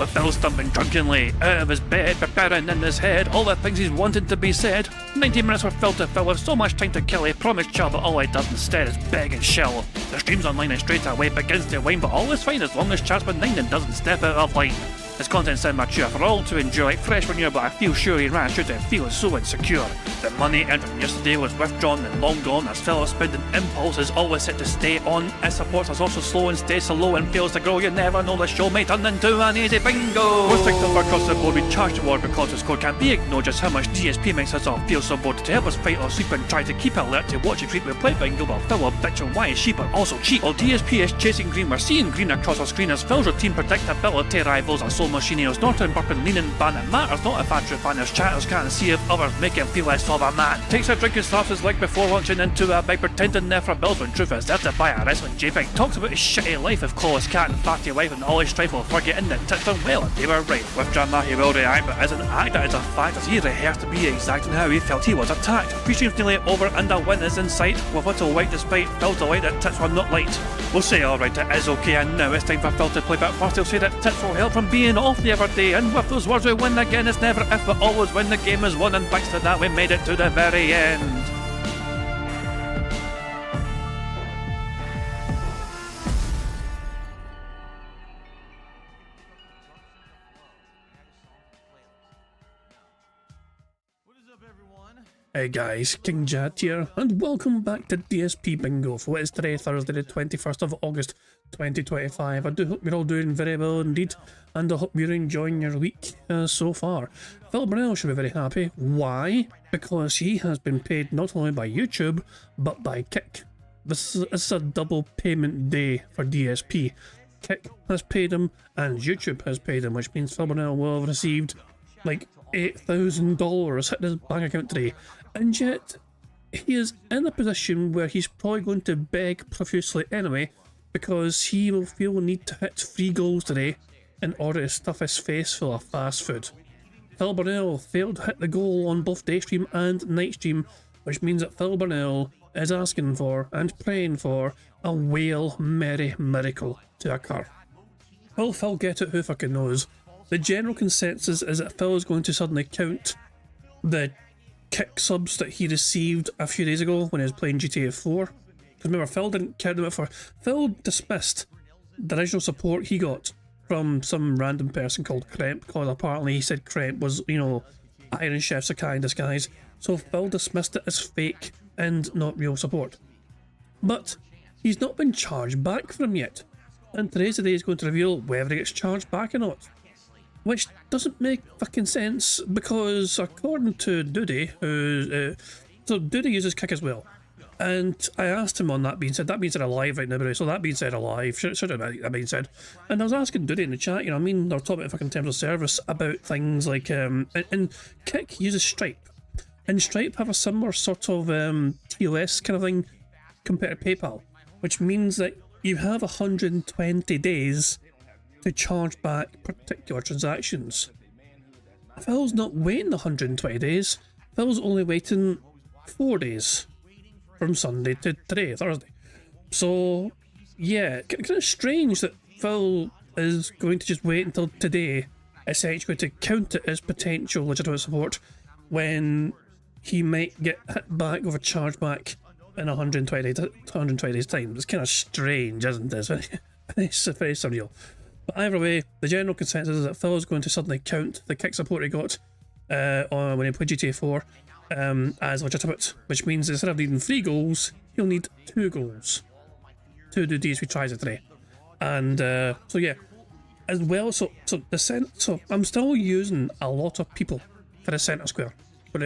with Phil stumbling drunkenly out of his bed, preparing in his head all the things he's wanted to be said. 90 minutes for Phil to fill with so much time to kill. He promised chill, but all he does instead is beg and shill. The stream's online and straight away begins to wane, but all is fine as long as Charles Benign doesn't step out of line. His content's immature for all to enjoy, fresh from you, but I feel sure he ran through to feel so insecure. The money earned from yesterday was withdrawn and long gone, as Phil's spending impulse is always set to stay on. His support is also slow and stays so low and fails to grow. You never know, the show may turn into an easy bingo. Most victims across the board we charge toward because this code can't be ignored. Just how much DSP makes us all feel so bored. To help us fight or sleep and try to keep alert to watch it creep, we play bingo while Phil will bitch on why is sheep are also cheap. While DSP is chasing green, we're seeing green across our screen as Phil's routine predictability rivals our soul machine. He's not in burping, leaning, ban. It matters not if Andrew fan his chatters can't see if others make him feel less of a man. Takes a drink and slaps his leg before launching into a bike, pretending there for bills when truth is there to buy a wrestling JPEG. Talks about his shitty life of Clawless Cat and fatty wife and all his strife while forgetting that tits done well and they were right. With drama he will react, but as an actor it's a fact as he rehearsed to be exact in how he felt he was attacked. 3 streams nearly over and a win is in sight, with little white despite Phil delight that tits were not light. We'll say alright, it is okay, and now it's time for Phil to play, but first he'll say that tits will help from being off the other day, and with those words we win again. It's never if but always when the game is won, and thanks to that we made it to the very end. Hey guys, King Jad here, and welcome back to DSP Bingo for what is today, Thursday the 21st of August 2025. I do hope you're all doing very well indeed, and I hope you're enjoying your week so far. Phil Burnell should be very happy. Why? Because he has been paid not only by YouTube, but by Kick. This is a double payment day for DSP. Kick has paid him, and YouTube has paid him, which means Phil Burnell will have received like $8,000 hitting his bank account today. And yet, he is in a position where he's probably going to beg profusely anyway, because he will feel the need to hit 3 goals today in order to stuff his face full of fast food. Phil Burnell failed to hit the goal on both day stream and night stream, which means that Phil Burnell is asking for and praying for a whale merry miracle to occur. Will Phil get it? Who fucking knows? The general consensus is that Phil is going to suddenly count the Kick subs that he received a few days ago when he was playing GTA 4. Because remember, Phil didn't count them for. Phil dismissed the original support he got from some random person called Kremp, because apparently he said Kremp was, you know, Iron Chef Sakai in disguise. So Phil dismissed it as fake and not real support. But he's not been charged back for him yet. And today's the day he's going to reveal whether he gets charged back or not. Which doesn't make fucking sense, because according to Duty, so Duty uses Kick as well, and I asked him on that being said alive right now, by the way, so that being said alive, should have that being said, and I was asking Duty in the chat, you know, I mean, they're talking about fucking terms of service about things like, and Kick uses Stripe, and Stripe have a similar sort of TOS kind of thing compared to PayPal, which means that you have 120 days to charge back particular transactions. Phil's not waiting 120 days, Phil's only waiting 4 days from Sunday to today, Thursday. So yeah, kind of strange that Phil is going to just wait until today, essentially to count it as potential legitimate support, when he might get hit back with a chargeback in 120 days time. It's kind of strange, isn't it? It's very surreal. But either way, the general consensus is that Phil is going to suddenly count the Kick support he got when he played GTA 4 as legitimate, which means instead of needing 3 goals, he'll need 2 goals to do DSP tries it today. And so yeah, as well, so I'm still using a lot of people for the centre square. But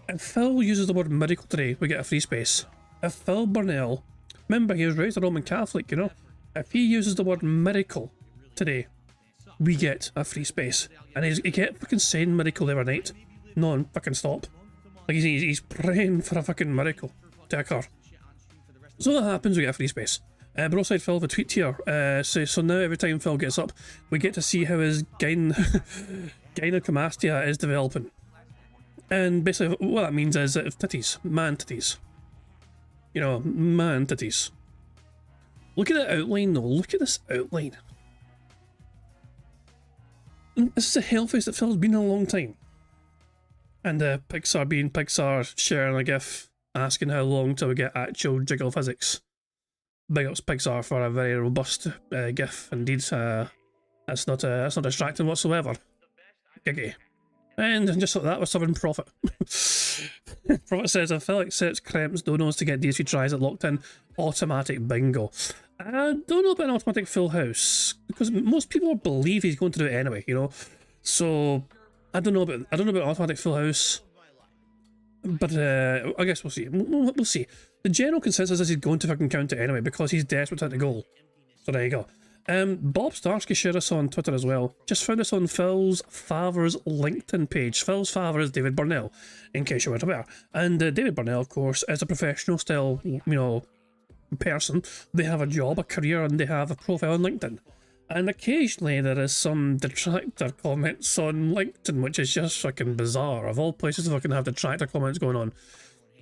if Phil uses the word miracle today, we get a free space. If Phil Burnell, remember he was raised a Roman Catholic, you know, if he uses the word miracle today, we get a free space. And he kept fucking saying miracle every night, non-fucking stop. Like he's praying for a fucking miracle to occur. So that happens, we get a free space. Broadside Phil have a tweet here. So now every time Phil gets up, we get to see how his gynecomastia is developing. And basically what that means is that if titties, man titties. You know, man titties. Look at the outline though, look at this outline. This is a Hellface that Phil's been in a long time. And Pixar being Pixar, sharing a gif asking how long till we get actual jiggle physics. Big ups Pixar for a very robust gif indeed. That's not distracting whatsoever. Giggy. And just like that, we're serving Profit. Profit says, if Phil accepts Kremp's donos to get DSP tries it locked in, automatic bingo. I don't know about an automatic full house, because most people believe he's going to do it anyway, you know? So, I don't know about automatic full house. But I guess we'll see. We'll see. The general consensus is he's going to fucking count it anyway, because he's desperate to hit the goal. So there you go. Bob Starsky shared us on Twitter as well. Just found us on Phil's Favor's LinkedIn page. Phil's Favor is David Burnell, in case you weren't aware. And David Burnell, of course, is a professional style, you know, person. They have a job, a career, and they have a profile on LinkedIn. And occasionally there is some detractor comments on LinkedIn, which is just fucking bizarre. Of all places to fucking have detractor comments going on.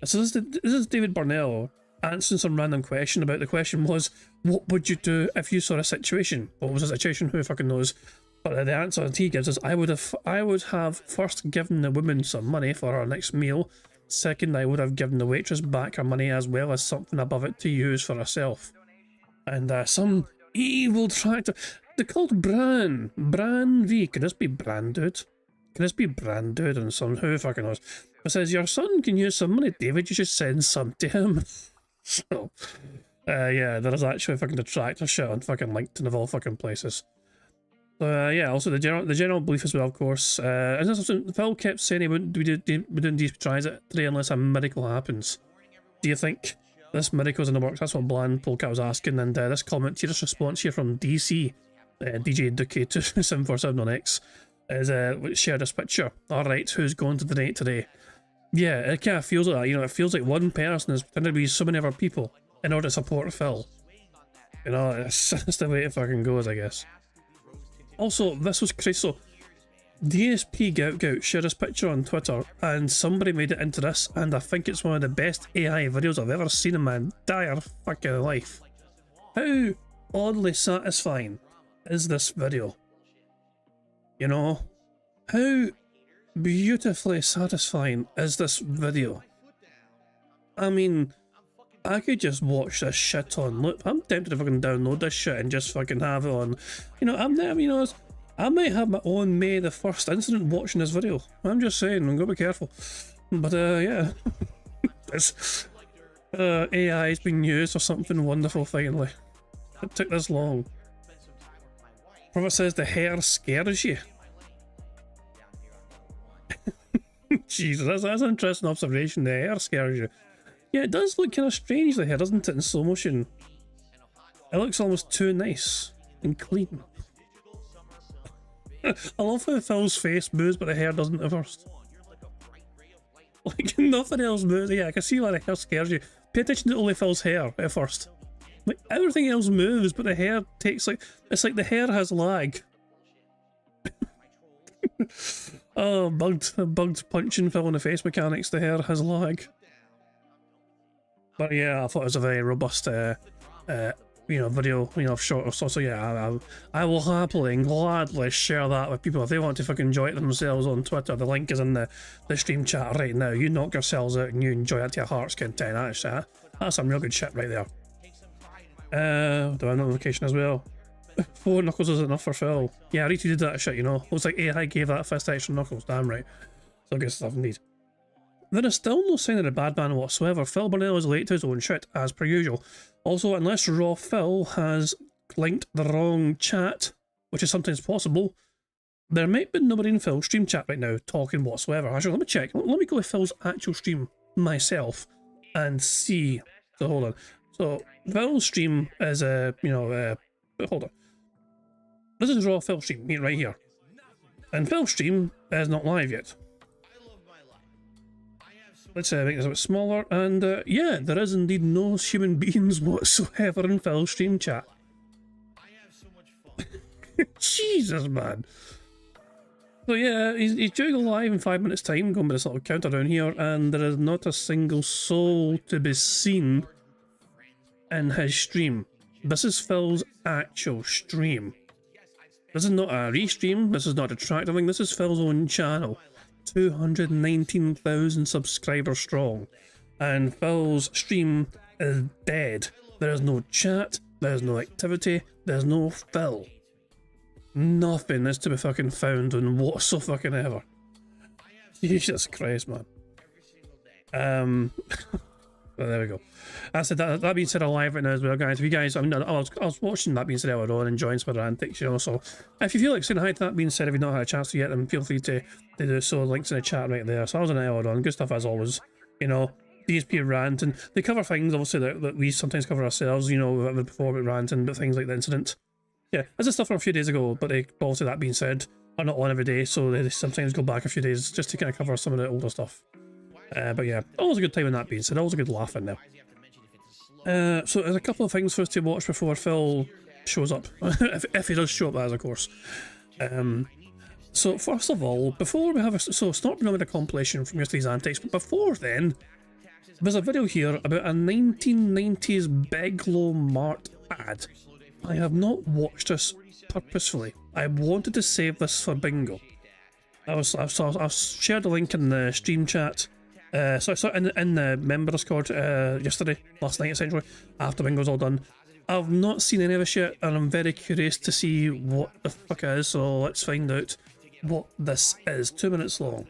So this is David Burnell answering some random question about the question was, what would you do if you saw a situation? What was the situation? Who fucking knows? But the answer that he gives is, I would have first given the woman some money for her next meal. Second, I would have given the waitress back her money as well as something above it to use for herself. And some evil tractor. They're called Bran V. Could this be Bran Dude? Can this be Bran Dude and some who fucking knows? It says, your son can use some money, David, you should send some to him. So, yeah, there is actually fucking detractor shit on fucking LinkedIn of all fucking places. So, yeah, also the general belief as well, of course. Is this something Phil kept saying he wouldn't be doing these tries at 3 unless a miracle happens? Do you think this miracle's in the works? That's what Bland Polka was asking, and this comment here, this response here from DC, DJ Dookie 2747 on X, is shared this picture. Alright, who's going to donate today? Yeah, it kind of feels like that, you know, it feels like one person is pretending to be so many other people in order to support Phil. You know, it's the way it fucking goes, I guess. Also, this was crazy. So, DSP Gout shared this picture on Twitter, and somebody made it into this, and I think it's one of the best AI videos I've ever seen in my entire fucking life. How oddly satisfying is this video? You know? How beautifully satisfying is this video? I mean, I could just watch this shit on loop. I'm tempted to fucking download this shit and just fucking have it on. You know, I might have my own May the 1st incident watching this video. I'm just saying, I'm gonna be careful. But yeah. This AI has been used for something wonderful finally. It took this long. Prophet says the hair scares you. Jesus, that's an interesting observation. The hair scares you. Yeah, it does look kind of strange, the hair, doesn't it, in slow motion? It looks almost too nice and clean. I love how Phil's face moves, but the hair doesn't at first. Like, nothing else moves. Yeah, I can see why the hair scares you. Pay attention to only Phil's hair at first. Like, everything else moves, but the hair takes, like, it's like the hair has lag. Oh, bugged punching Phil in the face mechanics, the hair has lag. But yeah, I thought it was a very robust, you know, video, you know, short. So yeah, I will happily and gladly share that with people if they want to fucking enjoy it themselves on Twitter. The link is in the stream chat right now. You knock yourselves out and you enjoy it to your heart's content. That's some real good shit right there. Do I have notification as well? 4 knuckles is enough for Phil. Yeah, I retweeted that shit, you know. Looks like AI gave that fist extra knuckles. Damn right. So good stuff indeed. There is still no sign of the bad man whatsoever. Phil Burnell is late to his own shit, as per usual. Also, unless Raw Phil has linked the wrong chat, which is sometimes possible, there might be nobody in Phil's stream chat right now talking whatsoever. Actually, let me check. Let me go to Phil's actual stream myself and see. So, hold on. So, Phil's stream is, hold on. This is Raw Phil's stream, right here. And Phil's stream is not live yet. Let's make this a bit smaller, and yeah, there is indeed no human beings whatsoever in Phil's stream chat. Jesus, man. So yeah, he's due to go live in 5 minutes time, going by this little counter down here, and there is not a single soul to be seen in his stream. This is Phil's actual stream. This is not a restream, this is not a detractor thing, this is Phil's own channel. 219,000 subscribers strong. And Phil's stream is dead. There is no chat, there is no activity, there's no Phil. Nothing is to be fucking found on whatsoever. Jesus Christ, man. Well, there we go. I said that being said, I'm live right now as well, guys. If you guys, I was watching that being said earlier on, enjoying some of the antics, you know. So if you feel like saying hi to that being said, if you've not had a chance to yet, then feel free to do so. Links in the chat right there. So I was an earlier on, good stuff as always. You know, DSP rant, and they cover things obviously that we sometimes cover ourselves. You know, before about ranting, but things like the incident. Yeah, this is stuff from a few days ago, but also that being said, are not on every day, so they sometimes go back a few days just to kind of cover some of the older stuff. But yeah, always a good time in that being said, always a good laugh in there. So there's a couple of things for us to watch before Phil shows up, if he does show up, as of course. So first of all, before we have so start with a compilation from yesterday's antics, but before then, there's a video here about a 1990s Beg-Lo-Mart ad. I have not watched this purposefully. I wanted to save this for Bingo. I've shared a link in the stream chat. So I saw it in the member Discord last night essentially, after Bingo's all done. I've not seen any of this yet, and I'm very curious to see what the fuck it is, so let's find out what this is. 2 minutes long.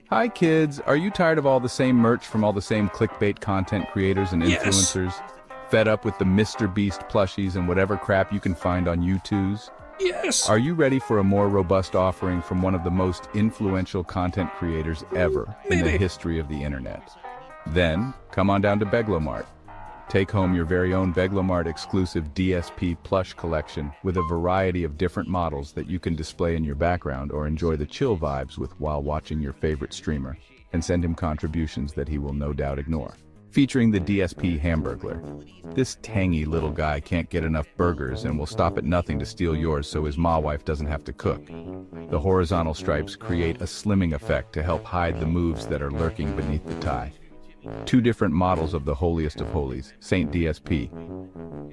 Hi kids, are you tired of all the same merch from all the same clickbait content creators and influencers? Yes. Fed up with the Mr. Beast plushies and whatever crap you can find on YouTubes? Yes! Are you ready for a more robust offering from one of the most influential content creators ever in the history of the internet? Then, come on down to Beg-Lo-Mart. Take home your very own Beg-Lo-Mart exclusive DSP plush collection with a variety of different models that you can display in your background or enjoy the chill vibes with while watching your favorite streamer, and send him contributions that he will no doubt ignore. Featuring the DSP Hamburglar. This tangy little guy can't get enough burgers and will stop at nothing to steal yours so his ma wife doesn't have to cook. The horizontal stripes create a slimming effect to help hide the moves that are lurking beneath the tie. 2 different models of the holiest of holies, Saint DSP.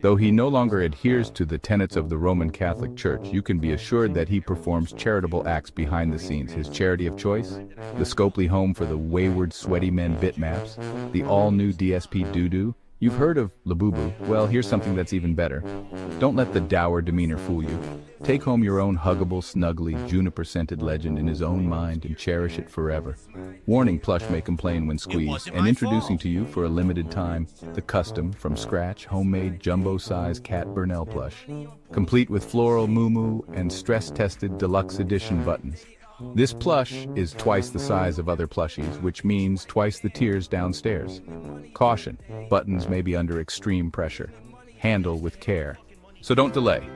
Though he no longer adheres to the tenets of the Roman Catholic Church, you can be assured that he performs charitable acts behind the scenes. His charity of choice? The Scopely home for the wayward sweaty men bitmaps? The all-new DSP Doo-Doo? You've heard of Labubu. Well, here's something that's even better. Don't let the dour demeanor fool you. Take home your own huggable, snuggly, juniper-scented legend in his own mind and cherish it forever. Warning, plush may complain when squeezed, and introducing to you for a limited time, the custom, from scratch, homemade, jumbo-size Cat Burnell plush. Complete with floral moo-moo and stress-tested deluxe edition buttons. This plush is twice the size of other plushies, which means twice the tiers downstairs. Caution, buttons may be under extreme pressure. Handle with care. So don't delay.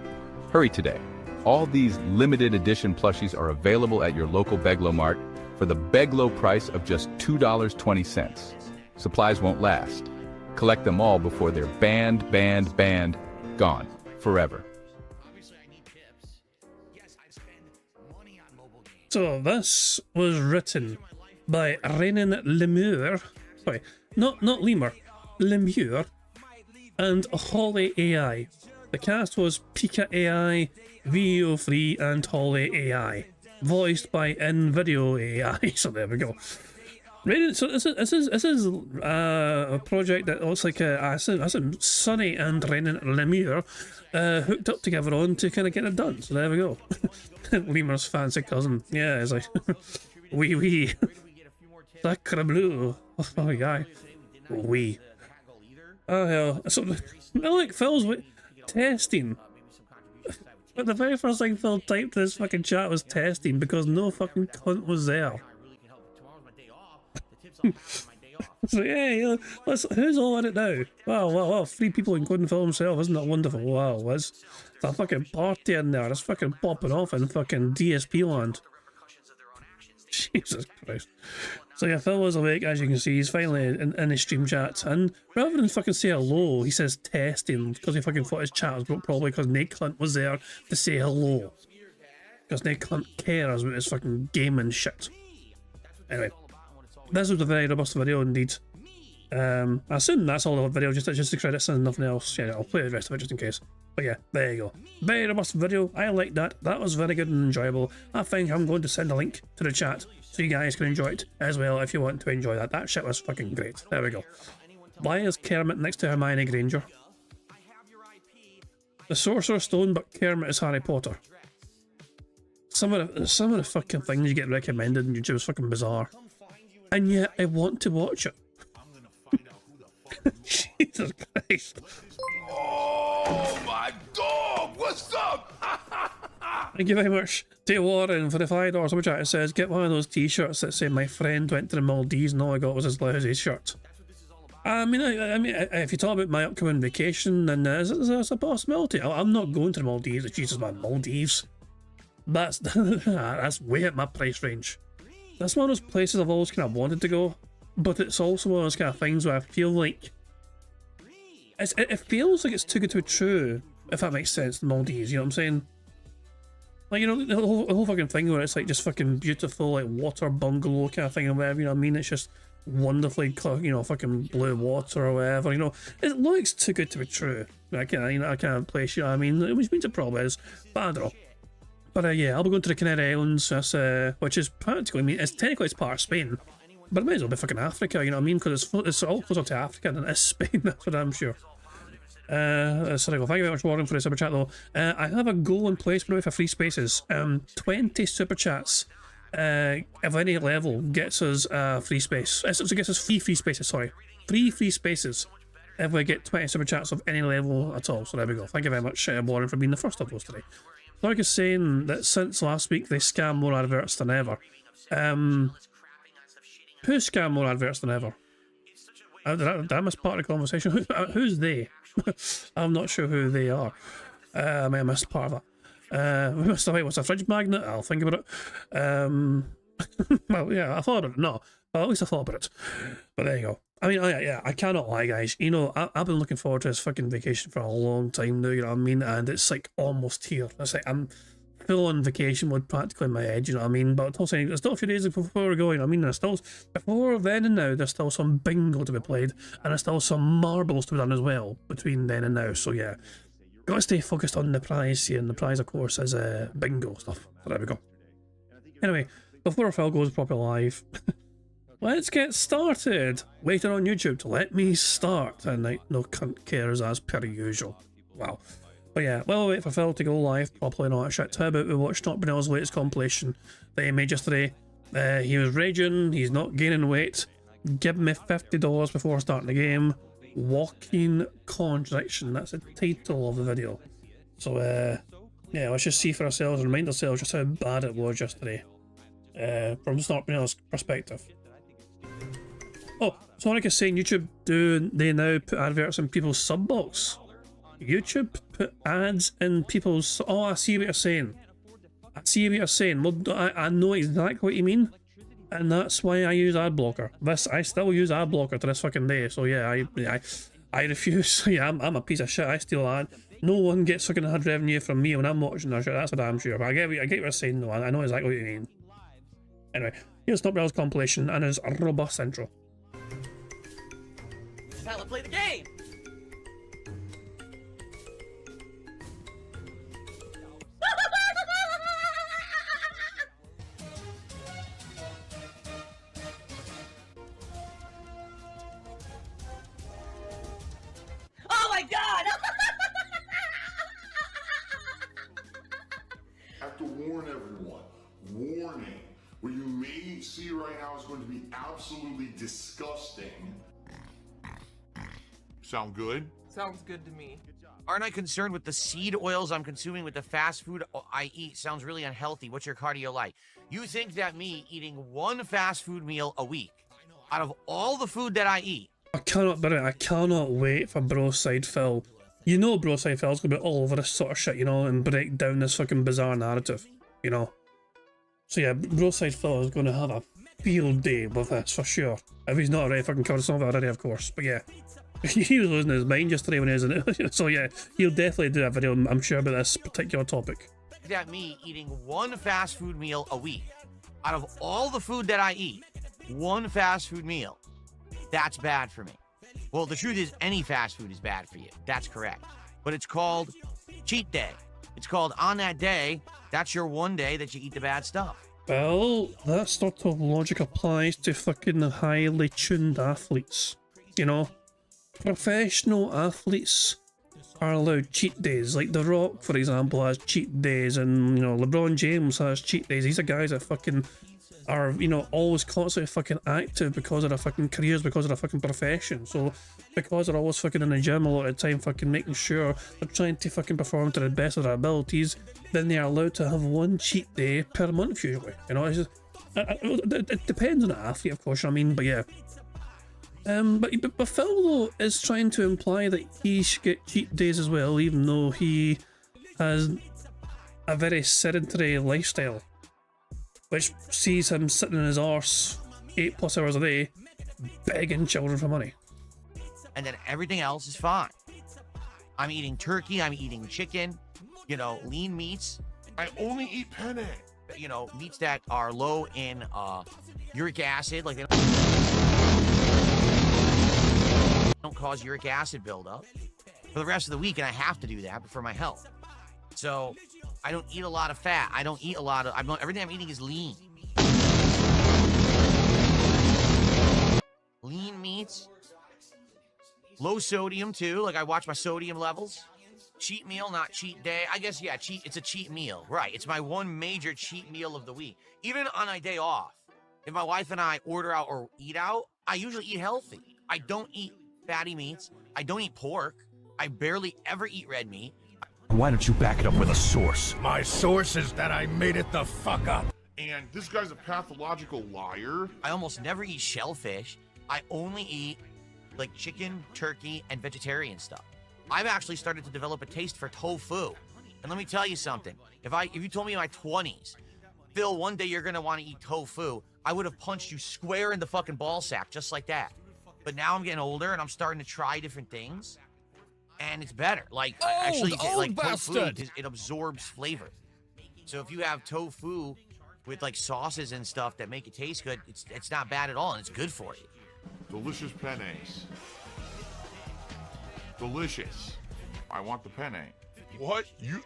Hurry today. All these limited edition plushies are available at your local Beg-Lo-Mart for the Beg-Lo price of just $2.20. Supplies won't last. Collect them all before they're banned, gone, forever. So this was written by Renan Lemur, sorry, not Lemur, Lemur, and Holly AI. The cast was Pika AI, Video Free, and Holly AI, voiced by InVideo AI. So there we go. Renan, so this is a project that looks like Sonny and Renan Lemur hooked up together on to kind of get it done. So there we go. Lemur's fancy cousin. Yeah, it's like wee sacre bleu. Oh yeah, wee. Oh hell. So look, Phil's testing. But the very first thing Phil typed in this fucking chat was testing because no fucking cunt was there. So yeah, who's all in it now? Wow, 3 people including Phil himself, isn't that wonderful? Wow, it's a fucking party in there, it's fucking popping off in fucking DSP land. Jesus Christ. So yeah, Phil was awake, as you can see, he's finally in his stream chat, and rather than fucking say hello, he says testing, because he fucking thought his chat was broke, probably because Nate Clint was there to say hello. Because Nate Clint cares about his fucking gaming shit. Anyway. This was a very robust video indeed. I assume that's all the video, just the credits and nothing else. Yeah, I'll play the rest of it just in case. But yeah, there you go. Very robust video. I like that. That was very good and enjoyable. I think I'm going to send a link to the chat so you guys can enjoy it as well if you want to enjoy that. That shit was fucking great. There we go. Why is Kermit next to Hermione Granger? The Sorcerer's Stone, but Kermit is Harry Potter. Some of the fucking things you get recommended on YouTube is fucking bizarre. And yet I want to watch it. Jesus Christ. Oh my dog, what's up? Thank you very much to Warren for the $5 super chat. It says, get one of those t-shirts that say my friend went to the Maldives and all I got was his lousy shirt. I mean, if you talk about my upcoming vacation, then there's a possibility. I'm not going to the Maldives. Jesus, man, Maldives. That's way at my price range. That's one of those places I've always kind of wanted to go, but it's also one of those kind of things where I feel like it feels like it's too good to be true, if that makes sense. The Maldives, you know what I'm saying? Like, you know, the whole fucking thing where it's like just fucking beautiful, like water bungalow kind of thing or whatever. You know what I mean? It's just wonderfully, you know, fucking blue water or whatever. You know, it looks too good to be true. I can't place. You know what I mean? Which means it probably is, but I don't know. But yeah, I'll be going to the Canary Islands, which is practically, I mean, it's part of Spain, but it might as well be fucking Africa, you know what I mean? Because it's all closer to Africa than it is Spain, that's what I'm sure. Sorry, well, thank you very much, Warren, for the super chat though. I have a goal in place, by the way, for free spaces. 20 super chats of any level gets us free space. It gets us free spaces, sorry. Free spaces if we get 20 super chats of any level at all. So there we go. Thank you very much, Warren, for being the first of those today. Like I was saying, that since last week they scam more adverts than ever. Who scam more adverts than ever? Did I miss part of the conversation? Who's they? I'm not sure who they are. I may have missed part of that. We must have, wait, what's a fridge magnet? I'll think about it. Well, yeah, I thought of it. No, well, at least I thought about it. But there you go. I mean, yeah, I cannot lie, guys. You know, I've been looking forward to this fucking vacation for a long time now, you know what I mean? And it's like almost here. It's like I'm full on vacation mode practically in my head, you know what I mean? But I'm still saying, there's still a few days before we go, you know what I mean? There's still, before then and now, there's still some bingo to be played, and there's still some marbles to be done as well between then and now. So yeah, gotta stay focused on the prize here, and the prize, of course, is bingo stuff. So there we go. Anyway, before our file goes proper live, let's get started. Waiting on YouTube to let me start, and like no cunt cares as per usual. Wow. But yeah, while we wait for Phil to go live properly and all that shit, how about we watch Not Brunel's latest compilation that he made yesterday. He was raging, he's not gaining weight, give me $50 before starting the game. Walking contradiction, that's the title of the video. So yeah, let's just see for ourselves and remind ourselves just how bad it was yesterday. From Not Brunel's perspective. Oh, so like I was saying, YouTube, do they now put adverts in people's sub box? YouTube put ads in people's... Oh, I see what you're saying. I see what you're saying. Well, I know exactly what you mean. And that's why I use ad blocker. I still use ad blocker to this fucking day. So yeah, I refuse. Yeah, I'm a piece of shit. I steal ad. No one gets fucking ad revenue from me when I'm watching their shit. That's what I'm sure. But I get what you're saying though. I know exactly what you mean. Anyway, here's Not Brunel's compilation and his robust intro. Now let's play the game! Oh my god! I have to warn everyone. Warning. What you may see right now is going to be absolutely disgusting. Sound good? Sounds good to me. Aren't I concerned with the seed oils I'm consuming with the fast food I eat? Sounds really unhealthy. What's your cardio like? You think that me eating one fast food meal a week, out of all the food that I eat... I cannot wait for Broside Phil. You know Broside Phil's gonna be all over this sort of shit, you know, and break down this fucking bizarre narrative, you know. So yeah, Broside Phil is gonna have a field day with this, for sure. If he's not already fucking covered some of it already, of course, but yeah. He was losing his mind yesterday when he was in it. So yeah, he'll definitely do a video, I'm sure, about this particular topic. That me eating one fast food meal a week, out of all the food that I eat, one fast food meal, that's bad for me. Well, the truth is any fast food is bad for you. That's correct. But it's called cheat day. It's called on that day, that's your one day that you eat the bad stuff. Well, that sort of logic applies to fucking highly tuned athletes. You know, professional athletes are allowed cheat days. Like The Rock, for example, has cheat days, and, you know, LeBron James has cheat days. These are guys that fucking are, you know, always constantly fucking active because of their fucking careers, because of their fucking profession. So, because they're always fucking in the gym a lot of the time, fucking making sure they're trying to fucking perform to the best of their abilities, then they are allowed to have one cheat day per month usually. You know, it's just, it depends on the athlete, of course, you know what I mean, but yeah. But Phil, though, is trying to imply that he should get cheat days as well, even though he has a very sedentary lifestyle, which sees him sitting in his arse 8+ hours a day, begging children for money. And then everything else is fine. I'm eating turkey, I'm eating chicken, you know, lean meats. I only eat penne. You know, meats that are low in uric acid, like they don't cause uric acid buildup for the rest of the week, and I have to do that for my health. So I don't eat a lot of fat. I don't eat a lot of. Everything I'm eating is lean. Lean meats, low sodium too. Like I watch my sodium levels. Cheat meal, not cheat day. I guess yeah, cheat. It's a cheat meal, right? It's my one major cheat meal of the week. Even on a day off, if my wife and I order out or eat out, I usually eat healthy. I don't eat fatty meats. I don't eat pork. I barely ever eat red meat. Why don't you back it up with a source? My source is that I made it the fuck up. And this guy's a pathological liar. I almost never eat shellfish. I only eat like chicken, turkey, and vegetarian stuff. I've actually started to develop a taste for tofu. And let me tell you something. If you told me in my 20s, Phil, one day you're gonna want to eat tofu, I would have punched you square in the fucking ball sack, just like that. But now I'm getting older and I'm starting to try different things, and it's better. Like tofu, it absorbs flavor. So if you have tofu with like sauces and stuff that make it taste good, it's not bad at all, and it's good for you. Delicious pennes. Delicious. I want the penne. What? You?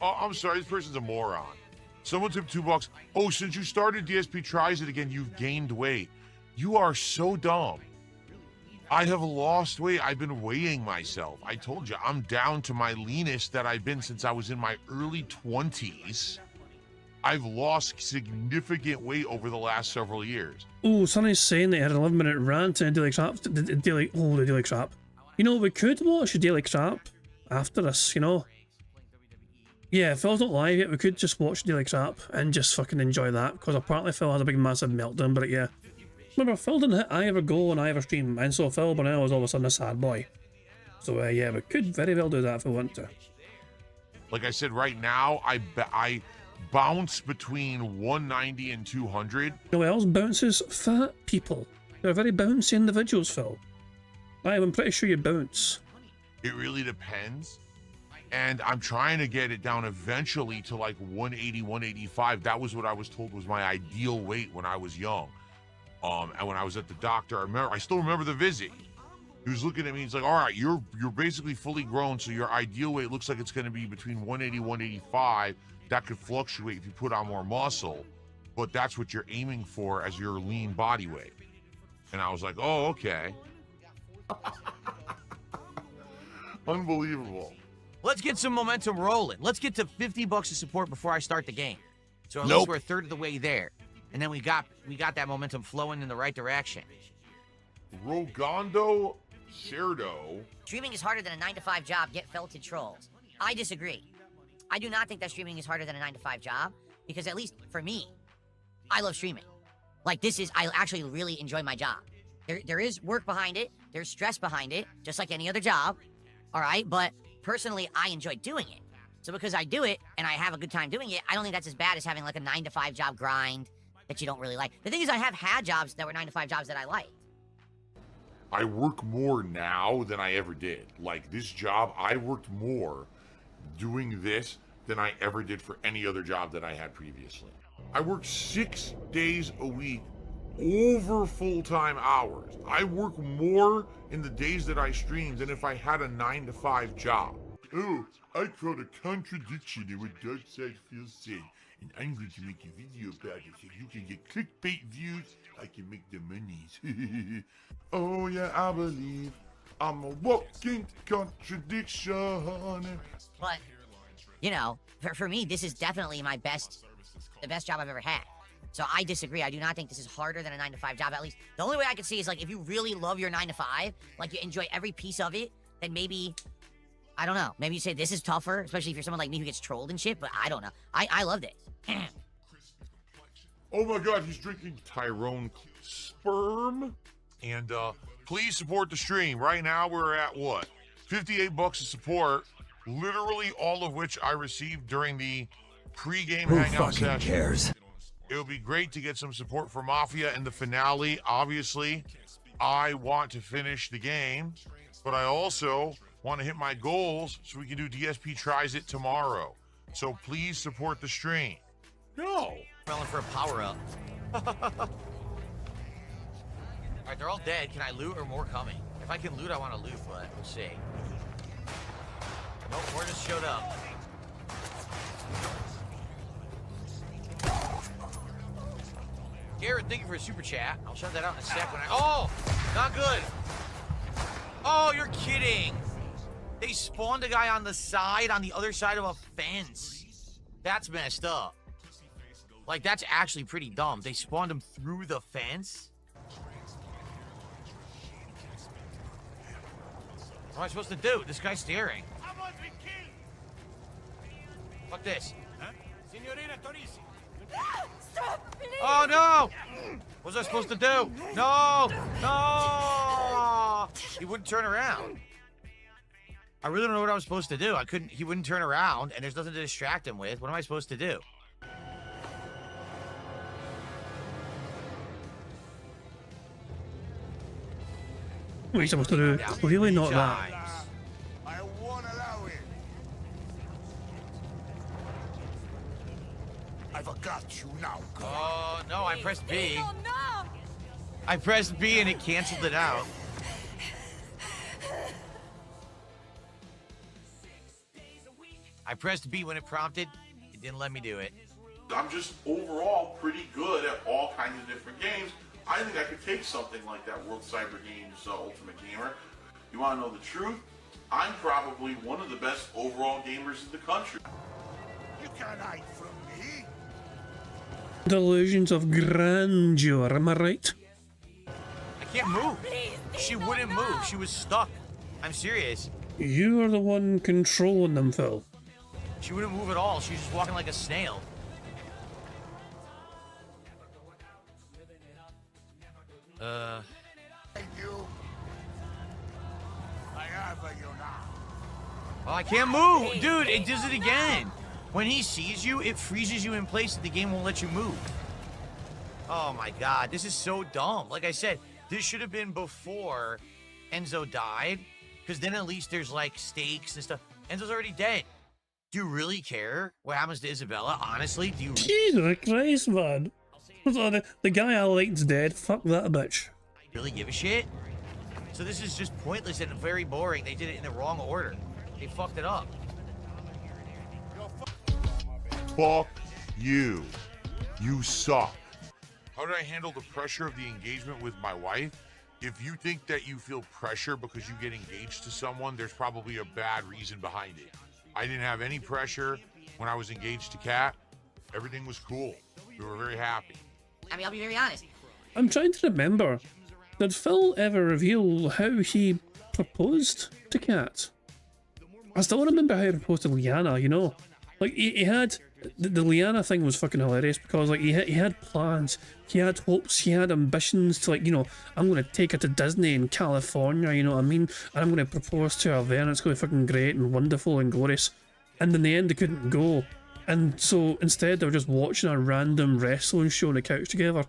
Oh, I'm sorry. This person's a moron. Someone tipped $2. Oh, since you started DSP Tries It Again, you've gained weight. You are so dumb. I have lost weight. I've been weighing myself. I told you, I'm down to my leanest that I've been since I was in my early 20s. I've lost significant weight over the last several years. Oh, Sonny's saying they had an 11-minute rant in Daily Crap. The Daily Crap. You know, we could watch the Daily Crap after this, you know? Yeah, Phil's not live yet. We could just watch Daily Crap and just fucking enjoy that, because apparently Phil had a big massive meltdown, but yeah. Remember, Phil didn't hit either goal on either stream, and so Phil Burnell was all of a sudden a sad boy. So yeah, we could very well do that if we want to. Like I said, right now, I bounce between 190 and 200. You know what else bounces? Fat people. They're very bouncy individuals, Phil. I'm pretty sure you bounce. It really depends. And I'm trying to get it down eventually to like 180, 185. That was what I was told was my ideal weight when I was young. And when I was at the doctor, I still remember the visit. He was looking at me, he's like, all right, you're basically fully grown, so your ideal weight looks like it's gonna be between 180, 185. That could fluctuate if you put on more muscle, but that's what you're aiming for as your lean body weight. And I was like, oh, okay. Unbelievable. Let's get some momentum rolling. Let's get to $50 of support before I start the game. So at least we're a third of the way there. And then we got that momentum flowing in the right direction. Rogondo Cerdo. Streaming is harder than a 9-to-5 job, yet felted trolls. I disagree. I do not think that streaming is harder than a 9-to-5 job, because at least for me, I love streaming. Like I actually really enjoy my job. There is work behind it, there's stress behind it, just like any other job, all right? But personally, I enjoy doing it. So because I do it, and I have a good time doing it, I don't think that's as bad as having like a 9-to-5 job grind that you don't really like. The thing is, I have had jobs that were 9-to-5 jobs that I liked. I work more now than I ever did. Like this job, I worked more doing this than I ever did for any other job that I had previously. I work 6 days a week over full-time hours. I work more in the days that I stream than if I had a 9-to-5 job. oh, I caught a contradiction in what Dark Side Phil said, and I'm going to make a video about it so you can get clickbait views, I can make the monies. Oh yeah, I believe I'm a walking contradiction. But, you know, for me, this is definitely the best job I've ever had. So I disagree. I do not think this is harder than a 9-to-5 job, at least. The only way I could see is, like, if you really love your 9-to-5, like, you enjoy every piece of it, then maybe, I don't know, maybe you say this is tougher, especially if you're someone like me who gets trolled and shit, but I don't know. I loved it. Oh my god, he's drinking Tyrone sperm. And please support the stream. Right now we're at what? $58 of support, literally all of which I received during the pre-game Who hangout fucking session. cares? It would be great to get some support for Mafia in the finale. Obviously, I want to finish the game, but I also want to hit my goals so we can do DSP Tries It tomorrow. So please support the stream. No. Smelling for a power-up. Alright, they're all dead. Can I loot or more coming? If I can loot, I want to loot, but we'll see. Nope, more just showed up. Garrett, thank you for a super chat. I'll shut that out in a sec when I... Oh! Not good! Oh, you're kidding! They spawned a guy on the side, on the other side of a fence. That's messed up. Like, that's actually pretty dumb. They spawned him through the fence? What am I supposed to do? This guy's staring. Fuck this. Oh no! What was I supposed to do? No! No! He wouldn't turn around. I really don't know what I was supposed to do. He wouldn't turn around, and there's nothing to distract him with. What am I supposed to do? What are you supposed to do? Really not that. I won't allow it. I've got you now, girl. Oh, no, I pressed B. I pressed B and it canceled it out. I pressed B when it prompted. It didn't let me do it. I'm just overall pretty good at all kinds of different games. I think I could take something like that World Cyber Games Ultimate Gamer. You want to know the truth? I'm probably one of the best overall gamers in the country. You can't hide from me. Delusions of grandeur, am I right? I can't move. She wouldn't move. She was stuck. I'm serious. You are the one controlling them, Phil. She wouldn't move at all. She was just walking like a snail. Thank you. I have you now. Oh, I can't move. Dude, it does it again. When he sees you, it freezes you in place and the game won't let you move. Oh my god, this is so dumb. Like I said, this should have been before Enzo died, because then at least there's like stakes and stuff. Enzo's already dead. Do you really care what happens to Isabella? Honestly, do you Jesus Christ, man. So the guy I liked's dead. Fuck that bitch. really give a shit? So this is just pointless and very boring. They did it in the wrong order. They fucked it up. Fuck you. You suck. How did I handle the pressure of the engagement with my wife? If you think that you feel pressure because you get engaged to someone, there's probably a bad reason behind it. I didn't have any pressure when I was engaged to Kat. Everything was cool. We were very happy. I mean, I'll be very honest. I'm trying to remember. Did Phil ever reveal how he proposed to Kat? I still remember how he proposed to Liana, you know? Like, he had... The Liana thing was fucking hilarious because, like, he had plans, he had hopes, he had ambitions to, like, you know, I'm going to take her to Disney in California, you know what I mean? And I'm going to propose to her there and it's going to be fucking great and wonderful and glorious. And in the end, they couldn't go. And so instead, they were just watching a random wrestling show on the couch together.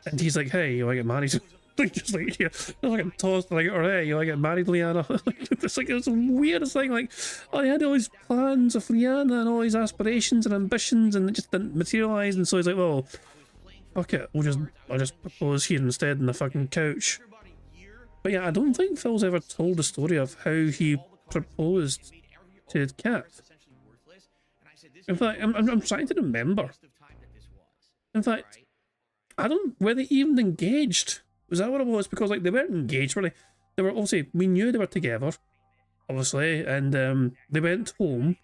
And he's like, hey, you want to get married? Like, just like, yeah, like a toss, like, or hey, you want to get married, Liana? It's like, it's the weirdest thing. Like, oh, he had all these plans of Liana and all these aspirations and ambitions, and it just didn't materialise. And so he's like, well, fuck it, I'll just propose here instead on the fucking couch. But yeah, I don't think Phil's ever told the story of how he proposed to Cat. In fact, I'm trying to remember. In fact, I don't, were they even engaged? Was that what it was? Because like they weren't engaged, were they? They were, obviously, we knew they were together, obviously, and they went home,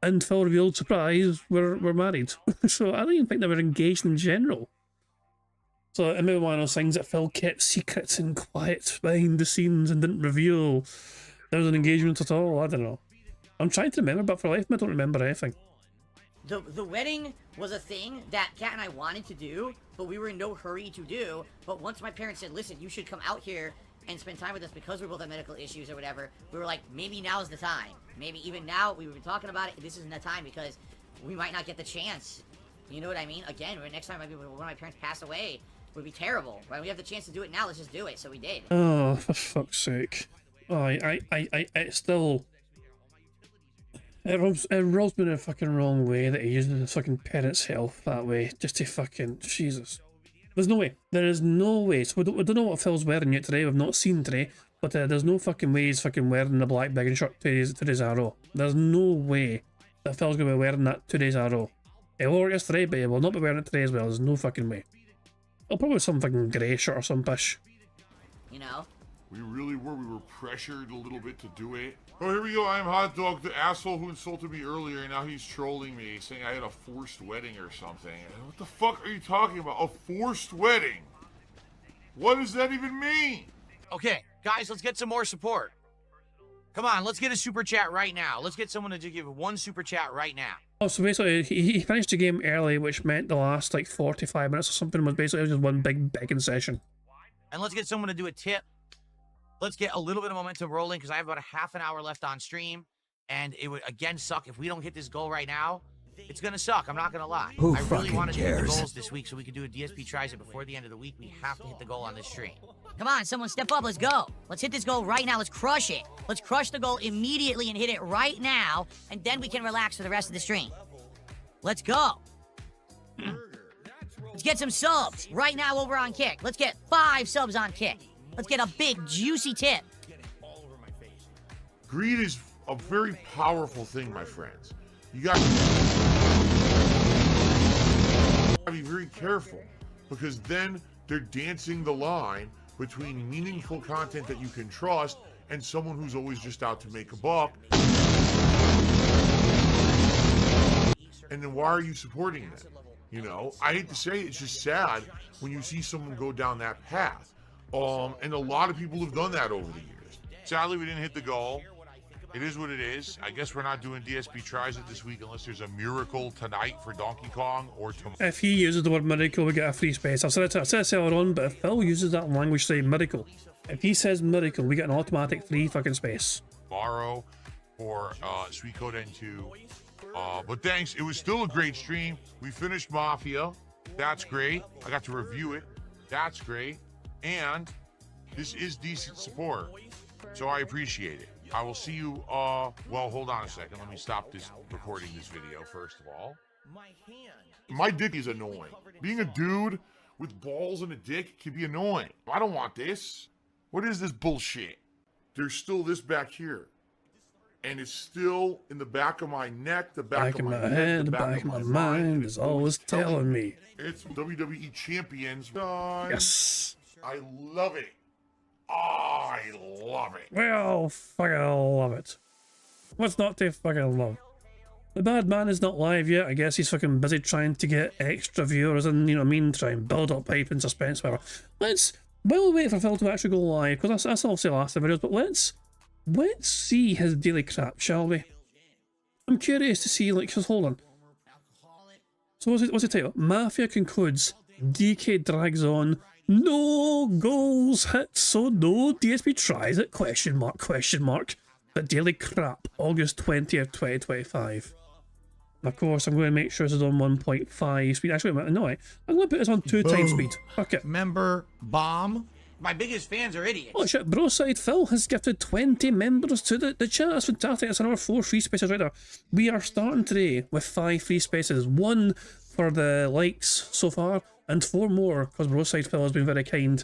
and Phil revealed, surprise, we're married. So I don't even think they were engaged in general. So it may be one of those things that Phil kept secrets and quiet behind the scenes and didn't reveal there was an engagement at all. I don't know. I'm trying to remember, but for life I don't remember anything. The wedding was a thing that Kat and I wanted to do, but we were in no hurry to do. But once my parents said, listen, you should come out here and spend time with us because we both have medical issues or whatever, we were like, maybe now's the time. Maybe even now, we were talking about it, this isn't the time because we might not get the chance. You know what I mean? Again, next time maybe when one of my parents pass away, would be terrible. Right? We have the chance to do it now, let's just do it. So we did. Oh, for fuck's sake. Oh, it still... It rubs me in a fucking wrong way that he uses his fucking parents' health that way, just to fucking... Jesus. There's no way. There is no way. So we don't know what Phil's wearing yet today, we've not seen today, but there's no fucking way he's fucking wearing the black begging shirt today's Arrow. There's no way that Phil's going to be wearing that today's Arrow. He will wear it today, but he will not be wearing it today as well. There's no fucking way. I'll probably some fucking grey shirt or some pish. You know? We really were. We were pressured a little bit to do it. Oh, here we go. I'm Hot Dog, the asshole who insulted me earlier, and now he's trolling me, saying I had a forced wedding or something. What the fuck are you talking about? A forced wedding? What does that even mean? Okay, guys, let's get some more support. Come on, let's get a super chat right now. Let's get someone to give one super chat right now. Oh, so basically, he finished the game early, which meant the last, like, 45 minutes or something was basically just one big begging session. And let's get someone to do a tip. Let's get a little bit of momentum rolling, because I have about a half an hour left on stream, and it would, again, suck if we don't hit this goal right now. It's going to suck, I'm not going to lie. Who I really fucking wanted to hit the cares? goals this week so we could do a DSP Tries It before the end of the week. We have to hit the goal on this stream. Come on, someone step up, let's go. Let's hit this goal right now, let's crush it. Let's crush the goal immediately and hit it right now, and then we can relax for the rest of the stream. Let's go. Let's get some subs right now over on Kick. Let's get 5 subs on Kick. Let's get a big, juicy tip. Greed is a very powerful thing, my friends. You got to be very careful, because then they're dancing the line between meaningful content that you can trust and someone who's always just out to make a buck. And then why are you supporting them? You know, I hate to say it, it's just sad when you see someone go down that path. And a lot of people have done that over the years. Sadly, we didn't hit the goal. It is what it is. I guess we're not doing DSP Tries It this week unless there's a miracle tonight for Donkey Kong or tomorrow. If he uses the word miracle, we get a free space. I've said it earlier on, but if Phil uses that language, say miracle. If he says miracle, we get an automatic free fucking space. Tomorrow for Sweet Code N2. But thanks. It was still a great stream. We finished Mafia. That's great. I got to review it. That's great. And this is decent support. So I appreciate it. I will see you, well, hold on a second. Let me stop this recording this video, first of all. My dick is annoying. Being a dude with balls and a dick can be annoying. I don't want this. What is this bullshit? There's still this back here. And it's still in the back of my neck, the back of my head, the back of my mind is always telling me. It's WWE Champions. Yes. I love it. I love it. We all fucking love it. What's not to fucking love? The bad man is not live yet. I guess he's fucking busy trying to get extra viewers and, you know what I mean, try and build up hype and suspense, whatever. We'll wait for Phil to actually go live, because that's obviously the last of the videos, but let's see his daily crap, shall we? I'm curious to see, like, cause hold on. So what's the title? Mafia concludes, DK drags on, no goals hit, so no DSP tries it, question mark, but daily crap, August 20th, 2025. Of course, I'm going to make sure this is on 1.5 speed. Actually, no, I'm going to put this on 2 times speed. Fuck it. Member bomb. My biggest fans are idiots. Oh shit, Broside Phil has gifted 20 members to the chat. That's fantastic. That's another 4 free spaces right there. We are starting today with 5 free spaces. 1 for the likes so far, and 4 more, because Broside Phil has been very kind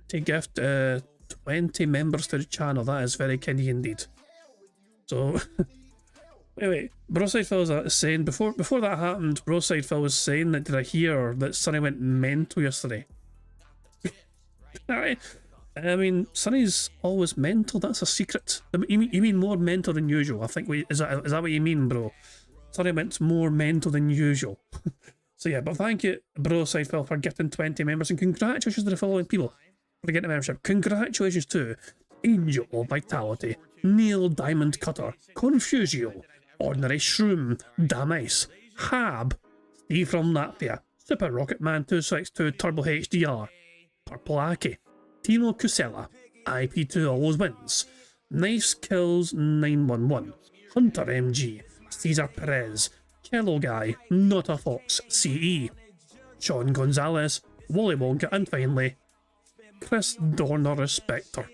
to gift 20 members to the channel. That is very kind indeed. So, Wait. Broside Phil was saying, before that happened, Broside Phil was saying that, did I hear that Sonny went mental yesterday? Alright. I mean, Sonny's always mental, that's a secret. You mean more mental than usual, I think. Is that what you mean, bro? Sonny went more mental than usual. So yeah, but thank you, Broside Phil, for gifting 20 members, and congratulations to the following people for getting a membership. Congratulations to Angel of Vitality, Neil Diamond Cutter, Confusio, Ordinary Shroom, Damice, Hab, Steve from Latvia, Super Rocket Man 262 Turbo HDR, Purple Aki, Tino Cusella, IP2 always wins, Nice Kills 911, Hunter MG, Cesar Perez, Kello Guy, Not a Fox, CE, Sean Gonzalez, Wally Wonka, and finally, Chris Dorner Spectre.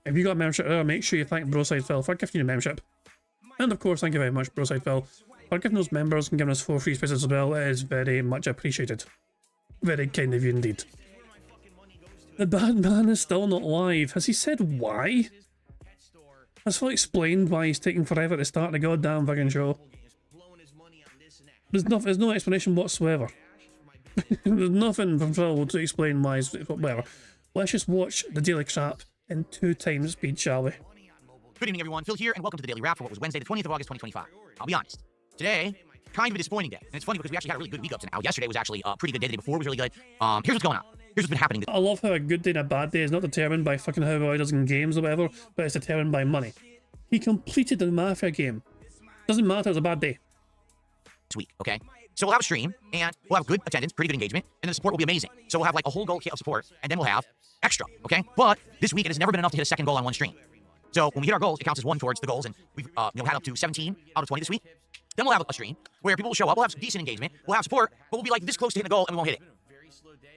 If you got a membership, make sure you thank Broside Phil for gifting you a membership. And of course, thank you very much, Broside Phil, for giving those members and giving us 4 free spaces as well. It is very much appreciated. Very kind of you indeed. The bad man is still not live. Has he said why? Has Phil explained why he's taking forever to start the goddamn fucking show? There's no explanation whatsoever. There's nothing from Phil to explain why he's whatever. Let's just watch the daily crap in 2 times speed, shall we? Good evening, everyone. Phil here, and welcome to the Daily Wrap for what was Wednesday, the 20th of August, 2025. I'll be honest. Today, kind of a disappointing day. And it's funny because we actually had a really good week up to now. Yesterday was actually a pretty good day. The day before was really good. Here's what's going on. Here's what's been happening. I love how a good day and a bad day is not determined by fucking how well he does in games or whatever, but it's determined by money. He completed the Mafia game. Doesn't matter, it's a bad day. This week, okay? So we'll have a stream, and we'll have good attendance, pretty good engagement, and then the support will be amazing. So we'll have like a whole goal kit of support, and then we'll have extra, okay? But this week it has never been enough to hit a second goal on one stream. So when we hit our goals, it counts as 1 towards the goals, and we've had up to 17 out of 20 this week. Then we'll have a stream where people will show up, we'll have some decent engagement, we'll have support, but we'll be like this close to hitting the goal, and we won't hit it.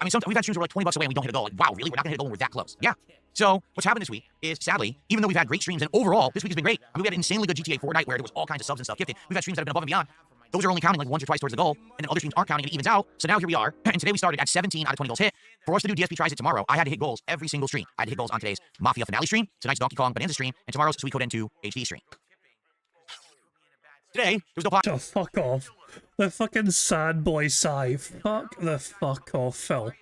I mean, sometimes we've had streams where we're like $20 away and we don't hit a goal. Like, wow, really? We're not gonna hit a goal when we're that close. Yeah. So what's happened this week is, sadly, even though we've had great streams, and overall, this week has been great. I mean, we had an insanely good GTA 4 night where there was all kinds of subs and stuff gifted. We've had streams that have been above and beyond. Those are only counting like once or twice towards the goal, and then other streams aren't counting, and it evens out. So now here we are, and today we started at 17 out of 20 goals hit. For us to do DSP Tries It tomorrow, I had to hit goals every single stream. I had to hit goals on today's Mafia Finale stream, tonight's Donkey Kong Bonanza stream, and tomorrow's Sweet Code N2 HD stream. Today, there's no Oh, fuck off. The fucking sad boy sigh. Fuck the fuck off, Phil.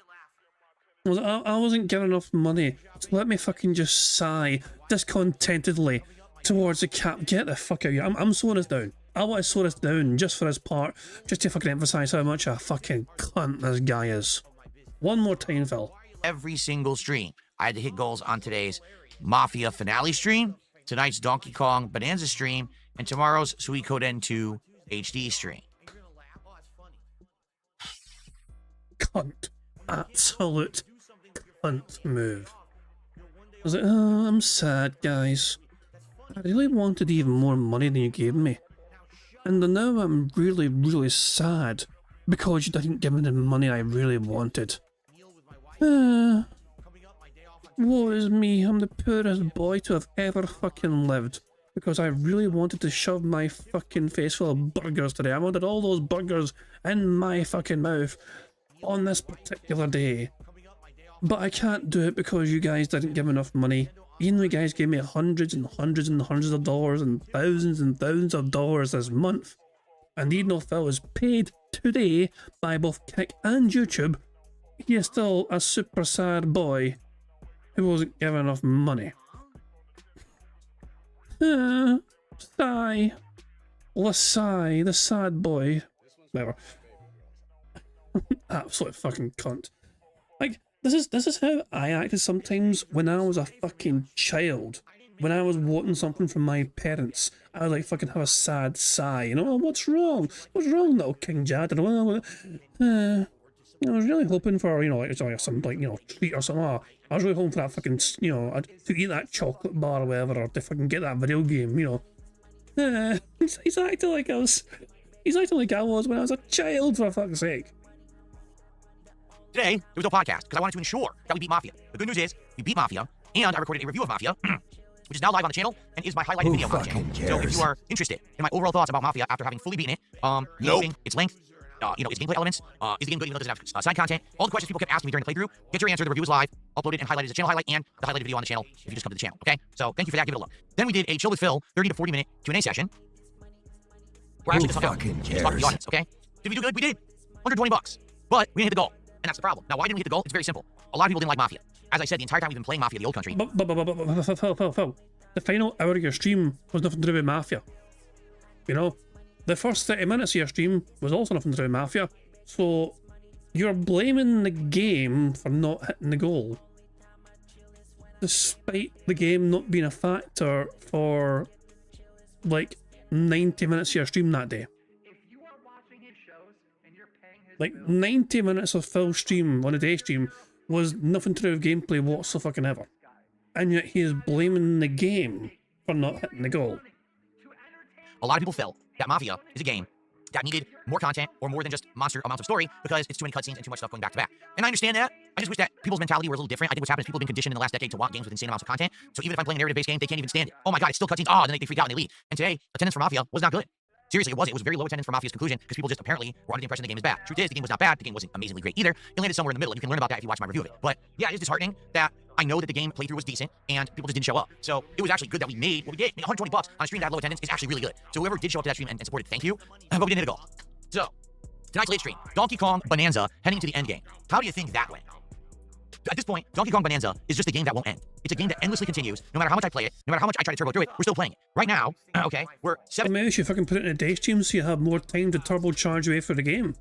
I wasn't getting enough money, so let me fucking just sigh discontentedly towards the cap. Get the fuck out of here. I'm slowing this down. I want to slow this down just for his part, just to fucking emphasise how much a fucking cunt this guy is. One more time, Phil. every single stream. I had to hit goals on today's Mafia Finale stream, tonight's Donkey Kong Bonanza stream, and tomorrow's Sweet Code N2 HD stream. Cunt. Absolute cunt move. I was like, oh, I'm sad, guys. I really wanted even more money than you gave me. And now I'm really, really sad because you didn't give me the money I really wanted. Woe is me, I'm the poorest boy to have ever fucking lived. Because I really wanted to shove my fucking face full of burgers today. I wanted all those burgers in my fucking mouth on this particular day. But I can't do it because you guys didn't give enough money. Even though you guys gave me hundreds and hundreds and hundreds of dollars and thousands of dollars this month. And even though Phil was paid today by both Kick and YouTube, he is still a super sad boy who wasn't given enough money. Sigh. Lasai, the sad boy. Whatever. Absolute fucking cunt. Like, this is how I acted sometimes when I was a fucking child. When I was wanting something from my parents, I would like fucking have a sad sigh. You know, what's wrong? What's wrong, little King Jad? I was really hoping for, you know, like some like, you know, treat or something. I was really hoping for that fucking, you know, to eat that chocolate bar or whatever, or to fucking get that video game, you know. He's acting like I was. He's acting like I was when I was a child, for fuck's sake. Today, there was no podcast because I wanted to ensure that we beat Mafia. The good news is, we beat Mafia, and I recorded a review of Mafia, which is now live on the channel and is my highlighted video on the channel. So if you are interested in my overall thoughts about Mafia after having fully beaten it, its length, you know, its gameplay elements, is the game good even though it doesn't have side content, all the questions people kept asking me during the playthrough, get your answer. The review is live, uploaded and highlighted as a channel highlight, and the highlighted video on the channel if you just come to the channel, okay? So thank you for that, give it a look. Then we did a Chill with Phil 30 to 40 minute Q&A session, We're actually just hung out. Just talking to the audience, okay? Did we do good? We did. $120. But we didn't hit the goal. And that's the problem. Now, why didn't we hit the goal? It's very simple. A lot of people didn't like Mafia. As I said, the entire time we've been playing Mafia, the old country. Phil. The final hour of your stream was nothing to do with Mafia. You know? The first 30 minutes of your stream was also nothing to do with Mafia. So, you're blaming the game for not hitting the goal, despite the game not being a factor for, like, 90 minutes of your stream that day. Like, 90 minutes of Phil's stream on a day stream was nothing to do with gameplay whatsoever. And yet he is blaming the game for not hitting the goal. A lot of people felt that Mafia is a game that needed more content or more than just monster amounts of story because it's too many cutscenes and too much stuff going back to back. And I understand that. I just wish that people's mentality were a little different. I think what's happened is people have been conditioned in the last decade to want games with insane amounts of content. So even if I'm playing a narrative-based game, they can't even stand it. Oh my god, it's still cutscenes. Oh, and then they freak out and they leave. And today, attendance for Mafia was not good. Seriously, it wasn't. It was very low attendance for Mafia's conclusion because people just apparently were under the impression the game is bad. Truth is, the game was not bad. The game wasn't amazingly great either. It landed somewhere in the middle, and you can learn about that if you watch my review of it. But yeah, it is disheartening that I know that the game playthrough was decent and people just didn't show up. So it was actually good that we made what we did. I mean, $120 on a stream that had low attendance is actually really good. So whoever did show up to that stream and supported, thank you. But we didn't hit a goal. So tonight's late stream, Donkey Kong Bonanza heading to the end game. How do you think that went? At this point, Donkey Kong Bonanza is just a game that won't end. It's a game that endlessly continues. No matter how much I play it, no matter how much I try to turbo through it, we're still playing it. Right now, okay, we're 7. Maybe you should fucking put it in a day stream so you have more time to turbocharge away for the game.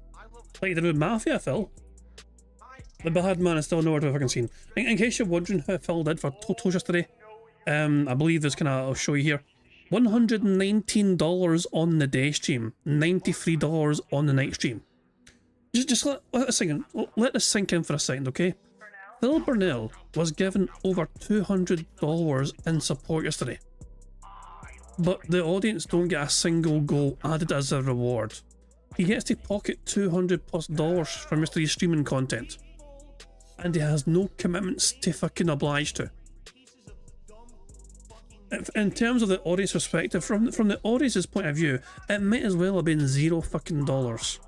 Like you did with Mafia, Phil. The bad man is still nowhere to be fucking seen. In case you're wondering how Phil did for Totals yesterday, I believe this I'll show you here. $119 on the day stream, $93 on the night stream. Just let this sink in for a second, okay? Phil Burnell was given over $200 in support yesterday, but the audience don't get a single goal added as a reward. He gets to pocket $200+ from yesterday's streaming content, and he has no commitments to fucking oblige to. In terms of the audience perspective, from the audience's point of view, it might as well have been $0 fucking dollars.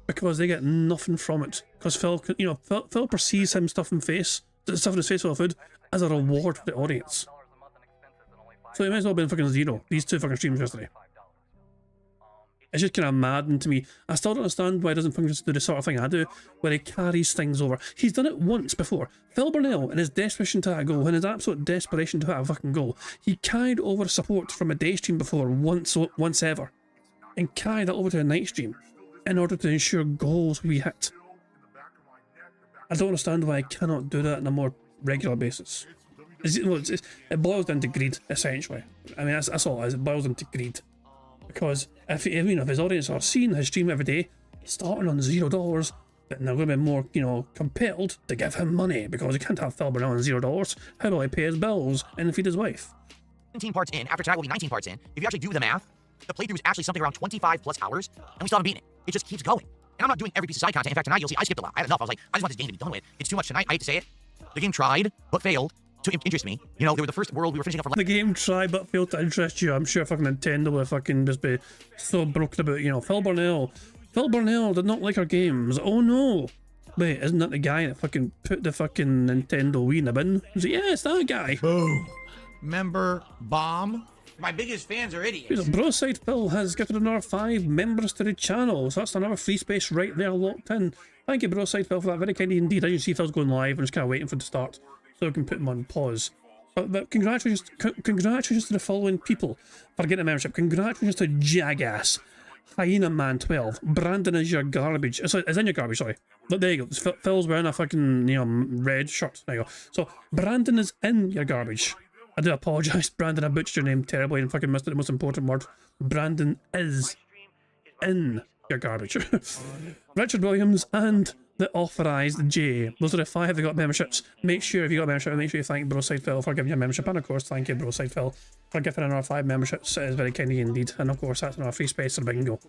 Because they get nothing from it. Because Phil perceives him stuff in his face full of food, as a reward for the audience. So it might as well have been fucking $0. These two fucking streams yesterday. It's just kind of maddening to me. I still don't understand why it doesn't function to do the sort of thing I do, where he carries things over. He's done it once before. Phil Burnell, in his desperation to hit a goal, in his absolute desperation to hit a fucking goal, he carried over support from a day stream before once ever, and carried that over to a night stream, in order to ensure goals we hit. I don't understand why I cannot do that on a more regular basis. It boils down to greed, essentially. I mean, that's all it is. It boils down to greed. Because if his audience are seeing his stream every day, starting on $0, then they're going to be more, compelled to give him money, because he can't have Phil Burnell on $0. How do I pay his bills and feed his wife? 17 parts in. After tonight will be 19 parts in. If you actually do the math, the playthrough is actually something around 25+ hours, and we still haven't beaten it. It just keeps going. And I'm not doing every piece of side content. In fact, tonight you'll see I skipped a lot. I had enough. I was like, I just want this game to be done with. It's too much tonight. I hate to say it. The game tried, but failed to interest me. They were the first world we were finishing up for. The game tried, but failed to interest you. I'm sure fucking Nintendo would fucking just be so broken about, Phil Burnell. Phil Burnell did not like our games. Oh no. Wait, isn't that the guy that fucking put the fucking Nintendo Wii in the bin? I was like, yeah, it's that guy. Boom. Member bomb. My biggest fans are idiots. Broside Phil has gifted another 5 members to the channel, so that's another free space right there locked in. Thank you, Broside Phil, for that. Very kind indeed. As you see, Phil's going live. I'm just kind of waiting for it to start so we can put him on pause. But congratulations to the following people for getting a membership. Congratulations to Jagass, Hyena Man 12, Brandon is your garbage. Sorry, is in your garbage, sorry. Look, there you go. Phil's wearing a fucking, red shirt. There you go. So, Brandon is in your garbage. I do apologise, Brandon, I butchered your name terribly and fucking missed the most important word. Brandon is in your garbage. Richard Williams and the Authorised J. Those are the 5 that got memberships. Make sure if you got a membership, make sure you thank Broside Phil for giving you a membership. And of course, thank you, Broside Phil, for giving another 5 memberships. It is very kind indeed. And of course, that's another free space for Bingo.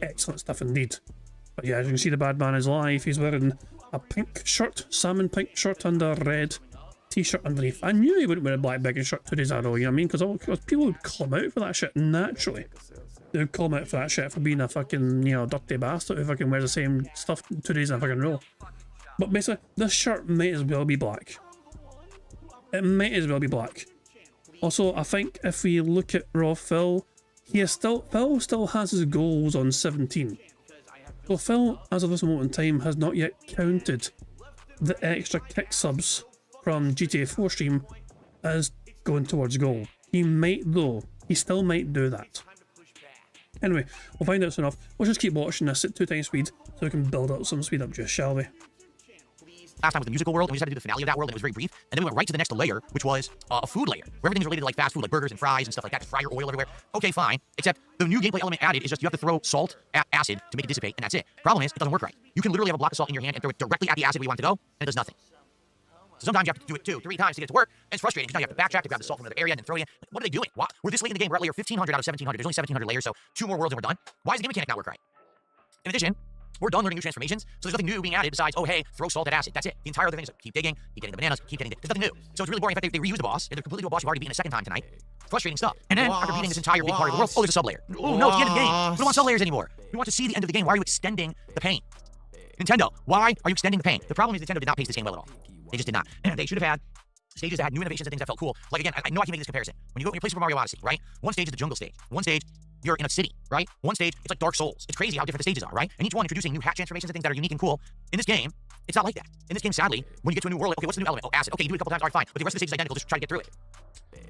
Excellent stuff indeed. But yeah, as you can see, the bad man is live. He's wearing a pink shirt, salmon pink shirt under a red t-shirt underneath. I knew he wouldn't wear a black begging shirt 2 days in a row, you know what I mean? Because people would call him out for that shit naturally. They would call him out for that shit for being a fucking, dirty bastard who fucking wears the same stuff 2 days in a fucking row. But basically, this shirt might as well be black. It might as well be black. Also, I think if we look at Raw Phil, Phil still has his goals on 17. So Phil, as of this moment in time, has not yet counted the extra kick subs from GTA 4 stream as going towards goal. He might though. He still might do that. Anyway, we'll find out soon enough. We'll just keep watching this at 2 times speed so we can build up some speed up just, shall we? Last time was the musical world, and we decided to do the finale of that world, and it was very brief. And then we went right to the next layer, which was a food layer, where everything's related to like fast food, like burgers and fries and stuff like that. Fry your oil everywhere. Okay, fine. Except the new gameplay element added is just you have to throw salt at acid to make it dissipate, and that's it. Problem is, it doesn't work right. You can literally have a block of salt in your hand and throw it directly at the acid where you want it to go, and it does nothing. So sometimes you have to do it 2, 3 times to get it to work, and it's frustrating because now you have to backtrack to grab the salt from another area and then throw it in. Like, what are they doing? What? We're this late in the game. We're at layer 1500 out of 1700. There's only 1700 layers, so 2 more worlds and we're done. Why is the game mechanic not work right? In addition, we're done learning new transformations, so there's nothing new being added besides, oh, hey, throw salt at acid. That's it. The entire other thing is like, keep digging, keep getting the bananas, keep getting there's nothing new. So it's really boring. In fact, they reused the boss. They're completely a boss you've already beaten a second time tonight. Frustrating stuff. And then, after beating this entire big part of the world, oh, there's a sub-layer. Oh, no, it's the end of the game. We don't want sub-layers anymore. We want to see the end of the game. Why are you extending the pain? Nintendo, why are you extending the pain? The problem is Nintendo did not pace this game well at all. They just did not. And they should have had stages that had new innovations and things that felt cool. Like, again, I know I can make this comparison. When you play Super Mario Odyssey, right? One stage is the jungle stage. One stage, you're in a city, right? One stage, it's like Dark Souls. It's crazy how different the stages are, right? And each one introducing new hat transformations and things that are unique and cool. In this game, it's not like that. In this game, sadly, when you get to a new world, like, okay, what's the new element? Oh, acid. Okay, you do it a couple times, all right, fine. But the rest of the stage is identical, just try to get through it.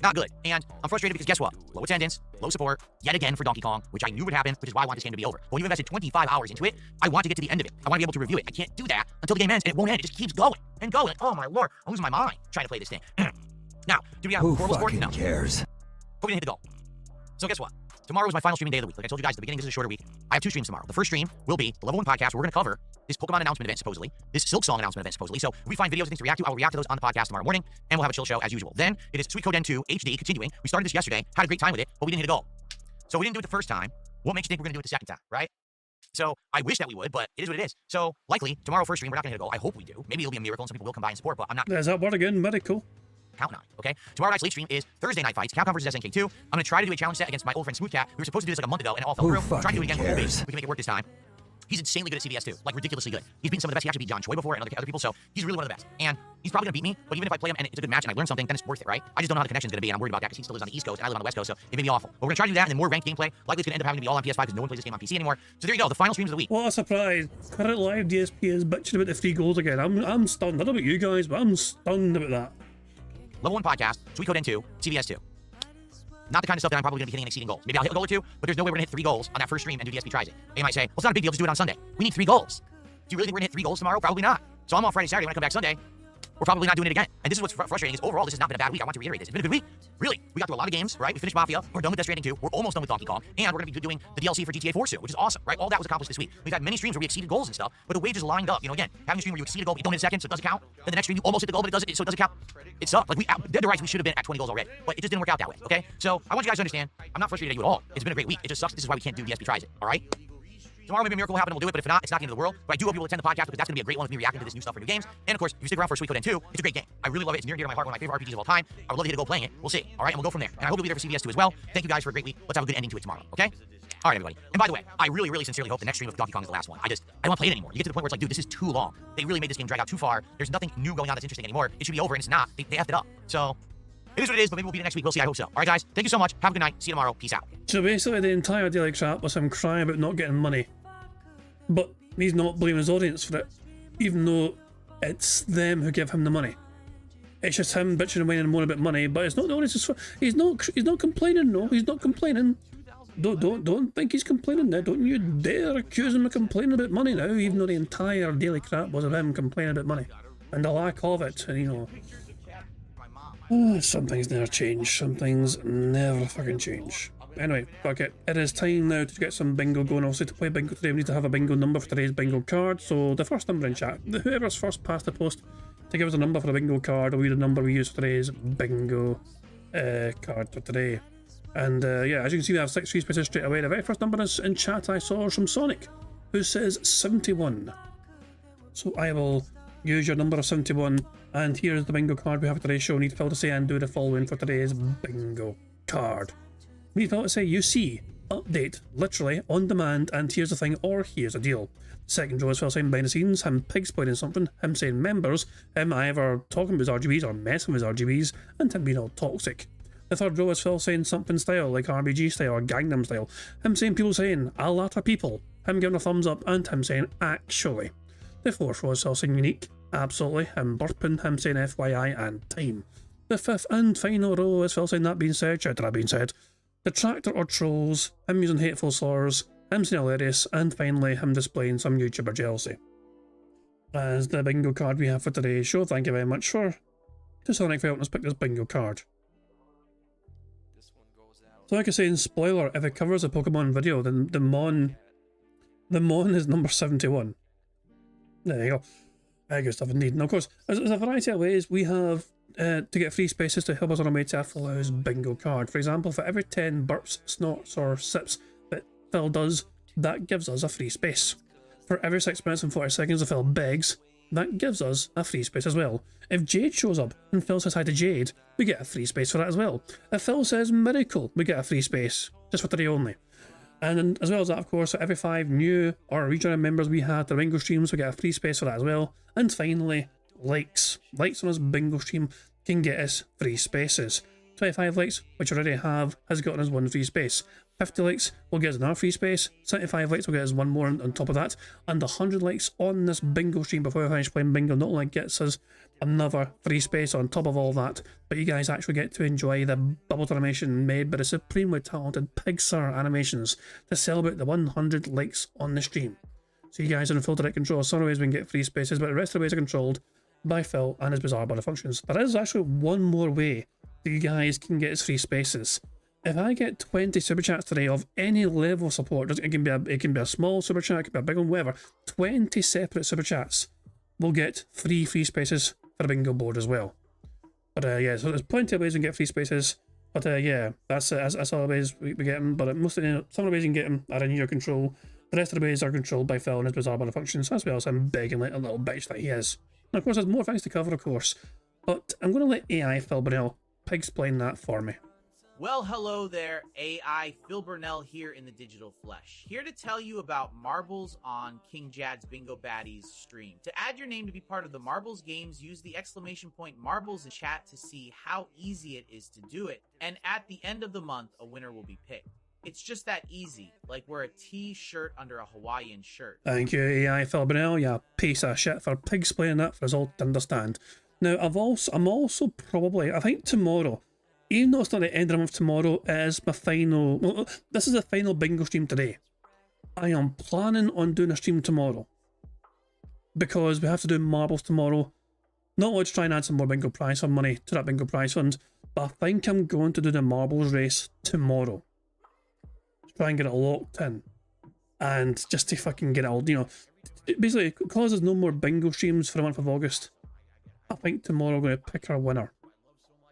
Not good. And I'm frustrated because guess what? Low attendance, low support, yet again for Donkey Kong, which I knew would happen, which is why I want this game to be over. But when you invested 25 hours into it, I want to get to the end of it. I want to be able to review it. I can't do that until the game ends, and it won't end. It just keeps going and going. Like, oh my lord, I'm losing my mind trying to play this thing. Now, do we have horrible sport? No. cares? But we didn't hit the goal. So guess what? Tomorrow is my final streaming day of the week. Like I told you guys at the beginning, this is a shorter week. I have 2 streams tomorrow. The first stream will be the Level 1 podcast where we're going to cover this Pokemon announcement event, supposedly. This Silk Song announcement event, supposedly. So if we find videos and things to react to, I will react to those on the podcast tomorrow morning, and we'll have a chill show as usual. Then it is Sweet Code N2 HD continuing. We started this yesterday, had a great time with it, but we didn't hit a goal. So we didn't do it the first time. What makes you think we're going to do it the second time, right? So I wish that we would, but it is what it is. So likely, tomorrow first stream, we're not going to hit a goal. I hope we do. Maybe it'll be a miracle and some people will come by and support, but I'm not. There's that word again, miracle. Counting on it, okay? Tomorrow night's late stream is Thursday Night Fights, Capcom vs. SNK2. I'm going to try to do a challenge set against my old friend Smooth Cat. We were supposed to do this like a month ago, and it all fell through. We're trying to do it again. Hopefully we can make it work this time. He's insanely good at CVS too, like ridiculously good. He's beaten some of the best. He actually beat John Choi before and other people, so he's really one of the best. And he's probably gonna beat me, but even if I play him and it's a good match and I learn something, then it's worth it, right? I just don't know how the connection's gonna be, and I'm worried about that because he still lives on the East Coast and I live on the West Coast, so it may be awful. But we're gonna try to do that, and then more ranked gameplay. Likely it's gonna end up having to be all on PS5 because no one plays this game on PC anymore. So there you go, the final streams of the week. What a surprise. Current live DSP is bitching about the 3 goals again. I'm stunned. I don't know about you guys, but I'm stunned about that. Level 1 podcast, Sweet Code N2, CVS 2. Not the kind of stuff that I'm probably going to be hitting and exceeding goals. Maybe I'll hit a goal or 2, but there's no way we're going to hit 3 goals on that first stream and do DSP tries it. They might say, well, it's not a big deal, just do it on Sunday. We need 3 goals. Do you really think we're going to hit 3 goals tomorrow? Probably not. So I'm off Friday, Saturday. When I come back Sunday, we're probably not doing it again. And this is what's frustrating is overall, this has not been a bad week. I want to reiterate this. It's been a good week. Really. We got through a lot of games, right? We finished Mafia. We're done with Death Stranding 2. We're almost done with Donkey Kong. And we're going to be doing the DLC for GTA 4 soon, which is awesome, right? All that was accomplished this week. We've had many streams where we exceeded goals and stuff, but the wages lined up. You know, again, having a stream where you exceed a goal, but you don't hit a second, so it doesn't count. Then the next stream, you almost hit the goal, but it doesn't, so it doesn't count. It sucked. Like, dead to rights, we should have been at 20 goals already, but it just didn't work out that way, okay? So I want you guys to understand, I'm not frustrated at you at all. It's been a great week. It just sucks. This is why we can't do DSP tries it, all right? Tomorrow maybe a miracle will happen and we'll do it, but if not, it's not the end of the world. But I do hope you will attend the podcast because that's going to be a great one with me reacting to this new stuff for new games. And of course, if you stick around for Sweet Code N2, it's a great game. I really love it. It's near and dear to my heart, one of my favorite RPGs of all time. I would love to hit a go playing it. We'll see. All right, and we'll go from there. And I hope you'll be there for CVS 2 as well. Thank you guys for a great week. Let's have a good ending to it tomorrow, okay? All right, everybody. And by the way, I really, really sincerely hope the next stream of Donkey Kong is the last one. I don't want to play it anymore. You get to the point where it's like, dude, this is too long. They really made this game drag out too far. There's nothing new going on that's interesting anymore. It should be over, and it's not. They effed it up. So it is what it is, but maybe we'll be there next week. We'll see. I hope so. All right, guys. Thank you so much. Have a good night. See you tomorrow. Peace out. So basically, the entire daily crap was him crying about not getting money. But he's not blaming his audience for it, even though it's them who give him the money. It's just him bitching and whining and moaning about money, but it's not the audience's fault. He's not complaining, no, he's not complaining. Don't think he's complaining now. Don't you dare accuse him of complaining about money now, even though the entire daily crap was of him complaining about money. And the lack of it, and you know. Some things never change, some things never fucking change. Anyway, fuck it. It is time now to get some bingo going. Also, to play bingo today, we need to have a bingo number for today's bingo card. So, the first number in chat, whoever's first past the post to give us a number for the bingo card, will be the number we use for today's bingo card for today. And yeah, as you can see, we have 6 free spaces straight away. The very first number is in chat I saw from Sonic, who says 71. So, I will use your number of 71, and here's the bingo card we have for today's show. Need Phil to say and do the following for today's bingo card. We need Phil to say, you see, update, literally, on demand, and here's the thing, or here's a deal. Second row is Phil saying behind the scenes, him pig spoiling something, him saying members, him either talking about his RGBs or messing with his RGBs, and him being all toxic. The third row is Phil saying something style, like RBG style or Gangnam style. Him saying people saying, a lot of people. Him giving a thumbs up and him saying, actually. The fourth row is Phil saying unique, absolutely. Him burping, him saying FYI and time. The fifth and final row is Phil saying that being said, shout that being said. The tractor or trolls, him using hateful slurs, him saying hilarious, and finally him displaying some YouTuber jealousy. As the bingo card we have for today's show, thank you very much for to Sonic for helping us pick this bingo card. So like I say in spoiler, if it covers a Pokemon video, then the Mon is number 71. There you go. Very good stuff indeed. And of course, there's a variety of ways we have to get free spaces to help us on our way to a full house bingo card. For example, for every 10 burps, snorts or sips that Phil does, that gives us a free space. For every 6 minutes and 40 seconds that Phil begs, that gives us a free space as well. If Jade shows up and Phil says hi to Jade, we get a free space for that as well. If Phil says miracle, we get a free space, just for today only. And then, as well as that, of course, every 5 new or regional members we had to bingo streams, we get a free space for that as well. And finally, likes. Likes on this bingo stream can get us free spaces. 25 likes, which I already have, has gotten us 1 free space. 50 likes will get us another free space. 75 likes will get us 1 more on top of that. And 100 likes on this bingo stream before we finish playing bingo not only gets us another free space on top of all that, but you guys actually get to enjoy the bubble animation made by the supremely talented Pixar Animations to celebrate the 100 likes on the stream. So you guys are in full direct control. Some ways we can get free spaces, but the rest of the ways are controlled by Phil and his bizarre body functions. There is actually one more way that you guys can get his free spaces. If I get 20 super chats today of any level of support, it can be a small super chat, it can be a big one, whatever, 20 separate super chats will get free spaces for the bingo board as well. But yeah, so there's plenty of ways you can get free spaces. But yeah, that's all the ways we get them. But most of some of the ways you can get them are in your control. The rest of the ways are controlled by Phil and his bizarre body functions, as well as him begging like a little bitch that he is. And of course, there's more things to cover, of course. But I'm going to let AI Phil Burnell pig-splain that for me. Well, hello there, AI Phil Burnell here in the digital flesh. Here to tell you about Marbles on King Jad's Bingo Baddies stream. To add your name to be part of the Marbles games, use the exclamation point Marbles in chat to see how easy it is to do it. And at the end of the month, a winner will be picked. It's just that easy, like wear a t-shirt under a Hawaiian shirt. Thank you, AI Phil Burnell, you piece of shit, for pig-splaining that for us all to understand. Now, I'm also probably, I think tomorrow, even though it's not the end of the month tomorrow, it is my final, well, this is the final bingo stream today. I am planning on doing a stream tomorrow, because we have to do marbles tomorrow. Not only to try and add some more bingo prize fund money to that bingo prize fund, but I think I'm going to do the marbles race tomorrow. To try and get it locked in. And just to fucking get it all, you know, basically, because there's no more bingo streams for the month of August, I think tomorrow we're going to pick our winner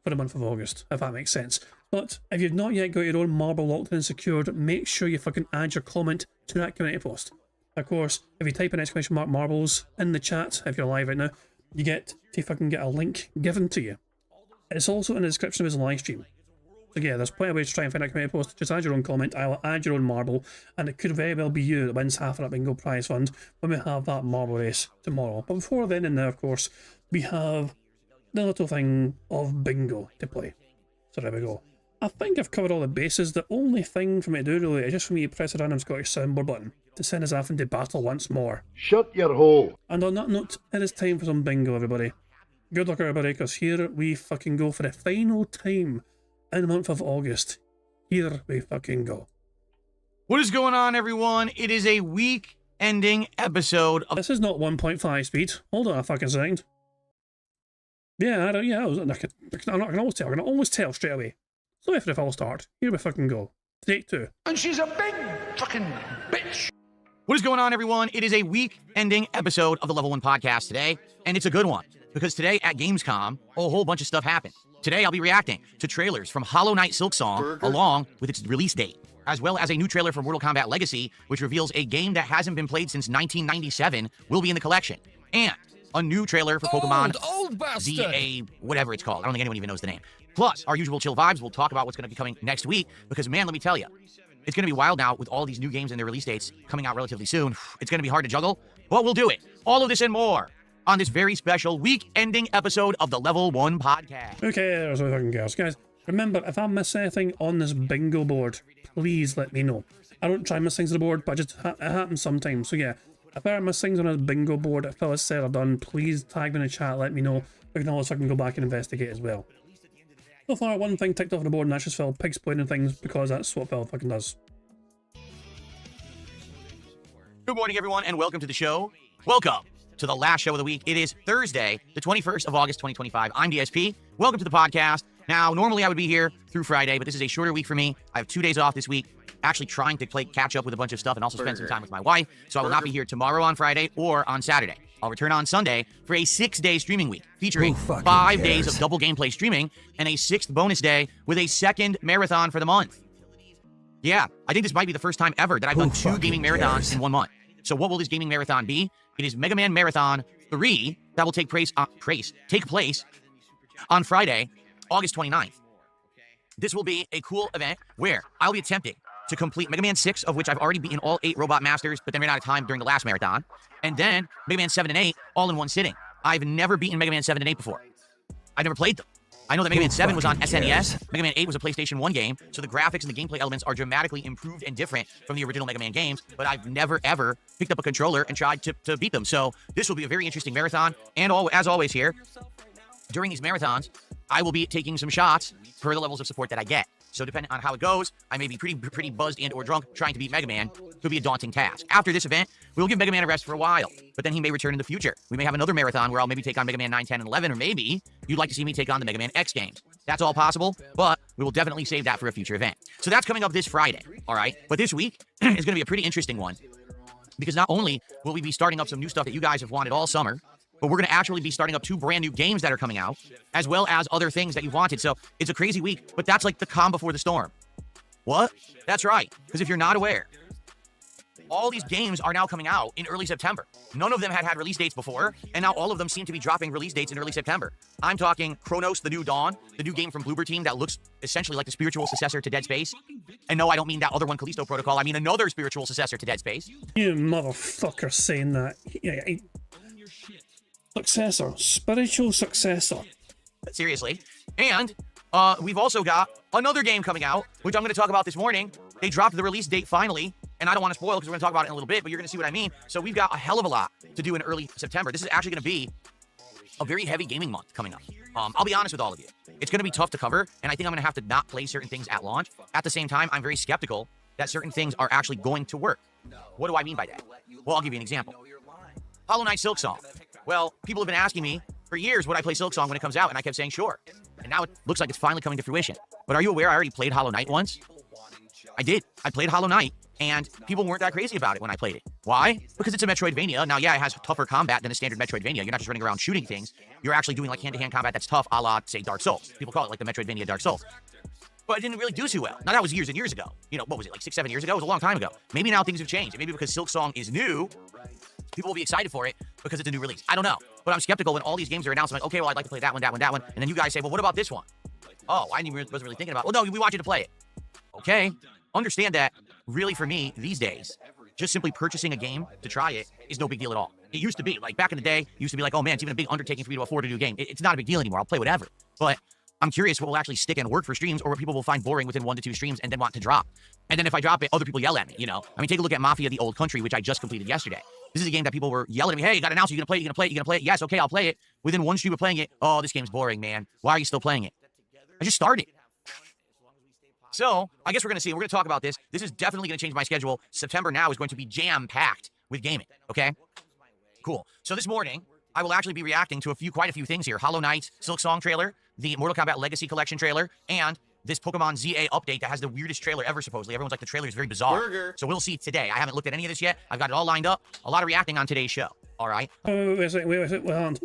for the month of August, if that makes sense. But if you've not yet got your own marble locked in and secured, make sure you fucking add your comment to that community post. Of course, if you type in exclamation mark marbles in the chat, if you're live right now, you get to fucking get a link given to you. It's also in the description of his live stream. So yeah, there's plenty of ways to try and find that community post. Just add your own comment, I will add your own marble, and it could very well be you that wins half of that bingo prize fund when we have that marble race tomorrow. But before then and there, of course, we have the little thing of bingo to play. So there we go. I think I've covered all the bases. The only thing for me to do really is just for me to press a random Scottish soundboard button to send us off into battle once more. Shut your hole. And on that note, it is time for some bingo, everybody. Good luck, everybody, because here we fucking go for the final time in the month of August. Here we fucking go. What is going on, everyone? It is a week-ending episode of... This is not 1.5 speed. Hold on a fucking second. Yeah, I can always tell straight away. So if the false start, here we fucking go. Take 2. And she's a big fucking bitch. What is going on, everyone? It is a week-ending episode of the Level 1 podcast today, and it's a good one, because today at Gamescom, a whole bunch of stuff happened. Today, I'll be reacting to trailers from Hollow Knight Silksong, along with its release date, as well as a new trailer for Mortal Kombat Legacy, which reveals a game that hasn't been played since 1997 will be in the collection, and a new trailer for Pokemon ZA, whatever it's called. I don't think anyone even knows the name. Plus, our usual chill vibes. We'll talk about what's going to be coming next week, because, man, let me tell you, it's going to be wild now with all these new games and their release dates coming out relatively soon. It's going to be hard to juggle, but we'll do it. All of this and more on this very special week-ending episode of the Level 1 podcast. Okay, there's no fucking girls. Guys, Remember, if I miss anything on this bingo board, please let me know. I don't try and miss things on the board, but it happens sometimes. So yeah, if I miss things on a bingo board, if Phyllis said or done, please tag me in the chat, let me know. We can also go back and investigate as well. So far, one thing ticked off the board, and that's just Phil pigs explaining things, because that's what Phil fucking does. Good morning, everyone, and welcome to the show. Welcome to the last show of the week. It is Thursday, the 21st of August, 2025. I'm DSP. Welcome to the podcast. Now, normally I would be here through Friday, but this is a shorter week for me. I have 2 days off this week, actually trying to play catch up with a bunch of stuff and also spend some time with my wife. So I will not be here tomorrow on Friday or on Saturday. I'll return on Sunday for a 6-day streaming week featuring 5 days of double gameplay streaming and a 6th bonus day with a 2nd marathon for the month. Yeah, I think this might be the first time ever that I've done 2 gaming marathons in 1 month. So what will this gaming marathon be? It is Mega Man Marathon 3 that will take place on Friday, August 29th. This will be a cool event where I'll be attempting to complete Mega Man 6, of which I've already beaten all 8 Robot Masters, but then ran out of time during the last marathon. And then Mega Man 7 and 8 all in one sitting. I've never beaten Mega Man 7 and 8 before. I've never played them. I know that Mega Man 7 was on SNES, Mega Man 8 was a PlayStation 1 game, so the graphics and the gameplay elements are dramatically improved and different from the original Mega Man games, but I've never, ever picked up a controller and tried to beat them. So this will be a very interesting marathon, and as always here, during these marathons, I will be taking some shots per the levels of support that I get. So depending on how it goes, I may be pretty buzzed and or drunk trying to beat Mega Man. Could be a daunting task. After this event, we'll give Mega Man a rest for a while, but then he may return in the future. We may have another marathon where I'll maybe take on Mega Man 9, 10, and 11, or maybe you'd like to see me take on the Mega Man X games. That's all possible, but we will definitely save that for a future event. So that's coming up this Friday, all right? But this week is going to be a pretty interesting one, because not only will we be starting up some new stuff that you guys have wanted all summer, but we're going to actually be starting up 2 brand new games that are coming out, as well as other things that you've wanted. So it's a crazy week, but that's like the calm before the storm. What? That's right, because if you're not aware, all these games are now coming out in early September. None of them had release dates before, and now all of them seem to be dropping release dates in early September. I'm talking Chronos: The New Dawn, the new game from Bloober Team that looks essentially like the spiritual successor to Dead Space. And no, I don't mean that other one, Callisto Protocol. I mean another spiritual successor to Dead Space. You motherfucker saying that. Yeah, successor. Spiritual successor. Seriously. And we've also got another game coming out, which I'm going to talk about this morning. They dropped the release date finally, and I don't want to spoil because we're going to talk about it in a little bit, but you're going to see what I mean. So we've got a hell of a lot to do in early September. This is actually going to be a very heavy gaming month coming up. I'll be honest with all of you. It's going to be tough to cover, and I think I'm going to have to not play certain things at launch. At the same time, I'm very skeptical that certain things are actually going to work. What do I mean by that? Well, I'll give you an example. Hollow Knight Silksong. Well, people have been asking me for years, would I play Silksong when it comes out? And I kept saying, sure. And now it looks like it's finally coming to fruition. But are you aware I already played Hollow Knight once? I did. I played Hollow Knight, and people weren't that crazy about it when I played it. Why? Because it's a Metroidvania. Now, yeah, it has tougher combat than a standard Metroidvania. You're not just running around shooting things. You're actually doing like hand-to-hand combat that's tough, a la, say, Dark Souls. People call it like the Metroidvania Dark Souls. But it didn't really do too well. Now, that was years and years ago. You know, what was it, like 6, 7 years ago? It was a long time ago. Maybe now things have changed. Maybe because Silksong is new, people will be excited for it because it's a new release. I don't know. But I'm skeptical when all these games are announced. I'm like, okay, well, I'd like to play that one. And then you guys say, well, what about this one? Oh, I wasn't really thinking about it. Well, no, we want you to play it. Okay. Understand that, really, for me, these days, just simply purchasing a game to try it is no big deal at all. It used to be. Like, back in the day, it used to be like, oh, man, it's even a big undertaking for me to afford a new game. It's not a big deal anymore. I'll play whatever. But I'm curious what will actually stick and work for streams, or what people will find boring within 1 to 2 streams and then want to drop. And then if I drop it, other people yell at me, you know? I mean, take a look at Mafia: The Old Country, which I just completed yesterday. This is a game that people were yelling at me, hey, you got to announce it, you're going to play it. Yes, okay, I'll play it. Within 1 stream of playing it, oh, this game's boring, man. Why are you still playing it? I just started. So, I guess we're going to see. We're going to talk about this. This is definitely going to change my schedule. September now is going to be jam-packed with gaming, okay? Cool. So this morning, I will actually be reacting to quite a few things here. Hollow Knight Silksong trailer, the Mortal Kombat Legacy Collection trailer, and this Pokemon ZA update that has the weirdest trailer ever, supposedly. Everyone's like, the trailer is very bizarre. So we'll see today. I haven't looked at any of this yet. I've got it all lined up. A lot of reacting on today's show, all right? Wait a second.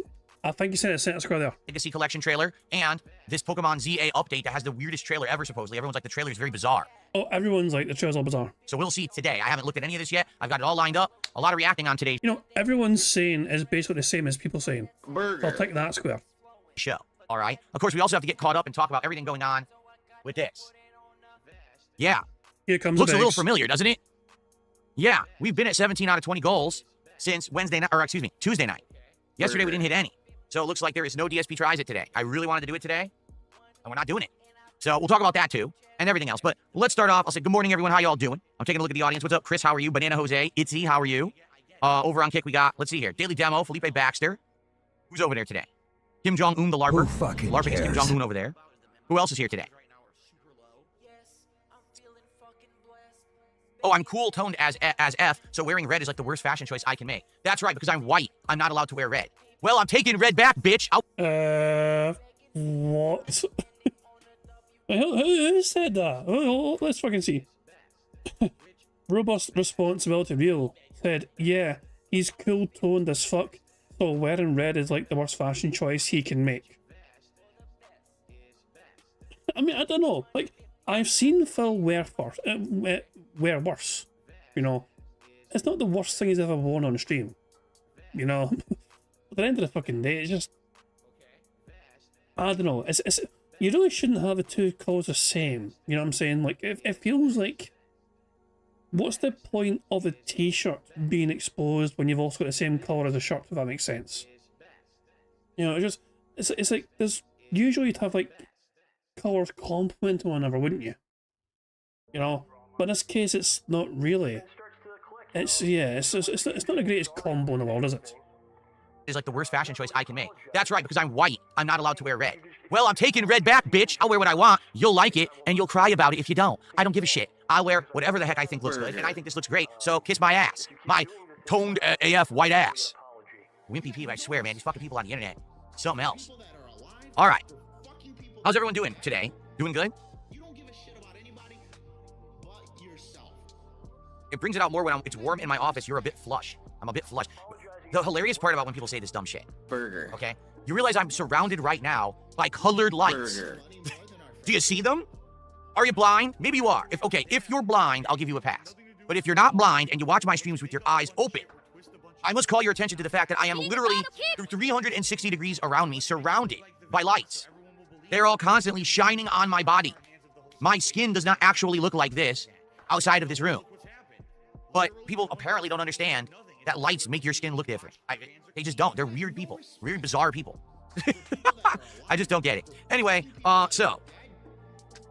I think you said a sentence square there. Legacy Collection trailer, and this Pokemon ZA update that has the weirdest trailer ever, supposedly. Everyone's like, the trailer is very bizarre. Oh, everyone's like, the trailer's all bizarre. So we'll see today. I haven't looked at any of this yet. I've got it all lined up. A lot of reacting on today's You know, everyone's saying is basically the same as people saying. Burger. I'll take that square. Show, all right? Of course, we also have to get caught up and talk about everything going on with this. Yeah. Here comes Looks a little familiar, doesn't it? Yeah, we've been at 17 out of 20 goals since Tuesday night. Yesterday, we didn't hit any. So it looks like there is no DSP tries it today. I really wanted to do it today, and we're not doing it. So we'll talk about that too, and everything else. But let's start off. I'll say good morning, everyone. How y'all doing? I'm taking a look at the audience. What's up, Chris? How are you? Banana Jose, Itzy, how are you? Over on Kick, we got, let's see here, Daily Demo, Felipe Baxter. Who's over there today? Kim Jong-un, the LARPer. LARPing is Kim Jong-un over there. Who else is here today? Oh, I'm cool toned as F, so wearing red is like the worst fashion choice I can make. That's right, because I'm white. I'm not allowed to wear red. Well, I'm taking red back, bitch. What? Who said that? Oh, let's fucking see. Robust responsibility real said, yeah, he's cool toned as fuck, so wearing red is like the worst fashion choice he can make. I mean, I don't know. Like, I've seen Phil wear worse. You know, it's not the worst thing he's ever worn on stream. You know, at the end of the fucking day, it's just, I don't know. It's you really shouldn't have the two colours the same. You know what I'm saying? Like, it feels like, what's the point of the t-shirt being exposed when you've also got the same colour as the shirt? If that makes sense. You know, it's like there's usually you'd have like colours complement one another, wouldn't you? You know, but in this case, it's not really. It's not the greatest combo in the world, is it? Is like the worst fashion choice I can make. That's right, because I'm white. I'm not allowed to wear red. Well, I'm taking red back, bitch. I'll wear what I want. You'll like it, and you'll cry about it if you don't. I don't give a shit. I'll wear whatever the heck I think looks good, and I think this looks great, so kiss my ass. My toned AF white ass. Wimpy P, I swear, man, these fucking people on the internet. Something else. All right. How's everyone doing today? Doing good? It brings it out more when it's warm in my office. You're a bit flush. I'm a bit flush. The hilarious part about when people say this dumb shit. Burger. Okay? You realize I'm surrounded right now by colored lights. Burger. Do you see them? Are you blind? Maybe you are. If you're blind, I'll give you a pass. But if you're not blind and you watch my streams with your eyes open, I must call your attention to the fact that I am literally 360 degrees around me, surrounded by lights. They're all constantly shining on my body. My skin does not actually look like this outside of this room. But people apparently don't understand that lights make your skin look different. They just don't. They're weird people. Weird, bizarre people. I just don't get it. Anyway, so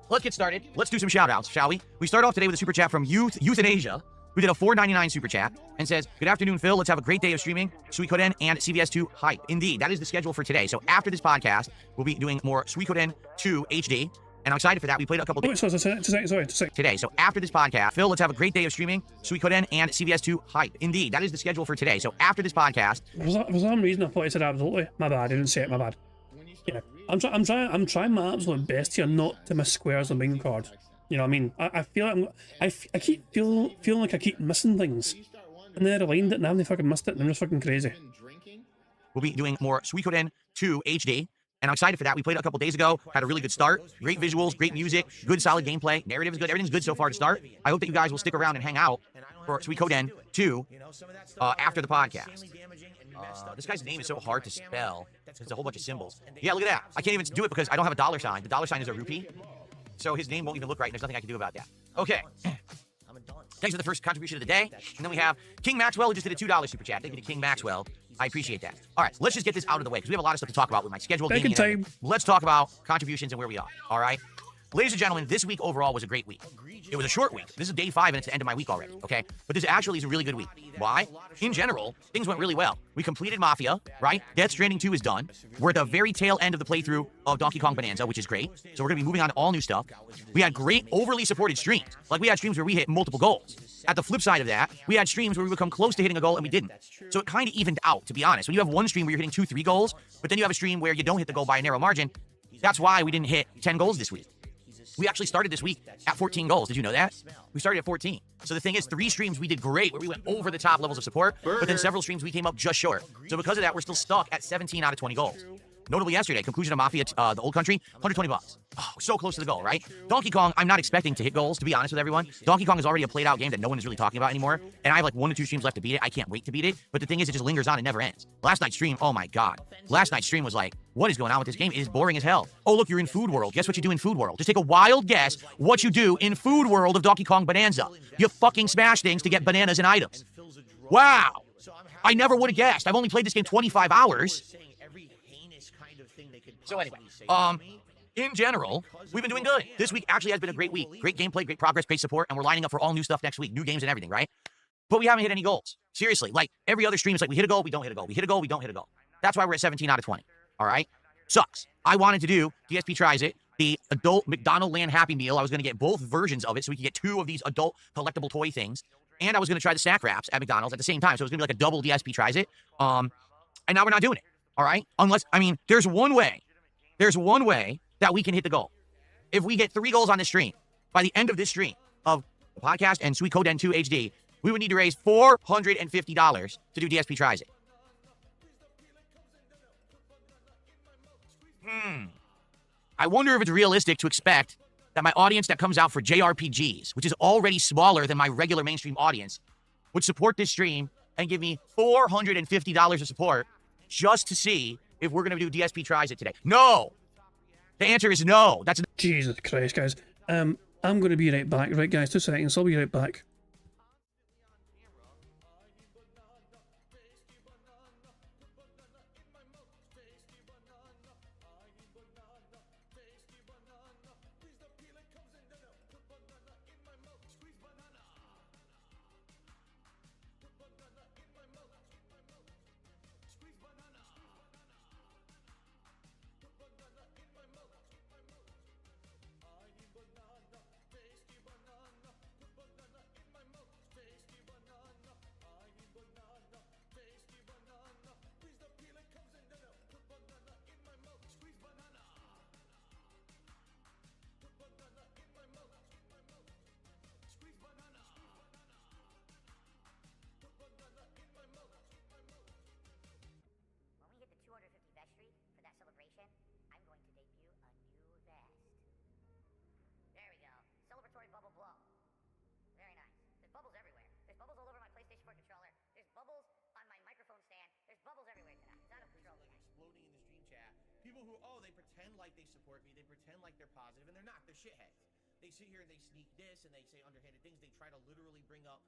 let's get started. Let's do some shout-outs, shall we? We start off today with a super chat from Euthanasia, who did a $4.99 super chat and says, good afternoon, Phil. Let's have a great day of streaming. Suikoden and CVS2 hype. Indeed, that is the schedule for today. So after this podcast, we'll be doing more Suikoden 2 HD. And I'm excited for that. We played a couple days today. So after this podcast, Phil, let's have a great day of streaming. Suikoden and CVS2 hype. Indeed, that is the schedule for today. So after this podcast, for some reason I thought I said absolutely. My bad. I didn't say it. My bad. Yeah, I'm trying my absolute best here not to miss squares on bingo card. You know what I mean? I feel I keep feeling like I keep missing things, and then I aligned it and I haven't fucking missed it, and I'm just fucking crazy. We'll be doing more Suikoden 2 HD. And I'm excited for that. We played it a couple days ago, had a really good start. Great visuals, great music, good solid gameplay. Narrative is good. Everything's good so far to start. I hope that you guys will stick around and hang out for Suikoden 2 after the podcast. This guy's name is so hard to spell. It's a whole bunch of symbols. Yeah, look at that. I can't even do it because I don't have a dollar sign. The dollar sign is a rupee. So his name won't even look right, and there's nothing I can do about that. Okay. Thanks for the first contribution of the day. And then we have King Maxwell, who just did a $2 super chat. Thank you to King Maxwell. I appreciate that. All right, let's just get this out of the way because we have a lot of stuff to talk about with my schedule. Let's talk about contributions and where we are. All right. Ladies and gentlemen, this week overall was a great week. It was a short week. This is day 5 and it's the end of my week already, okay? But this actually is a really good week. Why? In general, things went really well. We completed Mafia, right? Death Stranding 2 is done. We're at the very tail end of the playthrough of Donkey Kong Bonanza, which is great. So we're going to be moving on to all new stuff. We had great overly supported streams. Like we had streams where we hit multiple goals. At the flip side of that, we had streams where we would come close to hitting a goal and we didn't. So it kind of evened out, to be honest. When you have one stream where you're hitting 2, 3 goals, but then you have a stream where you don't hit the goal by a narrow margin, that's why we didn't hit 10 goals this week. We actually started this week at 14 goals. Did you know that? We started at 14. So the thing is, 3 streams we did great, where we went over the top levels of support, but then several streams we came up just short. So because of that, we're still stuck at 17 out of 20 goals. Notably yesterday, conclusion of Mafia, the old country, $120. Oh, so close to the goal, right? Donkey Kong, I'm not expecting to hit goals, to be honest with everyone. Donkey Kong is already a played out game that no one is really talking about anymore. And I have like 1 to 2 streams left to beat it. I can't wait to beat it. But the thing is, it just lingers on and never ends. Last night's stream, oh my God. Last night's stream was like, what is going on with this game? It is boring as hell. Oh, look, you're in Food World. Guess what you do in Food World? Just take a wild guess what you do in Food World of Donkey Kong Bonanza. You fucking smash things to get bananas and items. Wow. I never would have guessed. I've only played this game 25 hours. So anyway, in general, we've been doing good. This week actually has been a great week. Great gameplay, great progress, great support, and we're lining up for all new stuff next week, new games and everything, right? But we haven't hit any goals. Seriously, like every other stream, it's like we hit a goal, we don't hit a goal. We hit a goal, we don't hit a goal. That's why we're at 17 out of 20. All right? Sucks. I wanted to do, DSP Tries It, the adult McDonald Land Happy Meal. I was going to get both versions of it so we could get 2 of these adult collectible toy things. And I was going to try the snack wraps at McDonald's at the same time. So it was going to be like a double DSP Tries It. And now we're not doing it. All right? Unless, I mean, there's one way that we can hit the goal. If we get 3 goals on this stream, by the end of this stream of the podcast and Sweet Coden 2 HD, we would need to raise $450 to do DSP Tries It. I wonder if it's realistic to expect that my audience that comes out for JRPGs, which is already smaller than my regular mainstream audience, would support this stream and give me $450 of support just to see if we're going to do DSP Tries It today. No! The answer is no. That's Jesus Christ, guys. I'm going to be right back. Right, guys, 2 seconds. I'll be right back. People who, they pretend like they support me, they pretend like they're positive, and they're not. They're shitheads. They sit here and they sneak this, and they say underhanded things. They try to literally bring up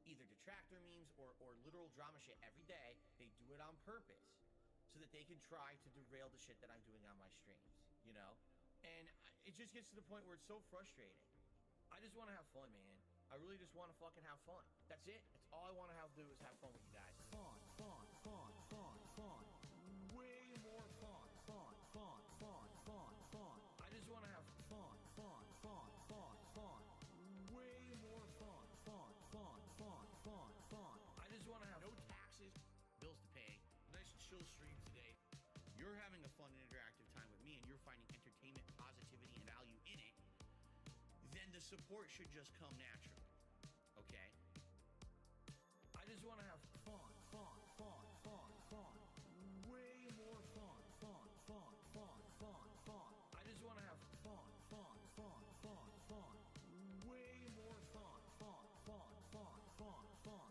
either detractor memes or literal drama shit every day. They do it on purpose so that they can try to derail the shit that I'm doing on my streams, you know? And it just gets to the point where it's so frustrating. I just want to have fun, man. I really just want to fucking have fun. That's it. That's all I want to do is have fun with you guys. Fun, fun, fun, fun, fun. Way more fun, fun, fun, fun, fun, fun. I just want to have fun, fun, fun, fun, fun. Way more fun, fun, fun, fun, fun, fun. I just want to have no taxes, bills to pay, nice chill stream today. You're having a fun and interactive time with me and you're finding entertainment, positivity, and value in it, then the support should just come naturally. Okay? I just want to have fun, fun, fun, fun, fun. Way more fun, fun, fun, fun, fun, fun. I just want to have fun, fun, fun, fun, fun. Way more fun, fun, fun, fun, fun, fun.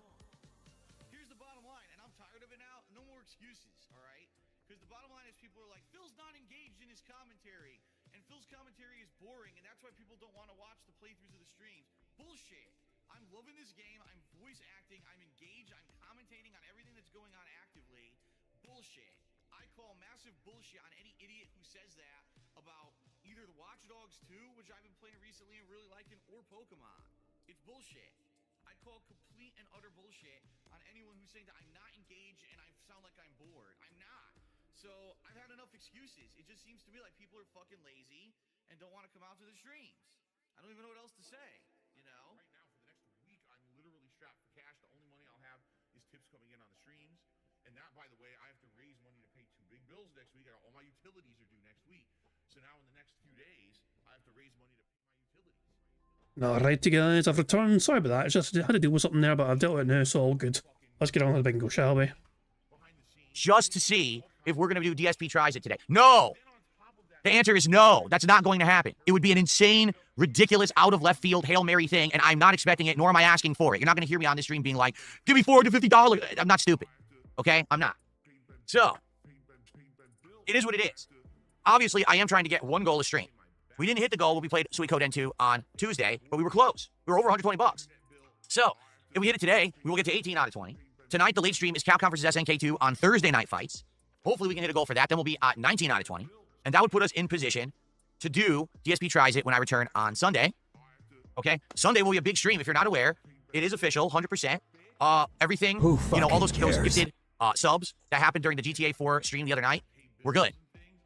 Here's the bottom line, and I'm tired of it now. No more excuses, all right? Because the bottom line is people are like, Phil's not engaged in his commentary, and Phil's commentary is boring, and that's why people don't want to watch the playthroughs of the streams. Bullshit. I'm loving this game. I'm voice acting. I'm engaged. I'm commentating on everything that's going on actively. Bullshit. I call massive bullshit on any idiot who says that about either the Watch Dogs 2, which I've been playing recently and really liking, or Pokemon. It's bullshit. I call complete and utter bullshit on anyone who's saying that I'm not engaged and I sound like I'm bored. I'm not. So I've had enough excuses. It just seems to me like people are fucking lazy and don't want to come out to the streams. I don't even know what else to say, you know? Right now, for the next week, I'm literally strapped for cash. The only money I'll have is tips coming in on the streams. And that, by the way, I have to raise money to pay 2 big bills next week. All my utilities are due next week. So now in the next few days, I have to raise money to pay my utilities. No, right, guys, I've returned. Sorry about that. It's just I had to deal with something there, but I've dealt with it now, so all good. Let's get on with the bingo, shall we? just to see if we're going to do DSP Tries It today. No. The answer is no. That's not going to happen. It would be an insane, ridiculous, out of left field Hail Mary thing, and I'm not expecting it, nor am I asking for it. You're not going to hear me on this stream being like, give me $450. I'm not stupid. Okay? I'm not. So, it is what it is. Obviously, I am trying to get one goal a stream. We didn't hit the goal when we played Sweet Code N2 on Tuesday, but we were close. We were over $120. So, if we hit it today, we will get to 18 out of 20. Tonight, the late stream is Capcom vs. SNK2 on Thursday Night Fights. Hopefully, we can hit a goal for that. Then we'll be at 19 out of 20. And that would put us in position to do DSP Tries It when I return on Sunday. Okay? Sunday will be a big stream. If you're not aware, it is official, 100%. Everything, you know, all those gifted subs that happened during the GTA 4 stream the other night, we're good.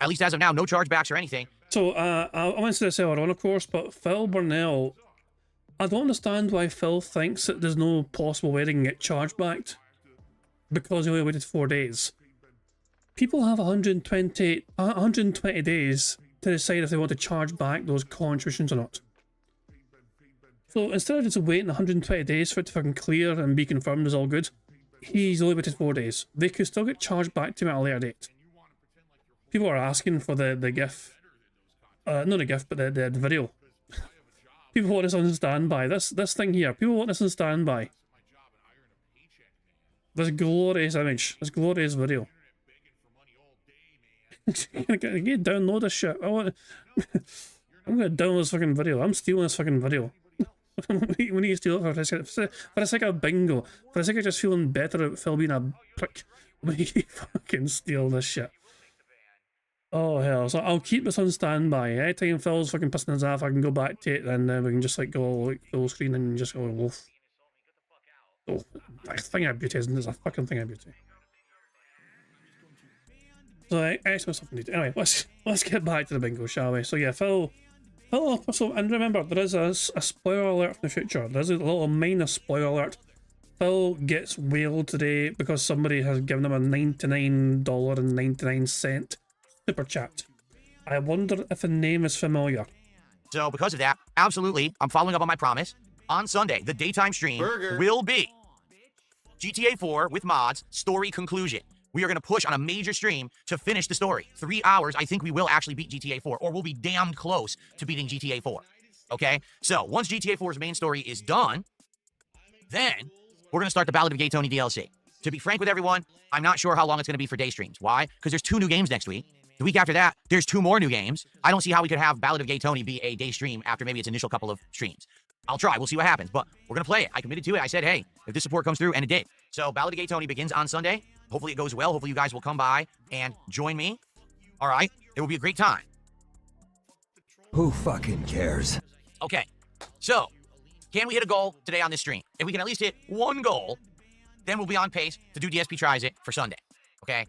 At least as of now, no chargebacks or anything. So, I went to this earlier on, of course, but Phil Burnell, I don't understand why Phil thinks that there's no possible way they can get charged back because he only waited 4 days. People have 120 days to decide if they want to charge back those contributions or not. So instead of just waiting 120 days for it to fucking clear and be confirmed as all good, he's only waited 4 days. They could still get charged back to him at a later date. People are asking for the GIF. Not the GIF, but the video. People want this on standby. This thing here. People want this on standby. This glorious image. This glorious video. I can't download this shit. I'm gonna download this fucking video. I'm stealing this fucking video. We need to steal it for the sake of bingo. For the sake of just feeling better about Phil being a prick. We need to fucking steal this shit. Oh hell, so I'll keep this on standby. Anytime Phil's fucking pissing his off, I can go back to it and we can just like go like full screen and just go wolf. Oh, that thing of beauty, isn't it? It's a fucking thing of beauty. So I actually something to do. Anyway, let's get back to the bingo, shall we? So yeah, Phil, so, and remember, there is a spoiler alert from the future. There's a little minor spoiler alert. Phil gets whaled today because somebody has given him a $99.99 super chat. I wonder if the name is familiar. So because of that, absolutely, I'm following up on my promise. On Sunday, the daytime stream will be GTA 4 with mods, story conclusion. We are going to push on a major stream to finish the story. 3 hours, I think we will actually beat GTA 4, or we'll be damned close to beating GTA 4. Okay? So, once GTA 4's main story is done, then we're going to start the Ballad of Gay Tony DLC. To be frank with everyone, I'm not sure how long it's going to be for day streams. Why? Because there's 2 new games next week. The week after that, there's 2 more new games. I don't see how we could have Ballad of Gay Tony be a day stream after maybe its initial couple of streams. I'll try. We'll see what happens. But we're going to play it. I committed to it. I said, hey, if this support comes through, and it did. So Ballad of Gay Tony begins on Sunday. Hopefully it goes well. Hopefully you guys will come by and join me. All right? It will be a great time. Who fucking cares? Okay. So, can we hit a goal today on this stream? If we can at least hit 1 goal, then we'll be on pace to do DSP Tries It for Sunday. Okay?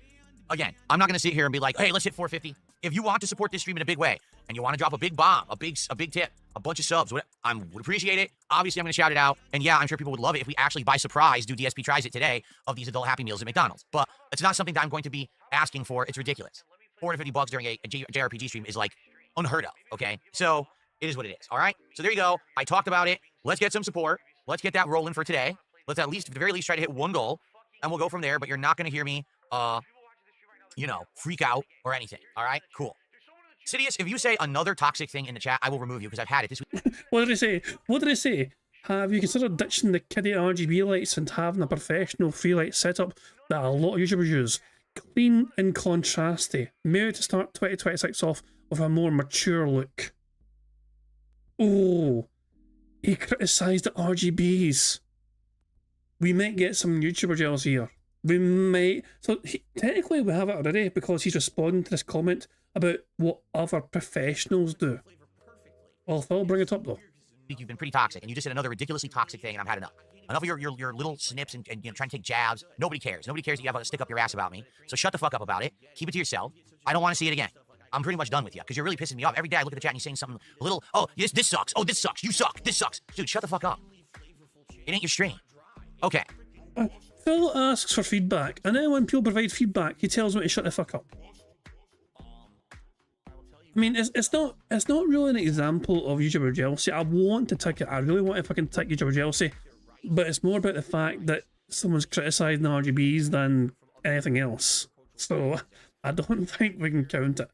Again, I'm not going to sit here and be like, hey, let's hit 450. If you want to support this stream in a big way, and you want to drop a big bomb, a big tip, a bunch of subs, I would appreciate it. Obviously, I'm going to shout it out. And yeah, I'm sure people would love it if we actually, by surprise, do DSP Tries It today of these adult Happy Meals at McDonald's. But it's not something that I'm going to be asking for. It's ridiculous. $450 during a JRPG stream is like unheard of, okay? So it is what it is, all right? So there you go. I talked about it. Let's get some support. Let's get that rolling for today. Let's at least, at the very least, try to hit 1 goal, and we'll go from there. But you're not going to hear me, freak out or anything, all right? Cool. Sidious, if you say another toxic thing in the chat, I will remove you because I've had it this week. What did I say? What did I say? Have you considered ditching the kiddie RGB lights and having a professional free light setup that a lot of YouTubers use? Clean and contrasty. Maybe to start 2026 off with a more mature look. Oh, he criticised the RGBs. We might get some YouTuber jealousy here. We might. So technically we have it already because he's responding to this comment about what other professionals do. Well, Phil, bring it up though. You've been pretty toxic, and you just said another ridiculously toxic thing, and I've had enough. Enough of your little snips and trying to take jabs. Nobody cares. Nobody cares that you have a stick up your ass about me. So shut the fuck up about it. Keep it to yourself. I don't want to see it again. I'm pretty much done with you because you're really pissing me off. Every day I look at the chat and you're saying something a little, oh, this sucks. Oh, this sucks. You suck. This sucks. Dude, shut the fuck up. It ain't your stream. Okay. Phil asks for feedback, and then when people provide feedback, he tells me to shut the fuck up. I mean, it's not really an example of YouTuber jealousy. I want to tick it. I really want to fucking tick YouTuber jealousy, but it's more about the fact that someone's criticising the RGBs than anything else. So I don't think we can count it.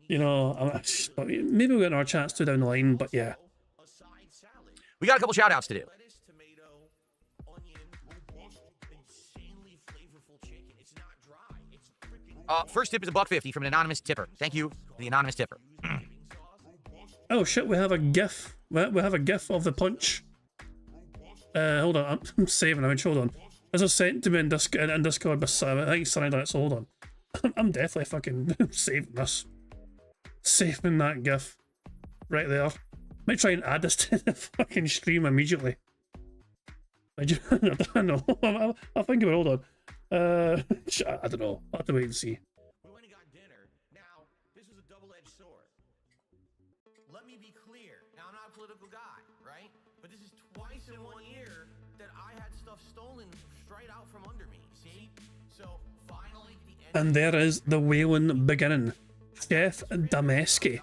You know, maybe we'll get our chance to down the line, but yeah. We got a couple shout outs to do. First tip is $1.50 from an anonymous tipper. Thank you, the anonymous tipper. Oh shit, we have a GIF. We have a GIF of the punch. Hold on, I'm saving image. Hold on. This was sent to me in Discord, but I think Sunny done it. So hold on. I'm definitely fucking saving this. saving that gif right there. Might try and add this to the fucking stream immediately. I don't know. I'll think about it. Hold on. I don't know. I'll have to wait and see. We went and got dinner. Now, this was a double-edged sword. Let me be clear. Now, I'm not a political guy, right? But this is twice in 1 year that I had stuff stolen straight out from under me, see? So, finally, the end... And there is the whaling beginning. Chef Dameski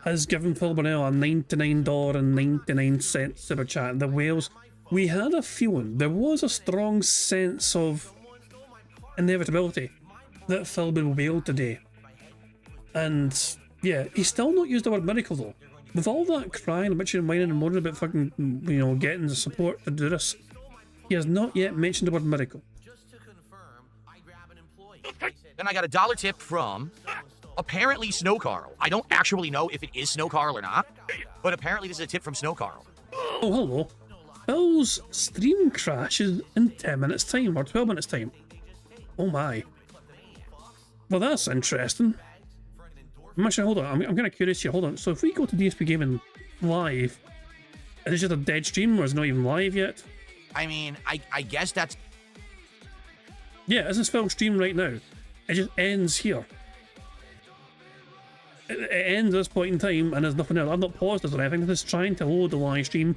has given Phil Burnell a $99.99 super chat. The whales, we had a feeling, there was a strong sense of inevitability that Phil would whale today. And yeah, he's still not used the word miracle though. With all that crying, bitching and whining and moaning about fucking, you know, getting the support to do this, he has not yet mentioned the word miracle. Then I got a dollar tip from apparently Snow Carl. I don't actually know if it is Snow Carl or not, but apparently this is a tip from Snow Carl. Oh, hello. Phil's stream crashes in 10 minutes time or 12 minutes time. Oh my. Well, that's interesting. Actually, hold on. I'm kind of curious here. Hold on. So if we go to DSP Gaming live, is it just a dead stream or is it not even live yet? I mean, I guess that's... Yeah, this is Phil's stream right now. It just ends here. It ends at this point in time and there's nothing else. I've not paused this or anything. I'm just trying to load the live stream.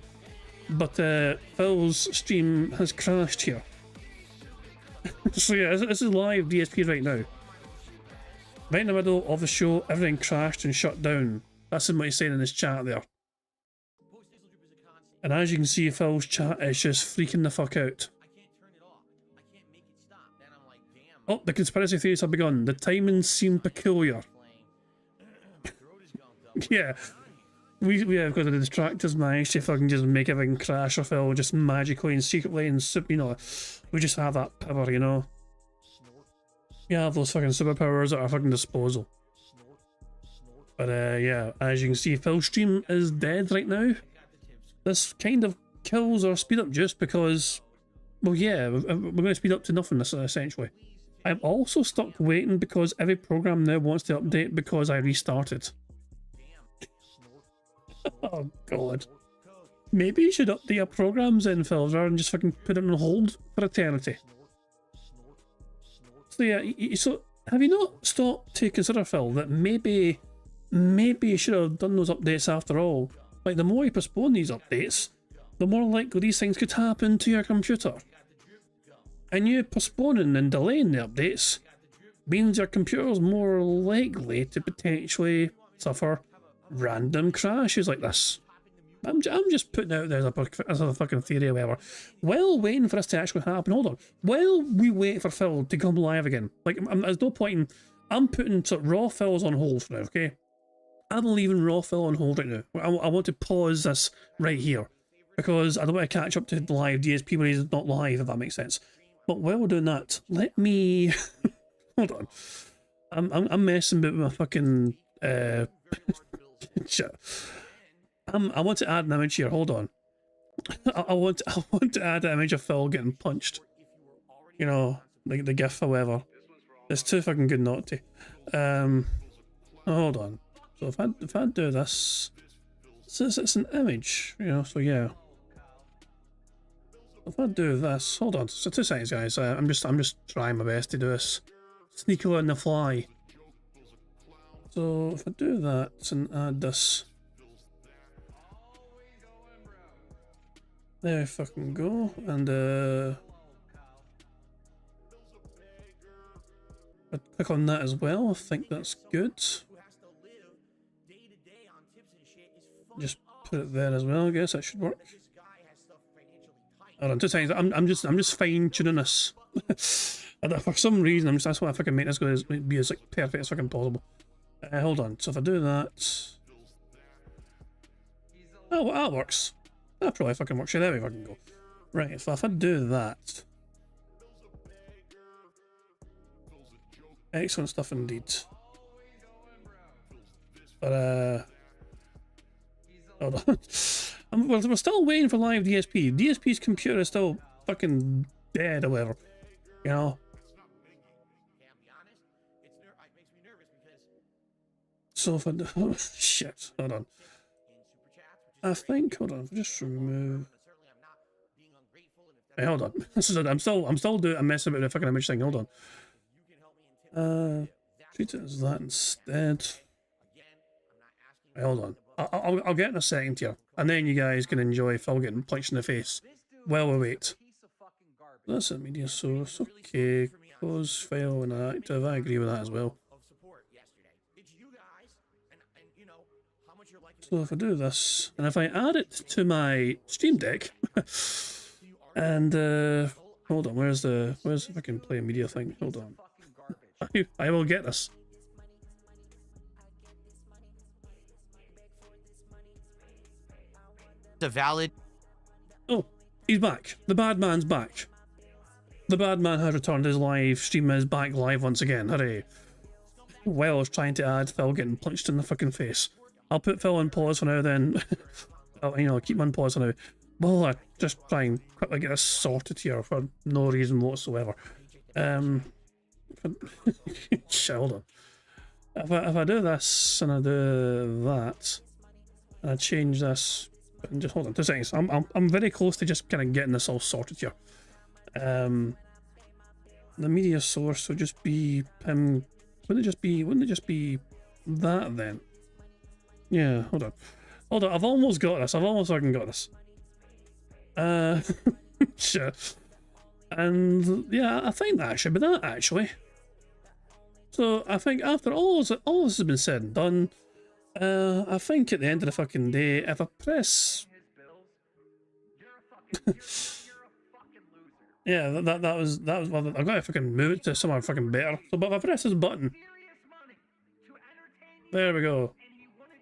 But Phil's stream has crashed here. So yeah, this is live DSP right now. Right in the middle of the show, everything crashed and shut down. That's what he's saying in his chat there. And as you can see, Phil's chat is just freaking the fuck out. Oh, the conspiracy theories have begun. The timings seem peculiar. Yeah. Yeah, because of the distractors managed to fucking just make everything crash or Phil just magically and secretly and, you know, we just have that power, you know. We have those fucking superpowers at our fucking disposal. But yeah, as you can see, Phil's stream is dead right now. This kind of kills our speed up just because, well yeah, we're going to speed up to nothingness essentially. I'm also stuck waiting because every program now wants to update because I restarted. Oh god. Maybe you should update your programs in, Phil, rather than just fucking put it on hold for eternity. So yeah, so have you not stopped to consider, Phil, that maybe you should have done those updates after all? Like, the more you postpone these updates, the more likely these things could happen to your computer. And you postponing and delaying the updates means your computer's more likely to potentially suffer random crashes like this. I'm just putting out there as a fucking theory or whatever. While waiting for this to actually happen, hold on. While we wait for Phil to come live again, like, there's no point in... I'm putting raw Phil's on hold for now, okay? I'm leaving raw Phil on hold right now. I want to pause this right here because I don't want to catch up to live DSP when he's not live, if that makes sense. But while we're doing that, let me... hold on. I'm messing with my fucking... shit. I want to add an image here. Hold on. I want to add an image of Phil getting punched. You know, like the GIF or whatever. It's too fucking good not to. Hold on. So if I do this, it's an image. You know. So yeah. If I do this, hold on. So 2 seconds, guys. I'm just trying my best to do this. Sneakily on the fly. So if I do that and add this. There we fucking go, and I click on that as well. I think that's good. Just put it there as well. I guess that should work. Hold on, 2 seconds. I'm just fine tuning this. And for some reason, that's why I fucking make this go be as like perfect as fucking possible. Hold on. So if I do that, oh, well, that works. That probably fucking works. Yeah, there we fucking go. Right, so if I do that. Excellent stuff indeed. But, hold on. We're still waiting for live DSP. DSP's computer is still fucking dead or whatever. You know? So if I do, oh, shit, hold on. I think, hold on, just remove. Hey, hold on. This is it. I'm still doing a mess about the fucking image thing. Hold on. Treat it as that instead. Hey, hold on. I'll get in a second here, and then you guys can enjoy Phil getting punched in the face while we wait. That's a media source. Okay, close file and active. I agree with that as well. So if I do this, and if I add it to my Stream Deck, and hold on, where's the fucking play media thing? Hold on, I will get this. The valid. Oh, he's back. The bad man's back. The bad man has returned. His live stream is back live once again. Hooray! Well, I was trying to add Phil getting punched in the fucking face. I'll put Phil on pause for now then. I'll keep him on pause for now. Well, I just try and quickly get this sorted here for no reason whatsoever. Shit, hold on. If I do this and I do that, and I change this, and just hold on 2 seconds. I'm very close to just kind of getting this all sorted here. The media source would just be him. Wouldn't it just be that then? Yeah, hold on. I've almost got this. I've almost fucking got this. Shit. And yeah, I think that should be that actually. So I think after all this has been said and done, I think at the end of the fucking day, if I press, yeah, that was well, I've got to fucking move it to somewhere fucking better. So, but if I press this button, there we go.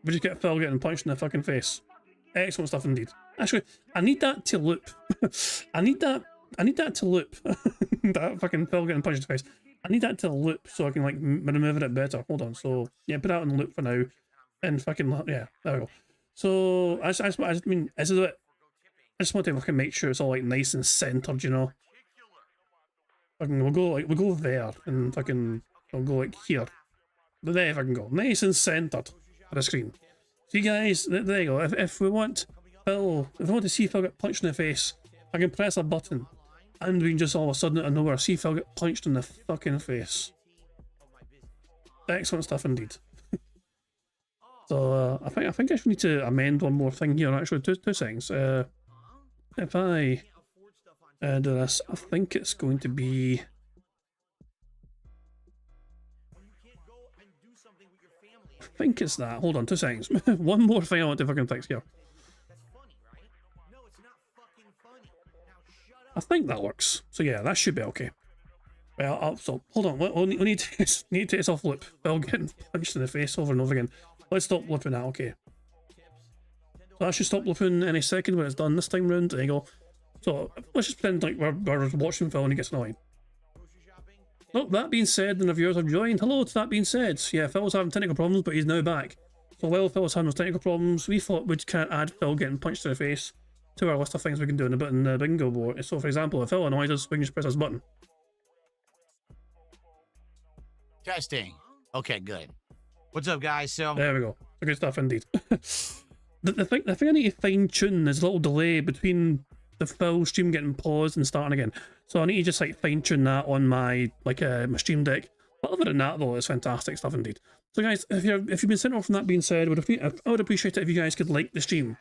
We just get Phil getting punched in the fucking face. Excellent stuff indeed. Actually, I need that to loop. I need that to loop. That fucking Phil getting punched in the face. I need that to loop so I can like maneuver it better. Hold on. So yeah, put that on loop for now. And fucking yeah, there we go. So I mean, this is it. I just want to fucking make sure it's all like nice and centered, you know. Fucking we'll go there and fucking we'll go like here. There if I can go. Nice and centered on the screen. See guys, there you go. If we want Phil, if I want to see Phil get punched in the face, I can press a button and we can just all of a sudden out of nowhere see Phil get punched in the fucking face. Excellent stuff indeed. So I think I should need to amend one more thing here actually. Two seconds. If I do this, I think it's going to be. I think it's that. Hold on, 2 seconds. One more thing I want to fucking fix here. I think that works. So yeah, that should be okay. Well, so hold on. We need to take this off loop. Well, getting punched in the face over and over again. Let's stop looping that. Okay. So I should stop looping any second when it's done this time round. There you go. So let's just pretend like we're watching Phil and he gets annoyed. Oh, that being said, and the viewers have joined. Hello to that being said. Yeah, Phil was having technical problems, but he's now back. So while Phil was having those technical problems, we thought we'd kind of add Phil getting punched in the face to our list of things we can do in the bingo board. So for example, if Phil annoys us, we can just press this button. Testing. Okay, good. What's up, guys? So there we go. Good stuff indeed. the thing I need to fine tune is a little delay between the Phil stream getting paused and starting again. So I need to just like fine tune that on my my Stream Deck. But other than that though, it's fantastic stuff indeed. So guys, if you've been sent off from that being said, I would appreciate it if you guys could like the stream.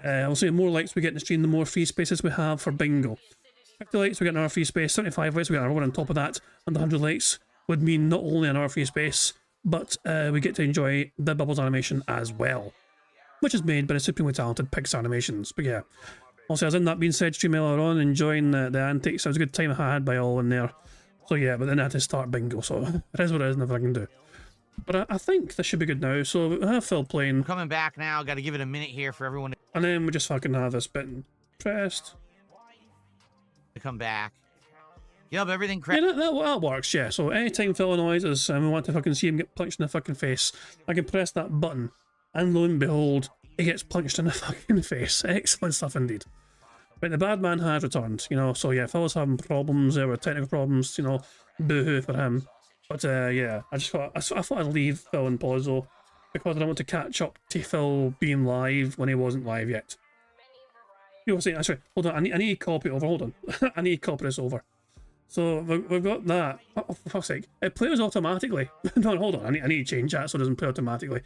Also, the more likes we get in the stream, the more free spaces we have for bingo. 50 likes, we get another free space. 75 likes, we get another one on top of that. And 100 likes would mean not only another free space, but we get to enjoy the Bubbles animation as well, which is made by the supremely talented Pigs Animations. But yeah, also as in that being said, stream earlier on, enjoying the antics. It was a good time I had by all in there. So yeah, but then I had to start bingo, so it is what it is, nothing I can do. But I think this should be good now. So we have Phil playing. Coming back now. Got to give it a minute here for everyone And then we just fucking have this bit pressed. to come back. Yep, everything correct. Yeah, that works, yeah. So anytime Phil annoys us and we want to fucking see him get punched in the fucking face, I can press that button, and lo and behold, he gets punched in the fucking face. Excellent stuff indeed. But the bad man has returned, you know, so yeah, Phil's having problems there with technical problems, you know, boo-hoo for him. But yeah, I thought I'd leave Phil in pause though. because I don't want to catch up to Phil being live when he wasn't live yet. You were saying, actually, hold on, I need to copy it over, hold on. I need to copy this over. So we've got that. Oh, for fuck's sake. It plays automatically. No, hold on, I need to change that so it doesn't play automatically.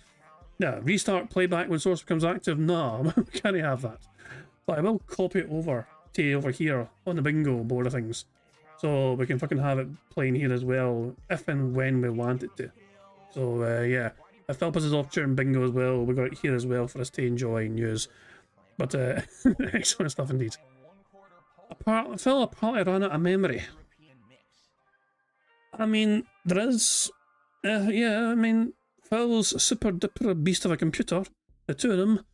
Yeah, restart playback when source becomes active. No, we can't have that. But I will copy it over to over here on the bingo board of things. So we can fucking have it playing here as well, if and when we want it to. So yeah, if Phil puts us off during bingo as well, we got it here as well for us to enjoy and use. But excellent stuff indeed. Phil apparently ran out of memory. I mean, there is, yeah, I mean, Phil's super duper beast of a computer, the two of them,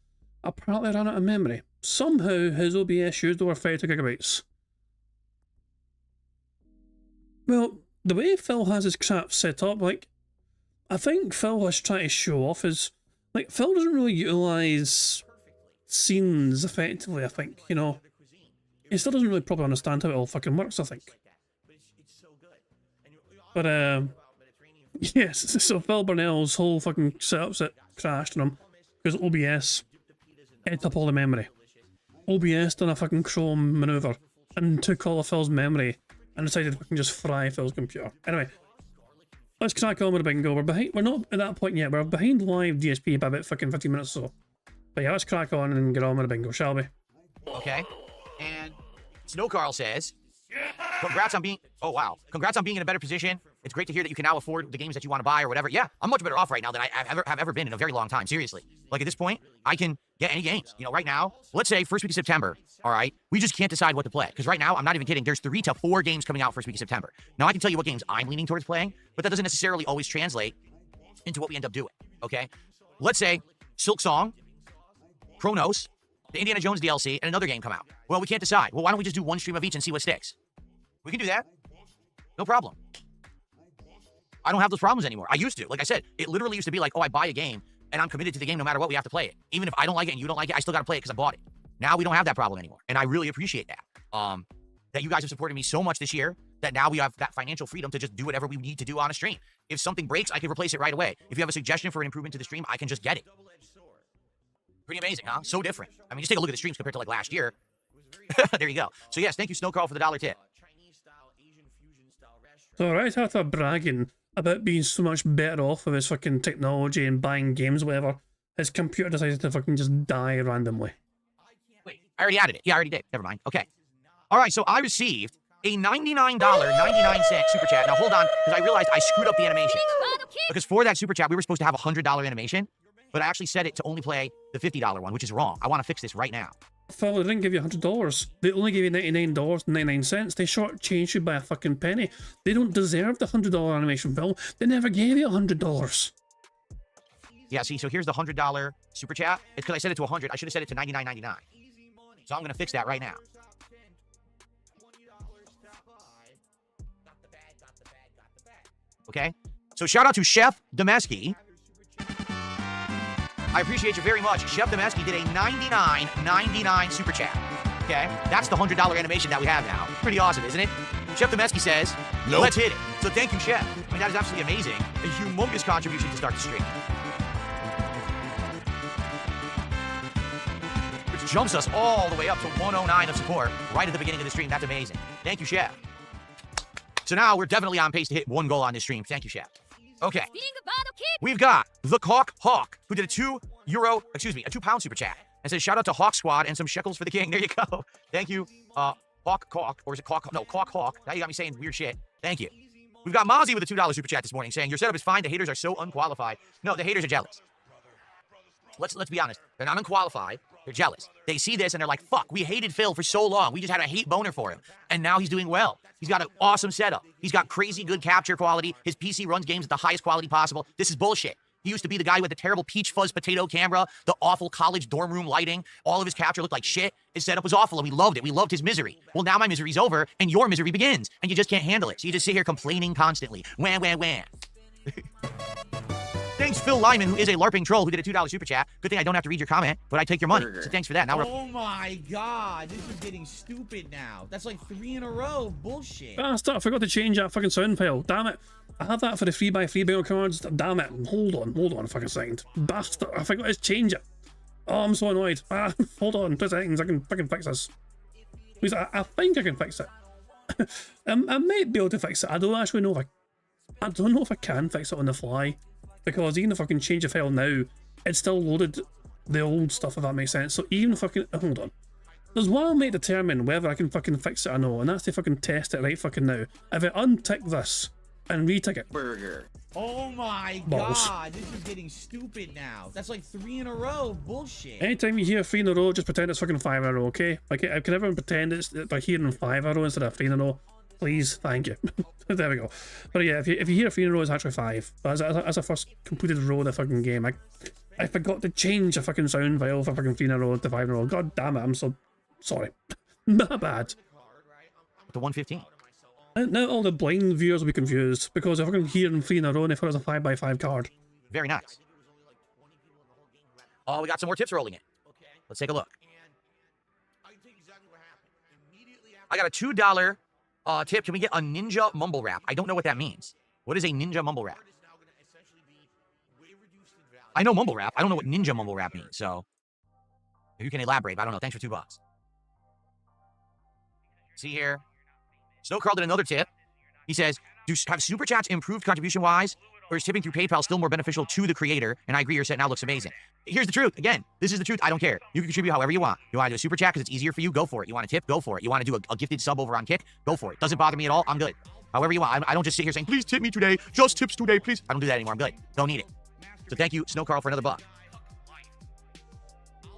apparently ran out of memory. Somehow his OBS used over 32 gigabytes. Well, the way Phil has his crap set up, like, I think Phil was trying to show off his, like, Phil doesn't really utilise scenes effectively, I think, you know. He still doesn't really probably understand how it all fucking works, I think. But, yes, so Phil Burnell's whole fucking setup's it crashed on him because OBS ate up all the memory. OBS done a fucking Chrome maneuver and took all of Phil's memory and decided to fucking just fry Phil's computer. Anyway, let's crack on with the bingo. We're not at that point yet. We're behind live DSP by about fucking 15 minutes or so. But yeah, let's crack on and get on with the bingo, shall we? Okay. And Snow Carl says, congrats on being, oh wow, congrats on being in a better position. It's great to hear that you can now afford the games that you want to buy or whatever. Yeah, I'm much better off right now than I have ever been in a very long time, seriously. Like at this point, I can get any games. You know, right now, let's say first week of September, all right, we just can't decide what to play. Because right now, I'm not even kidding, there's 3 to 4 games coming out first week of September. Now I can tell you what games I'm leaning towards playing, but that doesn't necessarily always translate into what we end up doing, okay? Let's say Silk Song, Chronos, the Indiana Jones DLC, and another game come out. Well, we can't decide. Well, why don't we just do one stream of each and see what sticks? We can do that. No problem. I don't have those problems anymore. I used to. Like I said, it literally used to be like, oh, I buy a game, and I'm committed to the game no matter what, we have to play it. Even if I don't like it and you don't like it, I still got to play it because I bought it. Now we don't have that problem anymore, and I really appreciate that. That you guys have supported me so much this year that now we have that financial freedom to just do whatever we need to do on a stream. If something breaks, I can replace it right away. If you have a suggestion for an improvement to the stream, I can just get it. Pretty amazing, huh? So different. I mean, just take a look at the streams compared to like last year. There you go. So yes, thank you, Snowcrawl, for the $1 tip. So right after bragging about being so much better off with his fucking technology and buying games or whatever, his computer decided to fucking just die randomly. Wait, I already added it. Yeah, I already did. Never mind. Okay. All right, so I received a $99.99 super chat. Now hold on, because I realized I screwed up the animation. Because for that super chat, we were supposed to have a $100 animation, but I actually set it to only play the $50 one, which is wrong. I want to fix this right now. Phil, they didn't give you $100. They only gave you $99.99. They shortchanged you by a fucking penny. They don't deserve the $100 animation, Phil. They never gave you $100. Yeah, see, so here's the $100 super chat. It's because I set it to 100. I should have set it to $99.99. So I'm going to fix that right now. Okay? So shout out to Chef Demesky. I appreciate you very much. Chef Demesky did a $99.99 super chat. Okay? That's the $100 animation that we have now. Pretty awesome, isn't it? Chef Demesky says, nope. Let's hit it. So thank you, Chef. I mean, that is absolutely amazing. A humongous contribution to start the stream. Which jumps us all the way up to 109 of support right at the beginning of the stream. That's amazing. Thank you, Chef. So now we're definitely on pace to hit 1 goal on this stream. Thank you, Chef. Okay. We've got the Caulk Hawk, who did a £2 super chat. And says, shout out to Hawk Squad and some shekels for the king. There you go. Thank you, Hawk, or is it Caulk? No, Caulk Hawk. Now you got me saying weird shit. Thank you. We've got Mozzie with a $2 super chat this morning saying, your setup is fine. The haters are so unqualified. No, the haters are jealous. Let's be honest. They're not unqualified. They're jealous. They see this and they're like, fuck, we hated Phil for so long. We just had a hate boner for him. And now he's doing well. He's got an awesome setup. He's got crazy good capture quality. His PC runs games at the highest quality possible. This is bullshit. He used to be the guy with the terrible peach fuzz potato camera, the awful college dorm room lighting. All of his capture looked like shit. His setup was awful and we loved it. We loved his misery. Well, now my misery's over and your misery begins. And you just can't handle it. So you just sit here complaining constantly. Wham, wham, wham. Thanks, Phil Lyman, who is a LARPing troll, who did a $2 super chat. Good thing I don't have to read your comment, but I take your money. So thanks for that. Now we're... Oh my god, this is getting stupid now. That's like 3 in a row. Bullshit. Bastard, I forgot to change that fucking sound file. Damn it. I have that for the 3x3 bingo cards. Damn it. Hold on a fucking second. Bastard, I forgot to change it. Oh, I'm so annoyed. Hold on 2 seconds, I can fucking fix this. At least I think I can fix it. I might be able to fix it. I don't actually know if I don't know if I can fix it on the fly. Because even if I can change the file now, it's still loaded the old stuff, if that makes sense. So even if I can, hold on. There's one way to determine whether I can fucking fix it or no, and that's to fucking test it right fucking now. If I untick this and retick it. Burger. Oh my Balls. god, this is getting stupid now. That's like 3 in a row. Bullshit. Anytime you hear 3 in a row, just pretend it's fucking 5 in a row, okay? Like, can everyone pretend it's by hearing 5 in a row instead of 3 in a row? Please, thank you. There we go. But yeah, if you hear 3 in a row, it's actually 5. But as a first completed row of the fucking game, I forgot to change the fucking sound file for fucking 3 in a row to 5 in a row. God damn it, I'm so sorry. My bad. To 115. Now all the blind viewers will be confused because if I can hear 3 in a row and if it was a 5x5 card. Very nice. Oh, we got some more tips rolling in. Let's take a look. I got a $2 tip. Can we get a ninja mumble rap? I don't know what that means. What is a ninja mumble rap? I know mumble rap. I don't know what ninja mumble rap means. So if you can elaborate, I don't know. Thanks for $2. See here. Snow Carl did another tip. He says, have super chats improved contribution-wise, or is tipping through PayPal still more beneficial to the creator? And I agree, your set now looks amazing. Here's the truth. Again, this is the truth. I don't care. You can contribute however you want. You want to do a super chat because it's easier for you? Go for it. You want to tip? Go for it. You want to do a gifted sub over on Kick? Go for it. Doesn't bother me at all. I'm good. However you want. I don't just sit here saying, please tip me today. Just tips today, please. I don't do that anymore. I'm good. Don't need it. So thank you, Snow Carl, for another $1.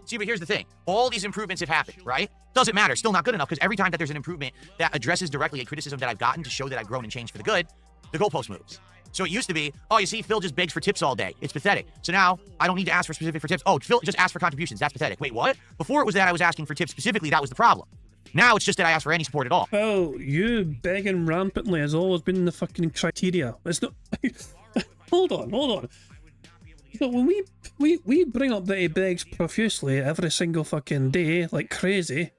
See, but here's the thing. All these improvements have happened, right? Doesn't matter. Still not good enough because every time that there's an improvement that addresses directly a criticism that I've gotten to show that I've grown and changed for the good, the goalpost moves. So it used to be, oh, you see, Phil just begs for tips all day. It's pathetic. So now I don't need to ask for specific for tips. Oh, Phil just asked for contributions. That's pathetic. Wait, what? Before it was that I was asking for tips specifically. That was the problem. Now it's just that I ask for any support at all. Well, you begging rampantly has always been the fucking criteria. It's not... Hold on. You know, when we bring up that he begs profusely every single fucking day, like crazy,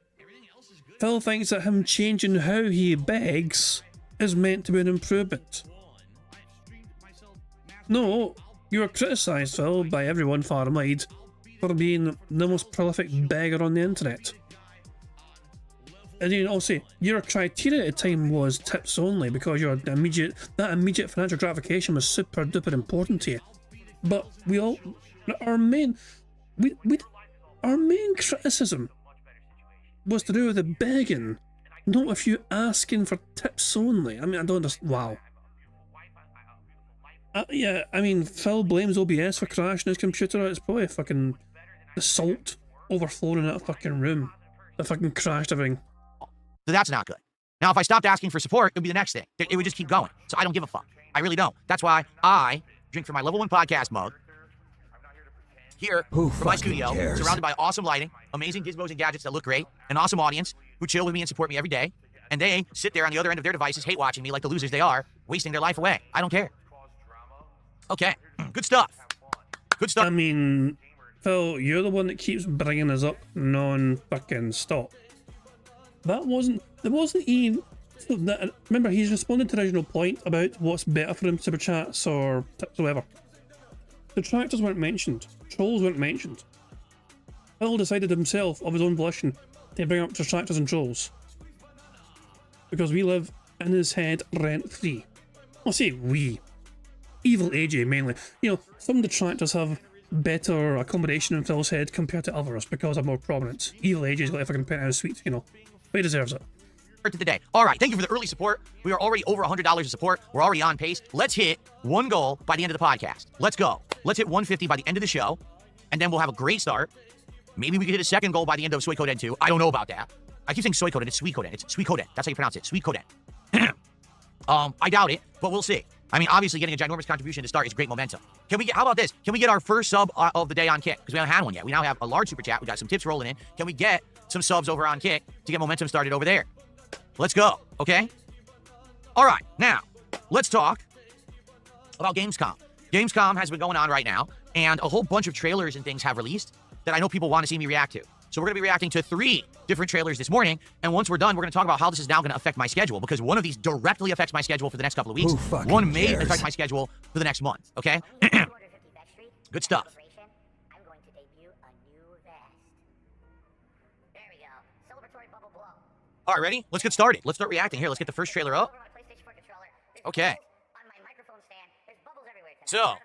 Phil thinks that him changing how he begs is meant to be an improvement. No, you were criticised, Phil, by everyone far and wide for being the most prolific beggar on the internet. And you know, see, your criteria at the time was tips only because that immediate financial gratification was super duper important to you. But our main criticism was to do with the begging, not with you asking for tips only. I mean, I don't understand. Wow. Yeah, I mean, Phil blames OBS for crashing his computer. It's probably fucking the salt overflowing in that fucking room that fucking crashed everything. So that's not good. Now, if I stopped asking for support, it would be the next thing. It would just keep going. So I don't give a fuck. I really don't. That's why I drink from my level 1 podcast mug here from my studio, surrounded by awesome lighting, amazing gizmos and gadgets that look great, an awesome audience who chill with me and support me every day, and they sit there on the other end of their devices hate watching me like the losers they are, wasting their life away. I don't care. Okay, good stuff. Good stuff. I mean, Phil, you're the one that keeps bringing us up non-fucking stop. There wasn't even... Remember, he's responded to the original point about what's better for him, super chats or tips or whatever. Detractors weren't mentioned. Trolls weren't mentioned. Phil decided himself, of his own volition, to bring up detractors and trolls. Because we live in his head rent-free. I'll say we. Evil AJ mainly. You know, some detractors have better accommodation in Phil's head compared to others because of more prominence. Evil AJ's got a fucking penthouse suite, you know. But he deserves it. To the day. All right, thank you for the early support. We are already over $100 of support. We're already on pace. Let's hit one goal by the end of the podcast. Let's go. Let's hit 150 by the end of the show, and then we'll have a great start. Maybe we can hit a second goal by the end of Suikoden 2. I don't know about that. I keep saying Suikoden. It's Suikoden. It's Suikoden. That's how you pronounce it. Suikoden. I doubt it, but we'll see. I mean, obviously, getting a ginormous contribution to start is great momentum. Can we get? How about this? Can we get our first sub of the day on Kick? Because we haven't had one yet. We now have a large super chat. We got some tips rolling in. Can we get some subs over on Kick to get momentum started over there? Let's go, okay? All right, now, let's talk about Gamescom. Gamescom has been going on right now, and a whole bunch of trailers and things have released that I know people want to see me react to. So we're going to be reacting to 3 different trailers this morning. And once we're done, we're going to talk about how this is now going to affect my schedule, because one of these directly affects my schedule for the next couple of weeks. Who fucking One may cares? affect my schedule for the next month. Okay. Good stuff. I'm going to debut a new vest. There we go. Celebratory bubble blow. All right, ready? Let's get started. Let's start reacting here. Let's get the first trailer up. Okay. So,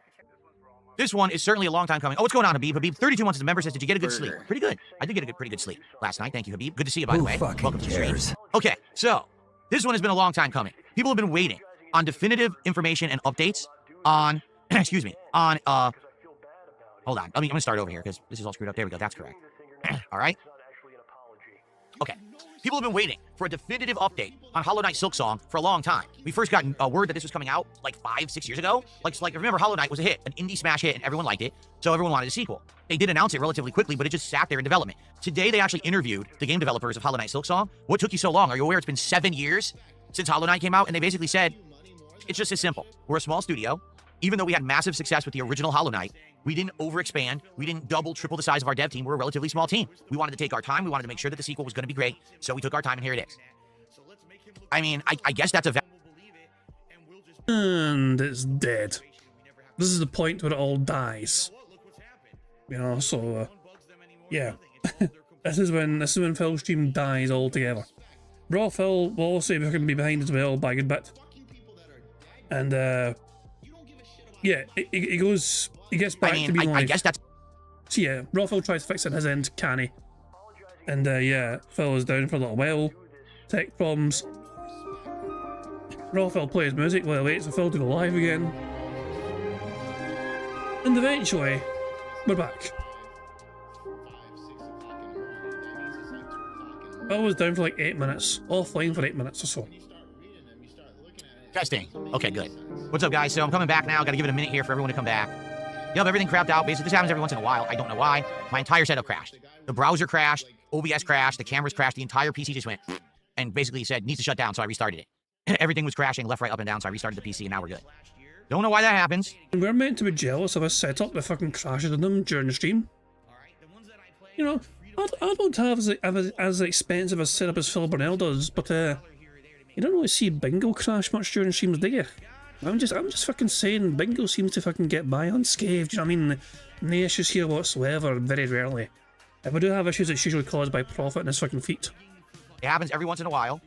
this one is certainly a long time coming. Oh, what's going on, Habib? Habib, 32 months as a member, says, did you get a good sleep? Pretty good. I did get a pretty good sleep last night. Thank you, Habib. Good to see you, by the Who way. fucking Welcome to the stream. cares? Okay, so this one has been a long time coming. People have been waiting on definitive information and updates on, excuse me, on, hold on. I'm going to start over here because this is all screwed up. There we go. That's correct. All right. Okay. People have been waiting for a definitive update on Hollow Knight Silksong for a long time. We first got a word that this was coming out like 5-6 years ago. Like remember, Hollow Knight was a hit, an indie smash hit, and everyone liked it, so everyone wanted a sequel. They did announce it relatively quickly, but it just sat there in development. Today, they actually interviewed the game developers of Hollow Knight Silksong. What took you so long? Are you aware it's been 7 years since Hollow Knight came out? And they basically said, it's just as simple. We're a small studio. Even though we had massive success with the original Hollow Knight, we didn't overexpand. We didn't double, triple the size of our dev team. We're a relatively small team. We wanted to take our time. We wanted to make sure that the sequel was going to be great. So we took our time, and here it is. I mean, I guess that's a... And it's dead. This is the point where it all dies. You know, so, yeah. This is when Phil's stream dies altogether. Raw Phil will also be behind as well by a good bit. And, yeah, he gets back to being like... I guess that's... So yeah, Raw Phil tries to fix it on his end, can he? And yeah, Phil is down for a little while. Tech problems. Raw Phil plays music while he waits for Phil to go live again. And eventually, we're back. Phil was down for like 8 minutes, offline for 8 minutes or so. Testing. Okay, good. What's up, guys? So I'm coming back now. Got to give it a minute here for everyone to come back. Yep, everything crapped out. Basically, this happens every once in a while. I don't know why. My entire setup crashed. The browser crashed. OBS crashed. The cameras crashed. The entire PC just went and basically said, needs to shut down, so I restarted it. Everything was crashing left, right, up, and down, so I restarted the PC, and now we're good. Don't know why that happens. We're meant to be jealous of a setup that fucking crashes on them during the stream. You know, I don't have as expensive a setup as Phil Burnell does, but you don't really see Bingo crash much during streams, do you? I'm just fucking saying, Bingo seems to fucking get by unscathed. You know what I mean? No issues here whatsoever, very rarely. If we do have issues, it's usually caused by Prophet and his fucking feet. It happens every once in a while.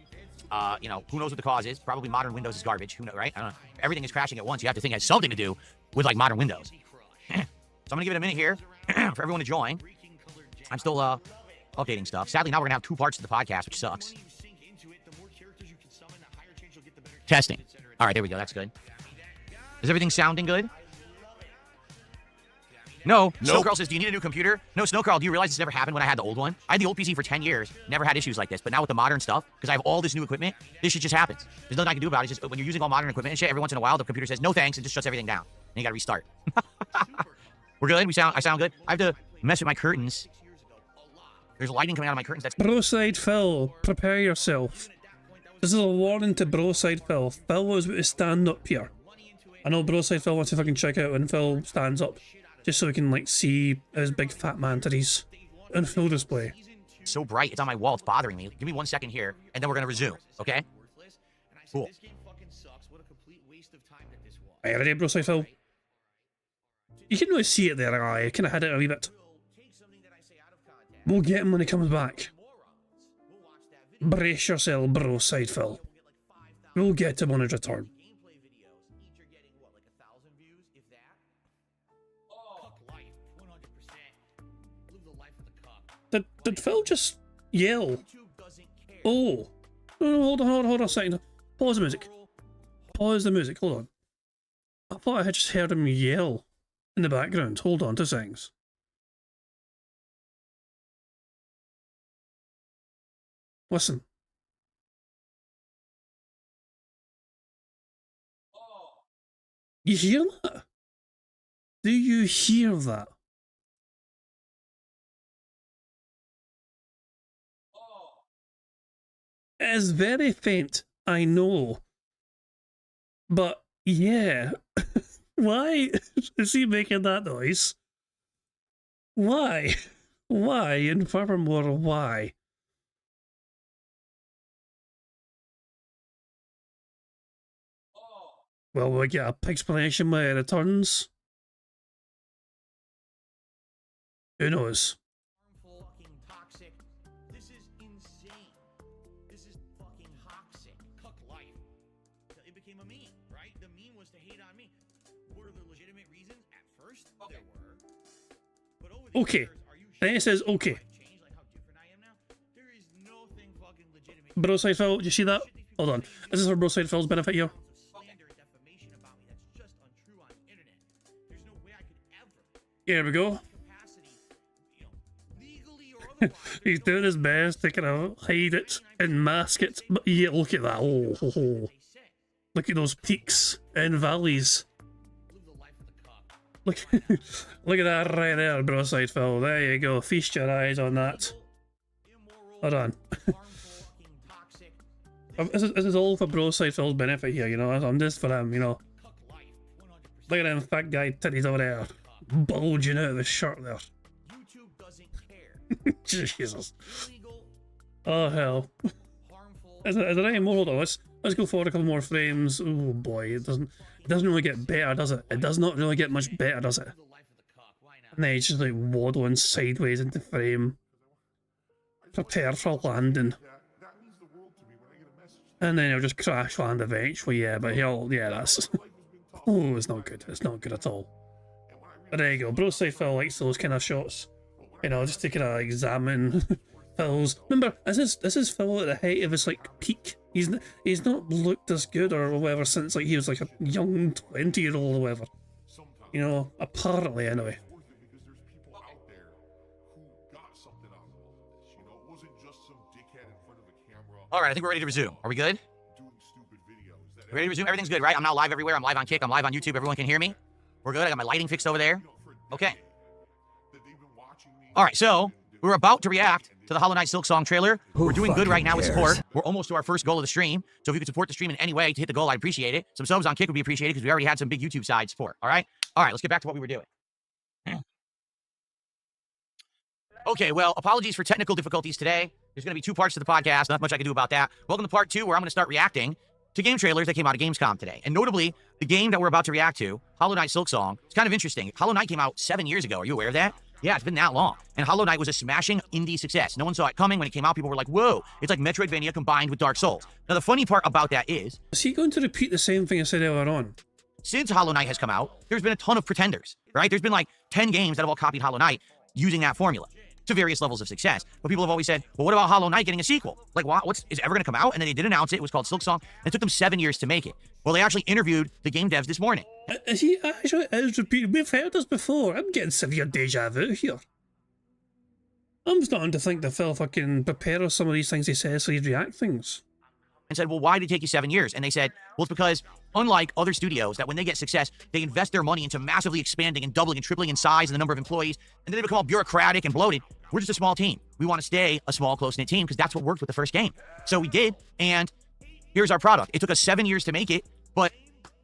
You know, who knows what the cause is? Probably modern Windows is garbage. Who knows, right? I don't know. Everything is crashing at once. You have to think it has something to do with like modern Windows. So I'm gonna give it a minute here for everyone to join. I'm still updating stuff. Sadly, now we're gonna have 2 parts to the podcast, which sucks. Testing. All right, there we go. That's good. Is everything sounding good? No. Nope. Snowcurl says, do you need a new computer? No, Snowcurl, do you realize this never happened when I had the old one? I had the old PC for 10 years, never had issues like this, but now with the modern stuff, because I have all this new equipment, this shit just happens. There's nothing I can do about it. It's just when you're using all modern equipment and shit, every once in a while, the computer says, no thanks, and just shuts everything down. And you gotta restart. We're good? I sound good? I have to mess with my curtains. There's lighting coming out of my curtains. That's... Broside Phil, prepare yourself. This is a warning to Broside Phil. Phil was about to stand up here. I know Broside Phil wants to fucking check out when Phil stands up, just so we can like see his big fat mantaries on full display. So bright, it's on my wall, it's bothering me. Give me 1 second here, and then we're gonna resume, okay? Cool. Are you ready, Broside Phil? You can really see it there, I kind of had it a wee bit. We'll get him when he comes back. Brace yourself, Broside Phil. We'll get him on his return. Did Phil just yell? Oh. No, hold on a second. Pause the music. Pause the music, hold on. I thought I had just heard him yell in the background. Hold on 2 seconds. Listen. You hear that? Do you hear that? It's very faint, I know. But, yeah. Why is he making that noise? Why? Why? And furthermore, why? Well, we get a explanation when it returns. Who knows? Fucking toxic. This is insane. This is fucking toxic. Cuck life. It became a meme, right? The meme was to hate on me. Were there legitimate reasons? At first, there were. But over the Okay. years, are you Then it says okay. change like how different I am now? There is nothing fucking legitimate. Broside Phil, do you see that? Hold on. Is this for Broside Phil's benefit here? Slander and defamation about me that's just untrue on the internet. There's no way I could ever Here we go. capacity, legally or otherwise. He's doing his best to kind of hide it and mask it. But yeah, look at that. Oh, ho, ho. Look at those peaks and valleys. Look, look at that right there, Broside Phil. There you go. Feast your eyes on that. Hold on. This is all for Broside Phil's benefit here, you know. I'm just for him, you know. Look at them fat guy titties over there, bulging out of the shirt there. YouTube doesn't care. Jesus. Illegal, Oh hell. harmful. Is there any more? Hold on, let's go forward a couple more frames. Oh boy, it doesn't really get better, does it? It does not really get much better, does it? And then he's just like waddling sideways into frame. Prepare for landing. And then he'll just crash land eventually, yeah, but that's... Oh, it's not good. It's not good at all. But there you go. Broside Phil likes those kind of shots. You know, just to kind of examine Phil's... Remember, this is Phil at the height of his, like, peak. He's not looked as good or whatever since, like, he was, like, a young 20-year-old or whatever. You know, apparently, anyway. All right, I think we're ready to resume. Are we good? Ready to resume? Everything's good, right? I'm now live everywhere. I'm live on Kick. I'm live on YouTube. Everyone can hear me. We're good. I got my lighting fixed over there. Okay. All right, so we're about to react to the Hollow Knight Silksong trailer. We're doing good right now with support. We're almost to our first goal of the stream. So if you could support the stream in any way to hit the goal, I'd appreciate it. Some subs on Kick would be appreciated because we already had some big YouTube side support. All right? All right, let's get back to what we were doing. Okay, well, apologies for technical difficulties today. There's going to be 2 parts to the podcast. Not much I can do about that. Welcome to part 2, where I'm going to start reacting to game trailers that came out of Gamescom today. And notably, the game that we're about to react to, Hollow Knight Silksong, it's kind of interesting. Hollow Knight came out 7 years ago. Are you aware of that? Yeah, it's been that long. And Hollow Knight was a smashing indie success. No one saw it coming. When it came out, people were like, whoa, it's like Metroidvania combined with Dark Souls. Now, the funny part about that is Since Hollow Knight has come out, there's been a ton of pretenders, right? There's been like 10 games that have all copied Hollow Knight using that formula to various levels of success. But people have always said, well, what about Hollow Knight getting a sequel? Like, is it ever going to come out? And then they did announce it. It was called Silksong. And it took them 7 years to make it. Well, they actually interviewed the game devs this morning. Is he actually repeating? We've heard this before. I'm getting severe deja vu here. I'm starting to think that Phil fucking prepares some of these things he says for these react things. And said, well, why did it take you 7 years? And they said, well, it's because unlike other studios that when they get success, they invest their money into massively expanding and doubling and tripling in size and the number of employees, and then they become all bureaucratic and bloated. We're just a small team. We want to stay a small, close-knit team because that's what worked with the first game. So we did, and here's our product. It took us 7 years to make it, but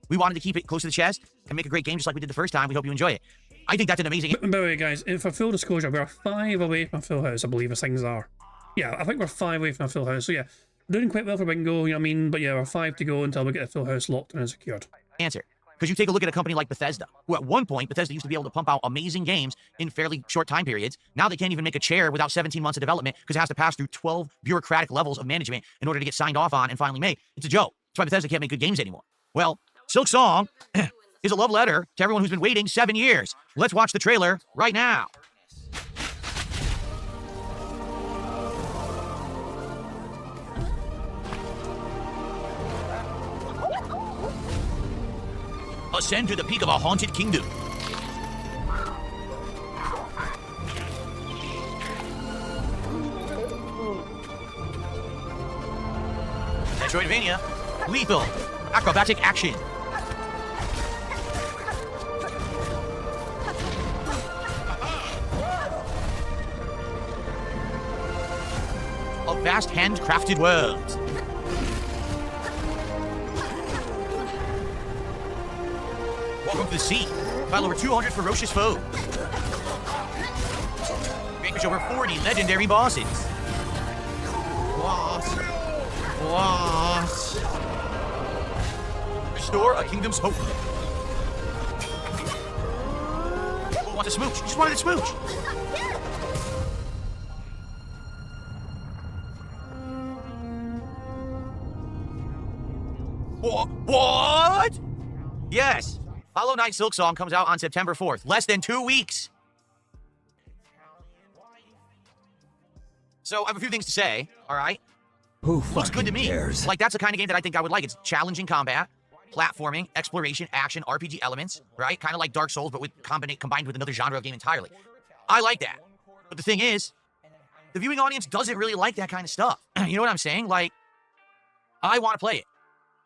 we wanted to keep it close to the chest and make a great game just like we did the first time. We hope you enjoy it. I think that's an amazing... By the way, guys, for full disclosure, we're 5 away from a full house, I believe, as things are. Yeah, I think we're 5 away from a full house, so yeah. Doing quite well for Bingo, you know what I mean? But yeah, we're 5 to go until we get a full house locked and secured. Answer. Because you take a look at a company like Bethesda, who at one point, Bethesda used to be able to pump out amazing games in fairly short time periods. Now they can't even make a chair without 17 months of development because it has to pass through 12 bureaucratic levels of management in order to get signed off on and finally made. It's a joke. That's why Bethesda can't make good games anymore. Well, Silksong is a love letter to everyone who's been waiting 7 years. Let's watch the trailer right now. Ascend to the peak of a haunted kingdom. Metroidvania, lethal, acrobatic action. A vast handcrafted world. Welcome to the sea. Fight over 200 ferocious foes. Grant There's over 40 legendary bosses. Boss. Restore a kingdom's hope. Who wants a smooch? Just wanted a smooch. What? Yes. Hollow Knight Silk Song comes out on September 4th. Less than 2 weeks. So I have a few things to say, all right? Who Looks good to fucking me. cares? Like, that's the kind of game that I think I would like. It's challenging combat, platforming, exploration, action, RPG elements, right? Kind of like Dark Souls, but with combined with another genre of game entirely. I like that. But the thing is, the viewing audience doesn't really like that kind of stuff. You know what I'm saying? Like, I want to play it.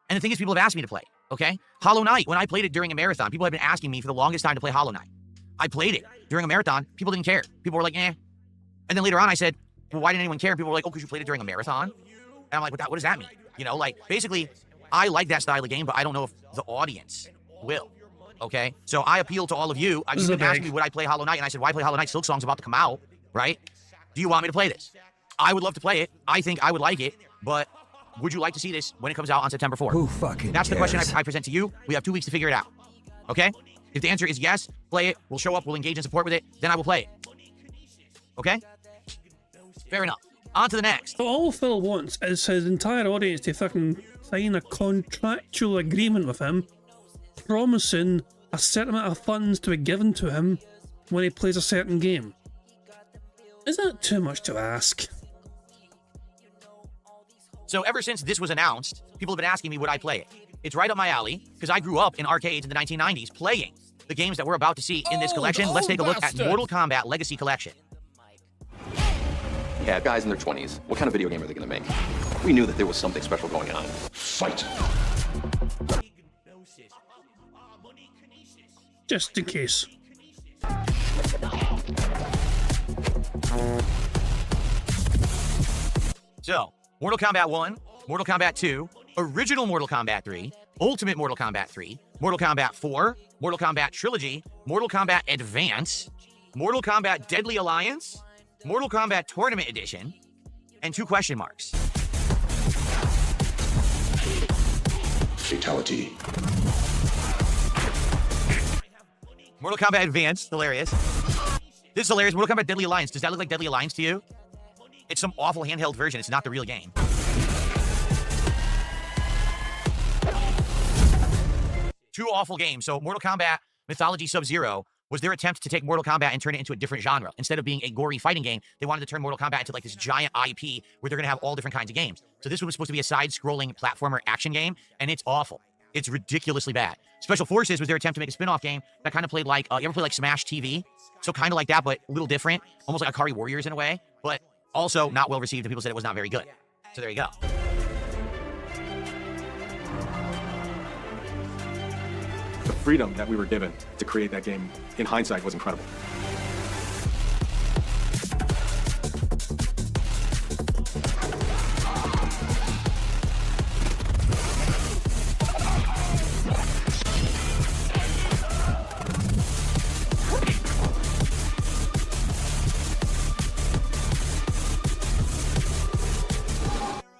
And the thing is, people have asked me to play, okay? Hollow Knight, when I played it during a marathon, people have been asking me for the longest time to play Hollow Knight. I played it during a marathon. People didn't care. People were like, eh. And then later on, I said, well, why didn't anyone care? People were like, oh, because you played it during a marathon? And I'm like, what does that mean? You know, like, basically, I like that style of game, but I don't know if the audience will, okay? So I appeal to all of you. You've been asking me, would I play Hollow Knight? And I said, why play Hollow Knight? Silk Song's about to come out, right? Do you want me to play this? I would love to play it. I think I would like it, but would you like to see this when it comes out on September 4th? Who fucking That's the cares? question I present to you. We have 2 weeks to figure it out, okay? If the answer is yes, play it. We'll show up. We'll engage in support with it. Then I will play it, okay? Fair enough. On to the next. So all Phil wants is his entire audience to fucking sign a contractual agreement with him, promising a certain amount of funds to be given to him when he plays a certain game. Is that too much to ask? So ever since this was announced, people have been asking me, would I play it? It's right up my alley, because I grew up in arcades in the 1990s playing the games that we're about to see in this collection. Let's take a look at Mortal Kombat Legacy Collection. Yeah, guys in their 20s. What kind of video game are they going to make? We knew that there was something special going on. Fight. Just in case. So, Mortal Kombat 1, Mortal Kombat 2, Original Mortal Kombat 3, Ultimate Mortal Kombat 3, Mortal Kombat 4, Mortal Kombat Trilogy, Mortal Kombat Advance, Mortal Kombat Deadly Alliance, Mortal Kombat Tournament Edition, and 2 question marks. Fatality. Mortal Kombat Advance, hilarious. This is hilarious. Mortal Kombat Deadly Alliance. Does that look like Deadly Alliance to you? It's some awful handheld version. It's not the real game. Two awful games. So Mortal Kombat Mythology Sub-Zero was their attempt to take Mortal Kombat and turn it into a different genre. Instead of being a gory fighting game, they wanted to turn Mortal Kombat into like this giant IP where they're going to have all different kinds of games. So this one was supposed to be a side-scrolling platformer action game, and it's awful. It's ridiculously bad. Special Forces was their attempt to make a spin-off game that kind of played like, you ever play like Smash TV? So kind of like that, but a little different. Almost like Akari Warriors in a way, but also not well received, and people said it was not very good. So there you go. The freedom that we were given to create that game, in hindsight, was incredible.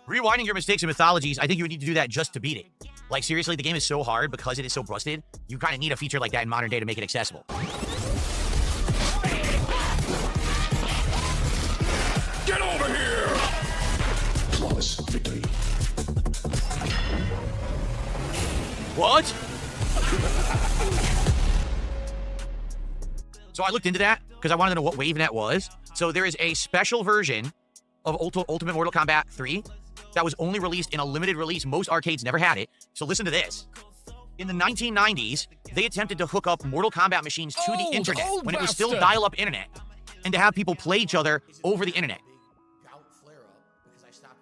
Rewinding your mistakes and mythologies, I think you would need to do that just to beat it. Like, seriously, the game is so hard because it is so busted. You kind of need a feature like that in modern day to make it accessible. Get over here! Flawless victory. What? So I looked into that because I wanted to know what WaveNet was. So there is a special version of Ultimate Mortal Kombat 3 that was only released in a limited release. Most arcades never had it. So listen to this. In the 1990s, they attempted to hook up Mortal Kombat machines to the internet when it was still dial-up internet and to have people play each other over the internet.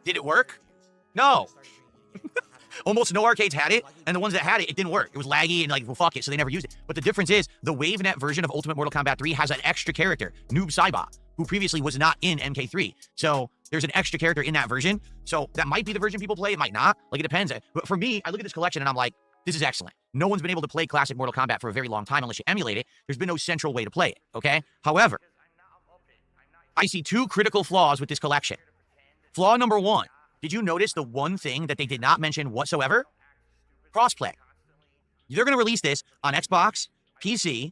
Did it work? No. Almost no arcades had it, and the ones that had it, it didn't work. It was laggy and like, well, fuck it, so they never used it. But the difference is the WaveNet version of Ultimate Mortal Kombat 3 has an extra character, Noob Saibot, who previously was not in MK3. So there's an extra character in that version. So that might be the version people play. It might not. Like, it depends. But for me, I look at this collection and I'm like, this is excellent. No one's been able to play classic Mortal Kombat for a very long time unless you emulate it. There's been no central way to play it, okay? However, I see two critical flaws with this collection. Flaw number one, did you notice the one thing that they did not mention whatsoever? Crossplay. They're going to release this on Xbox, PC,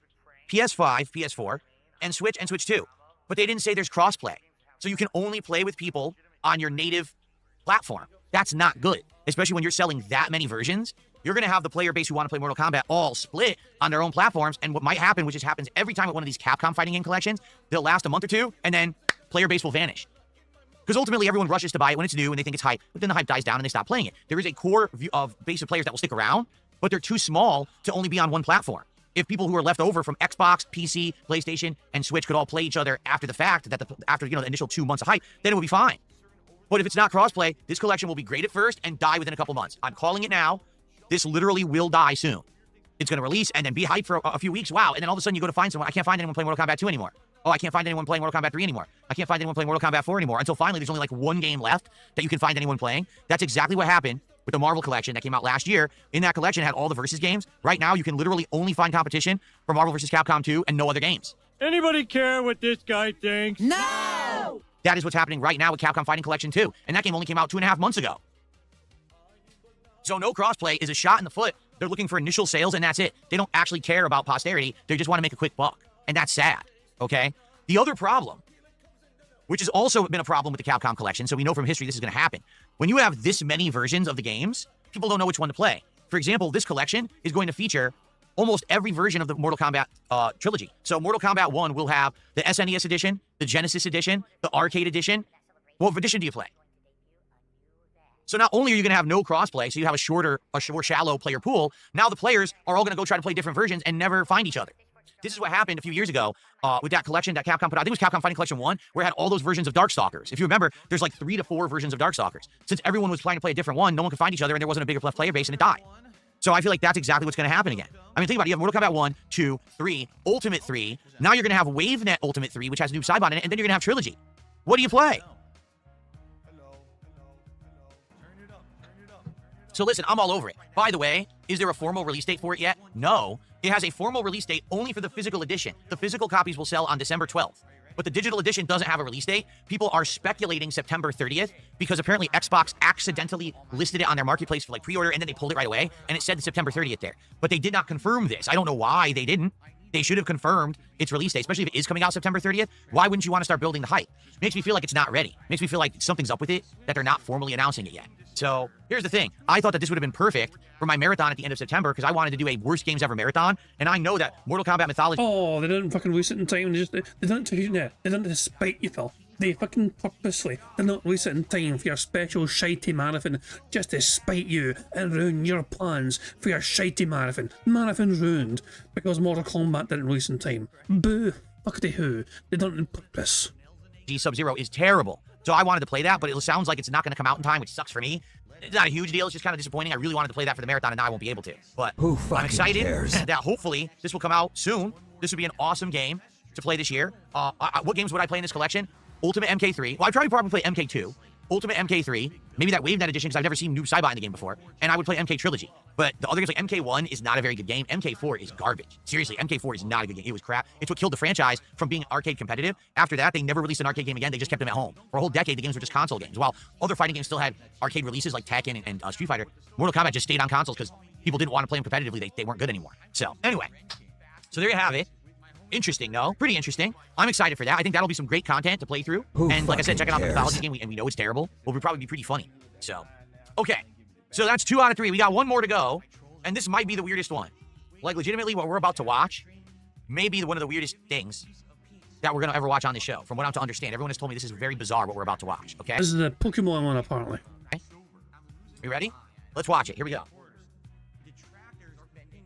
PS5, PS4, and Switch 2. But they didn't say there's crossplay. So you can only play with people on your native platform. That's not good, especially when you're selling that many versions. You're going to have the player base who want to play Mortal Kombat all split on their own platforms. And what might happen, which just happens every time with one of these Capcom fighting game collections, they'll last a month or two, and then player base will vanish. Because ultimately, everyone rushes to buy it when it's new, and they think it's hype, but then the hype dies down, and they stop playing it. There is a core base of players that will stick around, but they're too small to only be on one platform. If people who are left over from Xbox, PC, PlayStation, and Switch could all play each other after the fact, after the initial 2 months of hype, then it would be fine. But if it's not crossplay, this collection will be great at first and die within a couple months. I'm calling it now. This literally will die soon. It's going to release and then be hyped for a few weeks. Wow. And then all of a sudden you go to find someone. I can't find anyone playing Mortal Kombat 2 anymore. Oh, I can't find anyone playing Mortal Kombat 3 anymore. I can't find anyone playing Mortal Kombat 4 anymore. Until finally there's only like one game left that you can find anyone playing. That's exactly what happened with the Marvel collection that came out last year. In that collection, it had all the versus games. Right now, you can literally only find competition for Marvel vs. Capcom 2 and no other games. Anybody care what this guy thinks? No! That is what's happening right now with Capcom Fighting Collection 2. And that game only came out 2.5 months ago. So no crossplay is a shot in the foot. They're looking for initial sales, and that's it. They don't actually care about posterity. They just want to make a quick buck. And that's sad, okay? The other problem, which has also been a problem with the Capcom collection, so we know from history this is going to happen. When you have this many versions of the games, people don't know which one to play. For example, this collection is going to feature almost every version of the Mortal Kombat trilogy. So Mortal Kombat 1 will have the SNES edition, the Genesis edition, the arcade edition. What edition do you play? So not only are you going to have no crossplay, so you have a more shallow player pool, now the players are all going to go try to play different versions and never find each other. This is what happened a few years ago with that collection that Capcom put out. I think it was Capcom Fighting Collection 1, where it had all those versions of Darkstalkers. If you remember, there's like 3 to 4 versions of Darkstalkers. Since everyone was trying to play a different one, no one could find each other, and there wasn't a bigger player base, and it died. So I feel like that's exactly what's going to happen again. I mean, think about it. You have Mortal Kombat 1, 2, 3, Ultimate 3. Now you're going to have WaveNet Ultimate 3, which has a new Cybot in it, and then you're going to have Trilogy. What do you play? So listen, I'm all over it. By the way, is there a formal release date for it yet? No. It has a formal release date only for the physical edition. The physical copies will sell on December 12th. But the digital edition doesn't have a release date. People are speculating September 30th because apparently Xbox accidentally listed it on their marketplace for like pre-order, and then they pulled it right away, and it said September 30th there. But they did not confirm this. I don't know why they didn't. They should have confirmed its release date, especially if it is coming out September 30th. Why wouldn't you want to start building the hype? Makes me feel like it's not ready. Makes me feel like something's up with it, that they're not formally announcing it yet. So here's the thing. I thought that this would have been perfect for my marathon at the end of September because I wanted to do a worst games ever marathon, and I know that Mortal Kombat Mythology... Oh, they didn't fucking release it in time. They didn't to they didn't to spite you, Phil. They fucking purposely did not release it in time for your special shitey marathon just to spite you and ruin your plans for your shitey marathon. Marathon ruined because Mortal Kombat didn't release in time. Boo. Fuckity who. They done it on purpose. Sub-Zero is terrible. So I wanted to play that, but it sounds like it's not going to come out in time, which sucks for me. It's not a huge deal. It's just kind of disappointing. I really wanted to play that for the marathon, and now I won't be able to. But I'm excited that hopefully this will come out soon. This would be an awesome game to play this year. What games would I play in this collection? Ultimate MK3. Well, I'd probably play MK2. Ultimate MK3. Maybe that WaveNet edition, because I've never seen Noob Saibot in the game before. And I would play MK Trilogy. But the other games like MK1 is not a very good game. MK4 is garbage. Seriously, MK4 is not a good game. It was crap. It's what killed the franchise from being arcade competitive. After that, they never released an arcade game again. They just kept them at home. For a whole decade, the games were just console games. While other fighting games still had arcade releases like Tekken and Street Fighter, Mortal Kombat just stayed on consoles because people didn't want to play them competitively. They weren't good anymore. So, anyway. So there you have it. Interesting, no? Pretty interesting. I'm excited for that. I think that'll be some great content to play through. And like I said, checking out the Mythology game, and we know it's terrible, will probably be pretty funny. So, okay. So that's 2 out of 3. We got 1 more to go, and this might be the weirdest one. Like, legitimately, what we're about to watch may be one of the weirdest things that we're going to ever watch on this show, from what I'm to understand. Everyone has told me this is very bizarre, what we're about to watch, okay? This is the Pokemon one, apparently. Okay. You ready? Let's watch it. Here we go.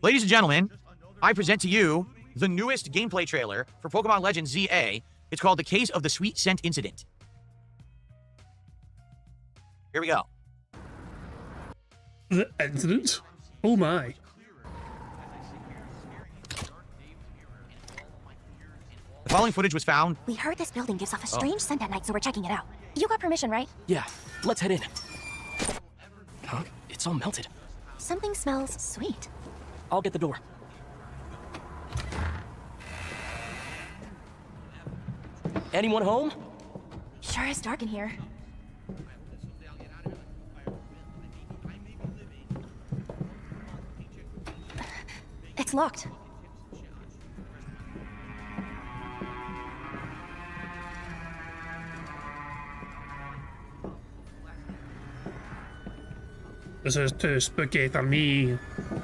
Ladies and gentlemen, I present to you the newest gameplay trailer for Pokemon Legends ZA. It's called The Case of the Sweet Scent Incident. Here we go. The incident? Oh my. The following footage was found. We heard this building gives off a strange scent at night, so we're checking it out. You got permission, right? Yeah, let's head in. Huh? It's all melted. Something smells sweet. I'll get the door. Anyone home? Sure is dark in here. It's locked. This is too spooky for me.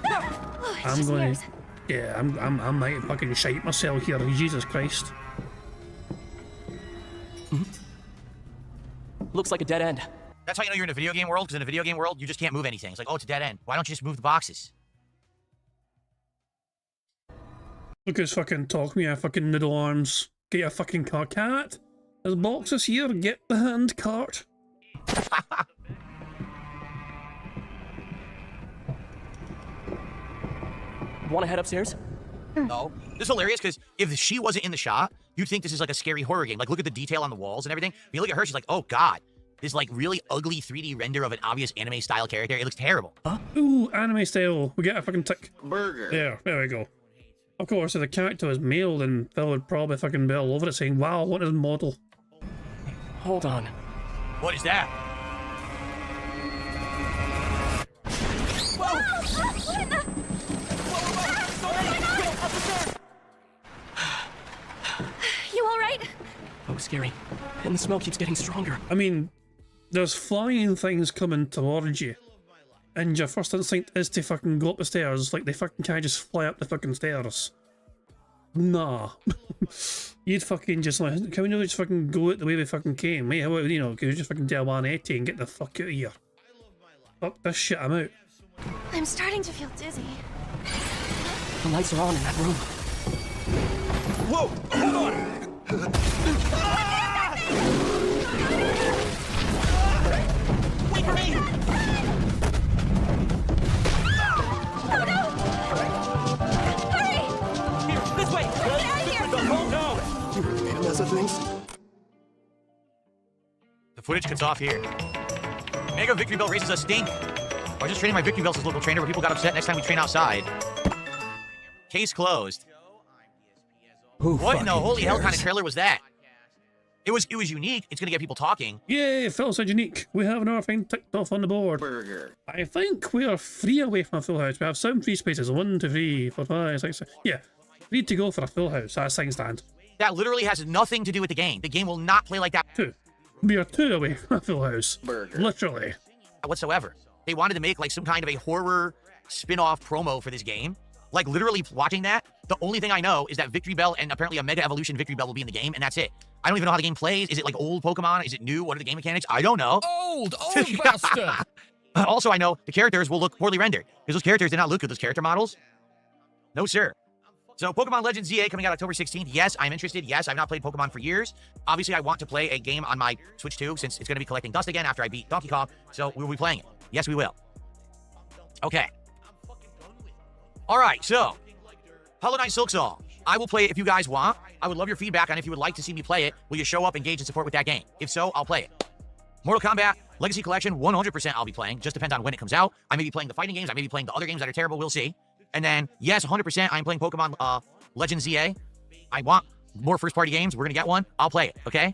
Oh, it's I'm just going. mirrors. Yeah, I might fucking shite myself here. Jesus Christ. Looks like a dead end. That's how you know you're in a video game world, because in a video game world, you just can't move anything. It's like, oh, it's a dead end. Why don't you just move the boxes? Look who's fucking talking, you fucking noodle arms. Get your fucking car, cat. There's boxes here. Get the hand cart. Want to head upstairs? No. This is hilarious, because if she wasn't in the shot, you'd think this is like a scary horror game. Like, look at the detail on the walls and everything. When you look at her, she's like, oh, God. This, like, really ugly 3D render of an obvious anime-style character. It looks terrible. Huh? Ooh, anime style. We get a fucking tick. Burger. There we go. Of course, if the character was male, then Phil would probably fucking be all over it saying, wow, what is model? Hold on. What is that? You alright? That was scary. And the smell keeps getting stronger. I mean, there's flying things coming towards you. And your first instinct is to fucking go up the stairs, like they fucking can't just fly up the fucking stairs. Nah. You'd fucking just like, can we not just fucking go it the way we fucking came? Hey, how about, you know, can we just fucking do a 180 and get the fuck out of here? Fuck this shit, I'm out. I'm starting to feel dizzy. The lights are on in that room. Whoa! Hold on! Wait for me! Oh no! Hurry! Here, this way! Get out of here! Oh no! You made a mess of things? The footage cuts off here. Mega Victory Bell raises a stink. I was just training my Victory Bells as local trainer, but people got upset next time we train outside. Case closed. Who What in the fucking holy hell kind of cares? trailer was that? It was unique. It's gonna get people talking. Yay, Phil said unique. We have another thing ticked off on the board. Burger. I think we are 3 away from a full house. We have 7 free spaces. 1, 2, 3, 4, 5, 6, 7. Yeah, 3 to go for a full house. That's thing stand. That literally has nothing to do with the game. The game will not play like that 2. We are 2 away from a full house. Burger. Literally. whatsoever. They wanted to make like some kind of a horror spin-off promo for this game. Like literally watching that, the only thing I know is that Victory Bell and apparently a Mega Evolution Victory Bell will be in the game, and that's it. I don't even know how the game plays. Is it like old Pokemon? Is it new? What are the game mechanics? I don't know. Old bastard! Also, I know the characters will look poorly rendered, because those characters did not look good, those character models. No, sir. So, Pokemon Legends ZA coming out October 16th. Yes, I'm interested. Yes, I've not played Pokemon for years. Obviously, I want to play a game on my Switch 2, since it's going to be collecting dust again after I beat Donkey Kong. So, we'll be playing it. Yes, we will. Okay. All right, so, Hollow Knight Silksong. I will play it if you guys want. I would love your feedback on if you would like to see me play it. Will you show up, engage, and support with that game? If so, I'll play it. Mortal Kombat Legacy Collection, 100% I'll be playing. Just depends on when it comes out. I may be playing the fighting games. I may be playing the other games that are terrible. We'll see. And then, yes, 100% I'm playing Pokemon Legends ZA. I want more first-party games. We're going to get one. I'll play it, okay?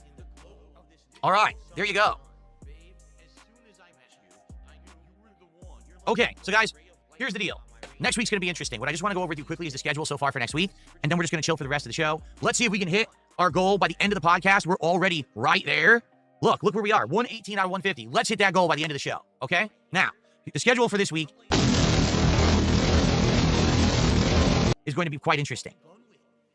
All right, there you go. Okay, so guys, here's the deal. Next week's going to be interesting. What I just want to go over with you quickly is the schedule so far for next week, and then we're just going to chill for the rest of the show. Let's see if we can hit our goal by the end of the podcast. We're already right there. Look where we are, 118 out of 150. Let's hit that goal by the end of the show, okay? Now, the schedule for this week is going to be quite interesting.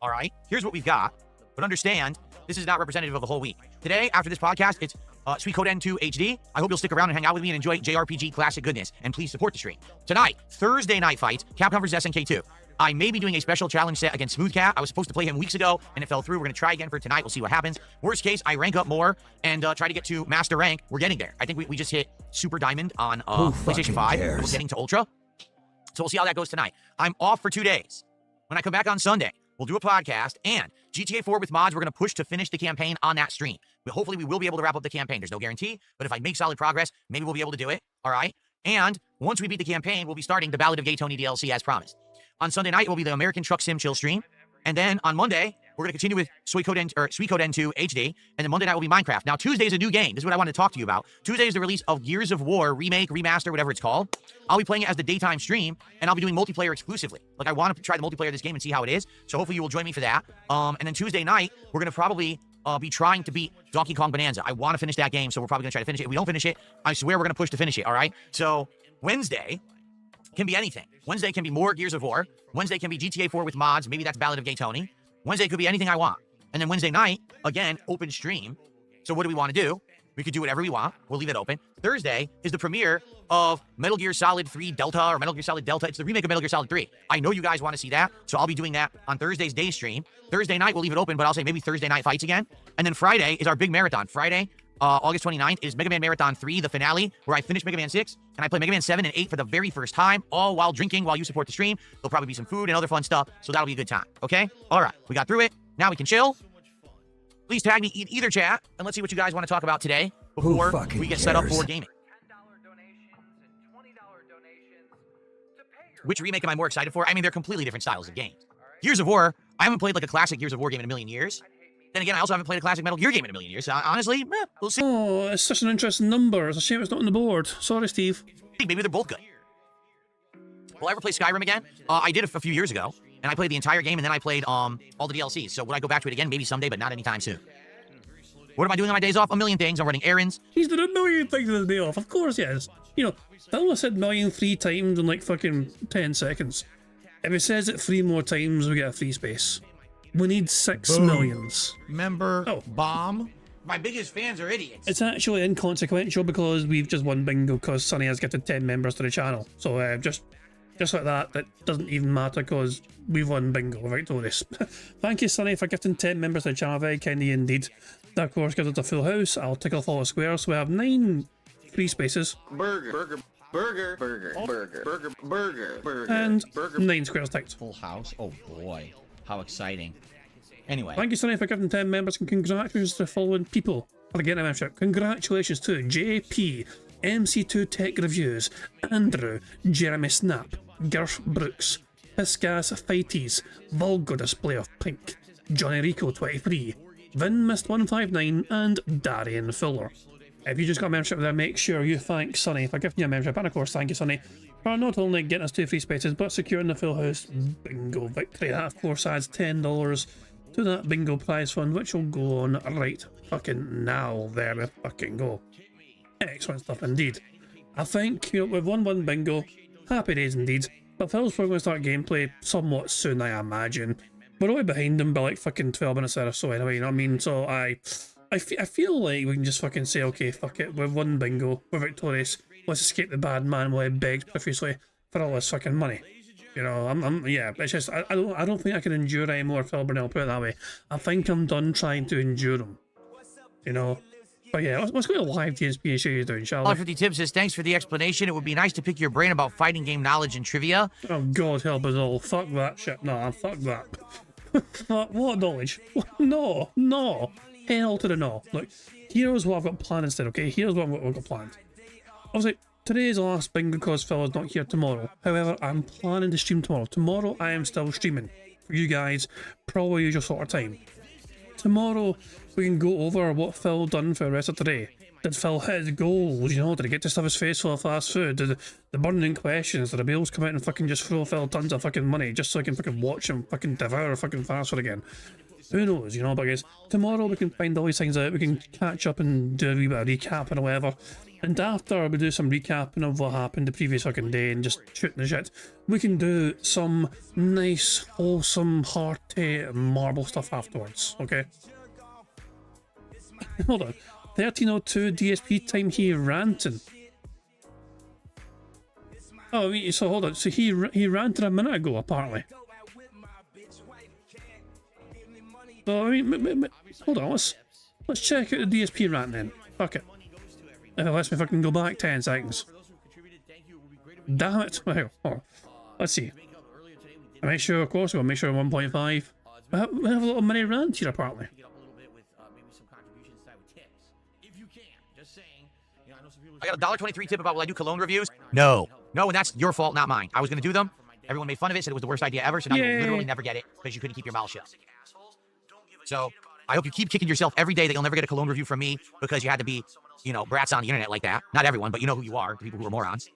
All right, here's what we've got, but understand, this is not representative of the whole week. Today, after this podcast, it's Suikoden 2 HD. I hope you'll stick around and hang out with me and enjoy JRPG classic goodness, and please support the stream. Tonight, Thursday night fights, Capcom vs. SNK 2. I may be doing a special challenge set against Smooth Cat. I was supposed to play him weeks ago, and it fell through. We're going to try again for tonight. We'll see what happens. Worst case, I rank up more and try to get to Master Rank. We're getting there. I think we just hit Super Diamond on PlayStation 5. We're getting to Ultra. So we'll see how that goes tonight. I'm off for 2 days. When I come back on Sunday, we'll do a podcast, and GTA 4 with mods, we're going to push to finish the campaign on that stream. Hopefully, we will be able to wrap up the campaign. There's no guarantee, but if I make solid progress, maybe we'll be able to do it, all right? And once we beat the campaign, we'll be starting the Ballad of Gay Tony DLC as promised. On Sunday night, it will be the American Truck Sim Chill stream, and then on Monday, We're going to continue with Sweet Code N2 HD, and then Monday night will be Minecraft. Now, Tuesday is a new game. This is what I want to talk to you about. Tuesday is the release of Gears of War remake, remaster, whatever it's called. I'll be playing it as the daytime stream, and I'll be doing multiplayer exclusively. Like, I want to try the multiplayer of this game and see how it is, so hopefully you will join me for that. And then Tuesday night, we're going to probably be trying to beat Donkey Kong Bonanza. I want to finish that game, so we're probably going to try to finish it. If we don't finish it, I swear we're going to push to finish it, all right? So, Wednesday can be anything. Wednesday can be more Gears of War. Wednesday can be GTA 4 with mods. Maybe that's Ballad of Gay Tony. Wednesday could be anything I want. And then Wednesday night, again, open stream. So what do we want to do? We could do whatever we want. We'll leave it open. Thursday is the premiere of Metal Gear Solid 3 Delta or Metal Gear Solid Delta. It's the remake of Metal Gear Solid 3. I know you guys want to see that, so I'll be doing that on Thursday's day stream. Thursday night, we'll leave it open, but I'll say maybe Thursday night fights again. And then Friday is our big marathon. Friday, August 29th, is Mega Man Marathon 3, the finale, where I finish Mega Man 6, and I play Mega Man 7 and 8 for the very first time, all while drinking, while you support the stream. There'll probably be some food and other fun stuff, so that'll be a good time, okay? All right, we got through it. Now we can chill. Please tag me in either chat, and let's see what you guys want to talk about today before we get set up for gaming. Which remake am I more excited for? I mean, they're completely different styles of games. Gears of War, I haven't played like a classic Gears of War game in a million years. Then again, I also haven't played a classic Metal Gear game in a million years. So honestly, we'll see. Oh, it's such an interesting number. It's a shame it's not on the board. Sorry, Steve. Maybe they're both good. Will I ever play Skyrim again? I did a few years ago, and I played the entire game, and then I played all the DLCs. So would I go back to it again? Maybe someday, but not anytime soon. What am I doing on my days off? A million things. I'm running errands. He's doing a million things on his day off. Of course he is. You know, Phil said million 3 times in like fucking 10 seconds. If he says it 3 more times, we get a free space. We need 6 millions. Member bomb. My biggest fans are idiots. It's actually inconsequential because we've just won bingo because Sonny has gifted 10 members to the channel. So just like that, that doesn't even matter because we've won bingo, victorious. Thank you, Sonny, for gifting 10 members to the channel. Very kind of you indeed. That, of course, gives us a full house. I'll tick off all the squares. So we have 9 free spaces. Burger. And 9 squares ticked. Full house? Oh boy. How exciting. Anyway. Thank you, Sonny, for giving 10 members, and congratulations to the following people for getting a membership. Congratulations to JP, MC2 Tech Reviews, Andrew, Jeremy Snap, Gersh Brooks, Piscas Fighties, Vulgar Display of Pink, Johnny Rico 23, Vin Mist 159, and Darian Fuller. If you just got a membership there, make sure you thank Sonny for giving you a membership, and of course thank you, Sonny, for not only getting us 2 free spaces, but securing the full house bingo victory. That of course adds $10 to that bingo prize fund, which will go on right fucking now. There we fucking go. Excellent stuff indeed. I think, you know, we've won bingo. Happy days indeed. But Phil's probably going to start gameplay somewhat soon, I imagine. We're only behind him by like fucking 12 minutes there or so anyway, you know what I mean? So I feel like we can just fucking say, okay, fuck it, we've won bingo, we're victorious, let's escape the bad man while I begged profusely for all this fucking money. You know, yeah, it's just, I don't think I can endure anymore, Phil Burnell, put it that way. I think I'm done trying to endure him. You know? But yeah, let's go to live DSP and show you doing, shall we? 50 Tips says, thanks for the explanation. It would be nice to pick your brain about fighting game knowledge and trivia. Oh, God help us all. Fuck that shit. No, fuck that. Fuck, what knowledge? No. Hell to the no. Look, here's what I've got planned instead, okay? Here's what I've got planned. Obviously, today's the last bingo because Phil is not here tomorrow. However, I'm planning to stream tomorrow. Tomorrow, I am still streaming. For you guys, probably usual sort of time. Tomorrow, we can go over what Phil done for the rest of today. Did Phil hit his goals, you know? Did he get to stuff his face full of fast food? Did the burning questions? Did the bills come out and fucking just throw Phil tons of fucking money just so I can fucking watch him fucking devour fucking fast food again? Who knows, you know? But guys, tomorrow we can find all these things out. We can catch up and do a wee bit of recapping or whatever. And after we do some recapping of what happened the previous fucking day and just shooting the shit, we can do some nice, wholesome, hearty marble stuff afterwards, okay? Hold on. 13:02 DSP time, he ranting. Oh, so hold on. So he ranted a minute ago, apparently. So, I mean, hold on. Let's check out the DSP rant then. Fuck it. If it lets me fucking go back 10 seconds. Damn it. Oh, let's see. I make sure, of course, we'll make sure 1.5. We have a little mini rant here, apparently. I got a $1.23 tip about will I do cologne reviews? No, and that's your fault, not mine. I was going to do them. Everyone made fun of it, said it was the worst idea ever, so now you'll literally never get it because you couldn't keep your mouth shut. So I hope you keep kicking yourself every day that you'll never get a Cologne review from me because you had to be, you know, brats on the internet like that. Not everyone, but you know who you are, the people who are morons.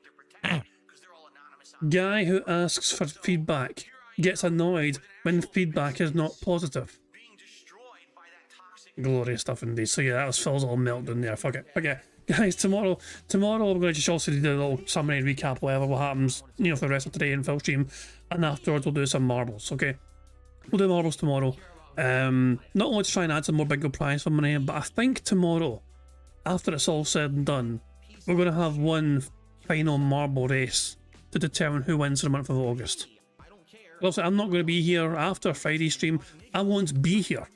Guy who asks for feedback gets annoyed when feedback is not positive. Glorious stuff indeed. So yeah, that was Phil's all meltdown there. Fuck it. Okay, guys, tomorrow we're going to just also do a little summary recap, whatever what happens, you know, for the rest of today in Phil's stream, and afterwards we'll do some marbles. Okay, we'll do marbles tomorrow. Not only to try and add some more bingo prize for money, but I think tomorrow, after it's all said and done, we're going to have one final marble race to determine who wins the month of August. Also, I'm not going to be here after Friday's stream. I won't be here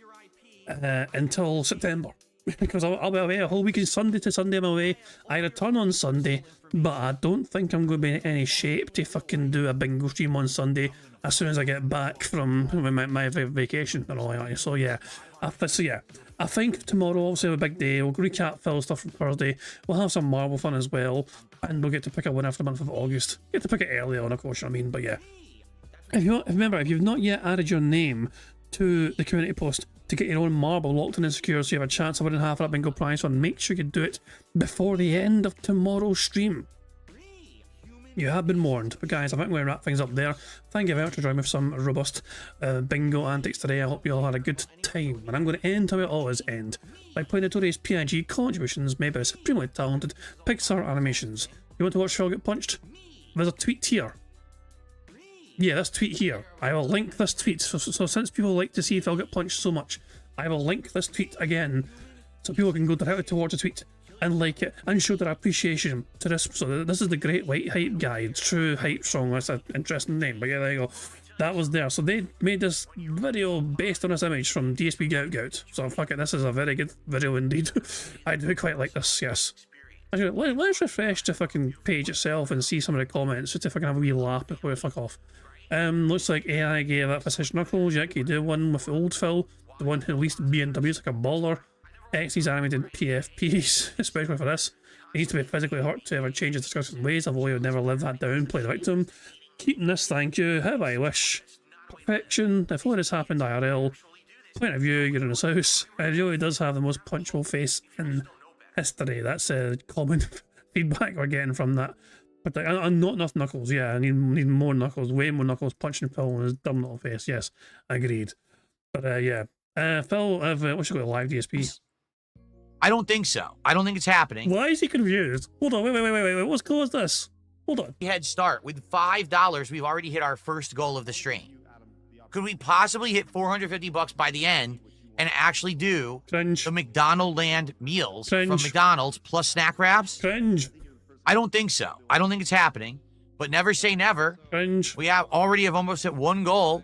until September because I'll be away a whole weekend. Sunday to Sunday I'm away. I return on Sunday, but I don't think I'm going to be in any shape to fucking do a bingo stream on Sunday as soon as I get back from my vacation and all that. So yeah, I think tomorrow obviously a big day. We'll recap Phil stuff from Thursday. We'll have some marble fun as well, and we'll get to pick a winner for the month of August. Get to pick it early on, of course, you know what I mean. But yeah, if you've not yet added your name to the community post to get your own marble locked in and secure so you have a chance of winning half of that bingo prize one, make sure you do it before the end of tomorrow's stream. You have been warned. But guys, I think I'm going to wrap things up there. Thank you very much for joining me for some robust bingo antics today. I hope you all had a good time. And I'm going to end how it always end, by playing today's PIG contributions made by supremely talented Pixar Animations. You want to watch Phil get punched? There's a tweet here. Yeah, this tweet here. I will link this tweet. So since people like to see Phil get punched so much, I will link this tweet again so people can go directly towards the tweet and like it and show their appreciation to this. So this is the Great White Hype Guide, True Hype Song. That's an interesting name, but yeah, there you go. That was there. So they made this video based on this image from DSP Gout. So fuck it, this is a very good video indeed. I do quite like this, yes. Actually, let's refresh the fucking page itself and see some of the comments just if I can have a wee laugh before we fuck off. Looks like AI gave that Physician Knuckles. You can do one with old Phil, the one who released BMWs like a baller. X's animated PFPs, especially for this. He needs to be physically hurt to ever change his disgusting ways, although he would never live that down, play the victim. Keeping this, thank you, how I wish. Perfection, if only this happened IRL. Point of view, you're in his house. It really does have the most punchable face in history. That's common feedback we're getting from that. But not enough Knuckles, yeah, I need more Knuckles, way more Knuckles punching Phil in his dumb little face, yes, agreed. But yeah, Phil, what should go to live DSP? I don't think so. I don't think it's happening. Why is he confused? Hold on, wait, what's cool is this? Hold on. Head start. With $5, we've already hit our first goal of the stream. Could we possibly hit $450 by the end and actually do the McDonald Land meals from McDonald's plus snack wraps? Cringe. I don't think so. I don't think it's happening. But never say never. Cringe. We already have almost hit one goal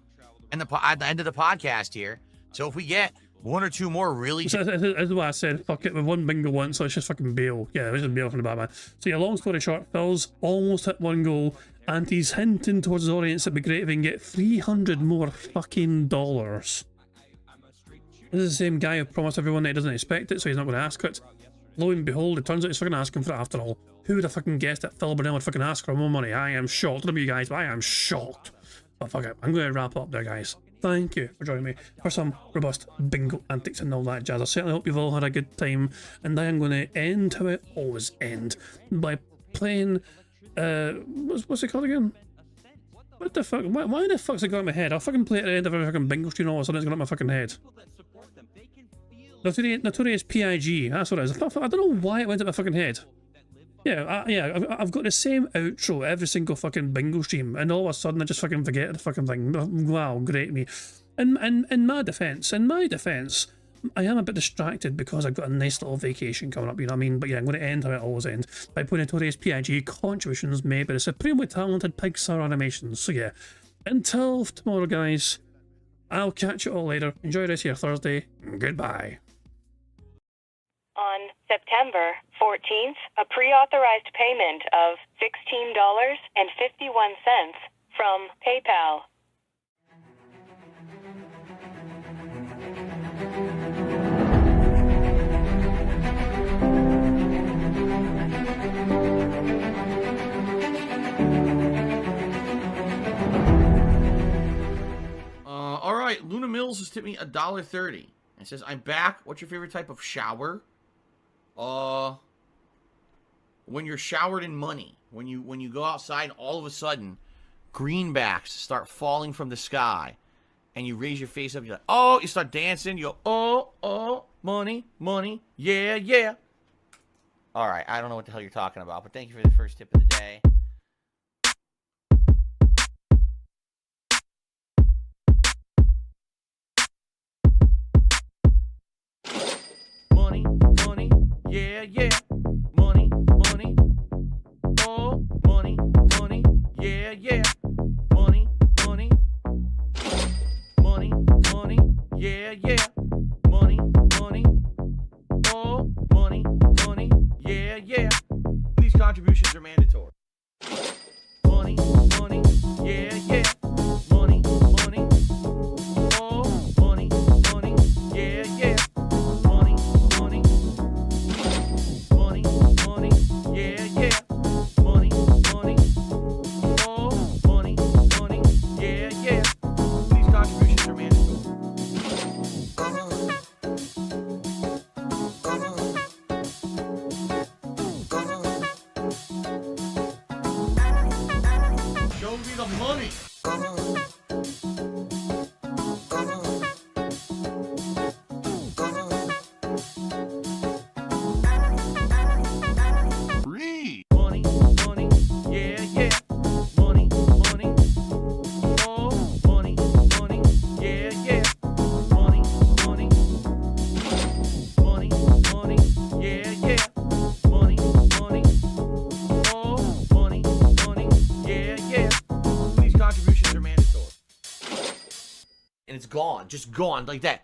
at the end of the podcast here. So if we get one or two more really... That's what I said. Fuck it, with one bingo once, so it's just fucking bail. Yeah, it's just bail from the Batman. So yeah, long story short, Phil's almost hit one goal, and he's hinting towards his audience it'd be great if he can get 300 more fucking dollars. This is the same guy who promised everyone that he doesn't expect it, so he's not going to ask it. Lo and behold, it turns out he's fucking asking for it after all. Who would have fucking guessed that Phil Burnell would fucking ask for more money? I am shocked. I don't know you guys, but I am shocked. But fuck it, I'm going to wrap up there, guys. Thank you for joining me for some robust bingo antics and all that jazz. I certainly hope you've all had a good time, and I am going to end how I always end, by playing, what's it called again? What the fuck? Why the fuck's it got in my head? I'll fucking play it at the end of every fucking bingo stream, all of a sudden it's got in my fucking head. Notorious PIG, that's what it is. I don't know why it went in my fucking head. Yeah, I've got the same outro every single fucking bingo stream, and all of a sudden I just fucking forget the fucking thing. Wow, great me. In my defence, I am a bit distracted because I've got a nice little vacation coming up, you know what I mean? But yeah, I'm going to end how it always ends, by putting notorious PIG contributions made by the supremely talented Pixar Animations. So yeah, until tomorrow, guys, I'll catch you all later. Enjoy the rest of your Thursday. Goodbye. On September 14th, a pre-authorized payment of $16.51 from PayPal. All right, Luna Mills has tipped me $1.30. It says, I'm back. What's your favorite type of shower? When you're showered in money. When you go outside, all of a sudden, greenbacks start falling from the sky. And you raise your face up. You're like, oh, you start dancing. You go, oh, money, money. Yeah, yeah. All right. I don't know what the hell you're talking about, but thank you for the first tip of the day. Money, money, yeah, yeah. Money, money. Oh, money, money, yeah, yeah. Money, money. Money, money, yeah, yeah. Money, money. Oh, money, money, yeah, yeah. These contributions are mandatory. Money, money, yeah, yeah. Money, money. Oh, money, money, yeah, yeah. Money, money. Money, money, yeah, yeah. Money, money. Oh, money, money, yeah, yeah. These contributions are mandatory. Show me the money. Free. Money, money, yeah, yeah. Money, money. Oh, money, money, yeah, yeah. Money, money. Money, money, yeah, yeah. Money, money. Oh, money, money, yeah, yeah. These contributions are mandatory. And it's gone, just gone like that.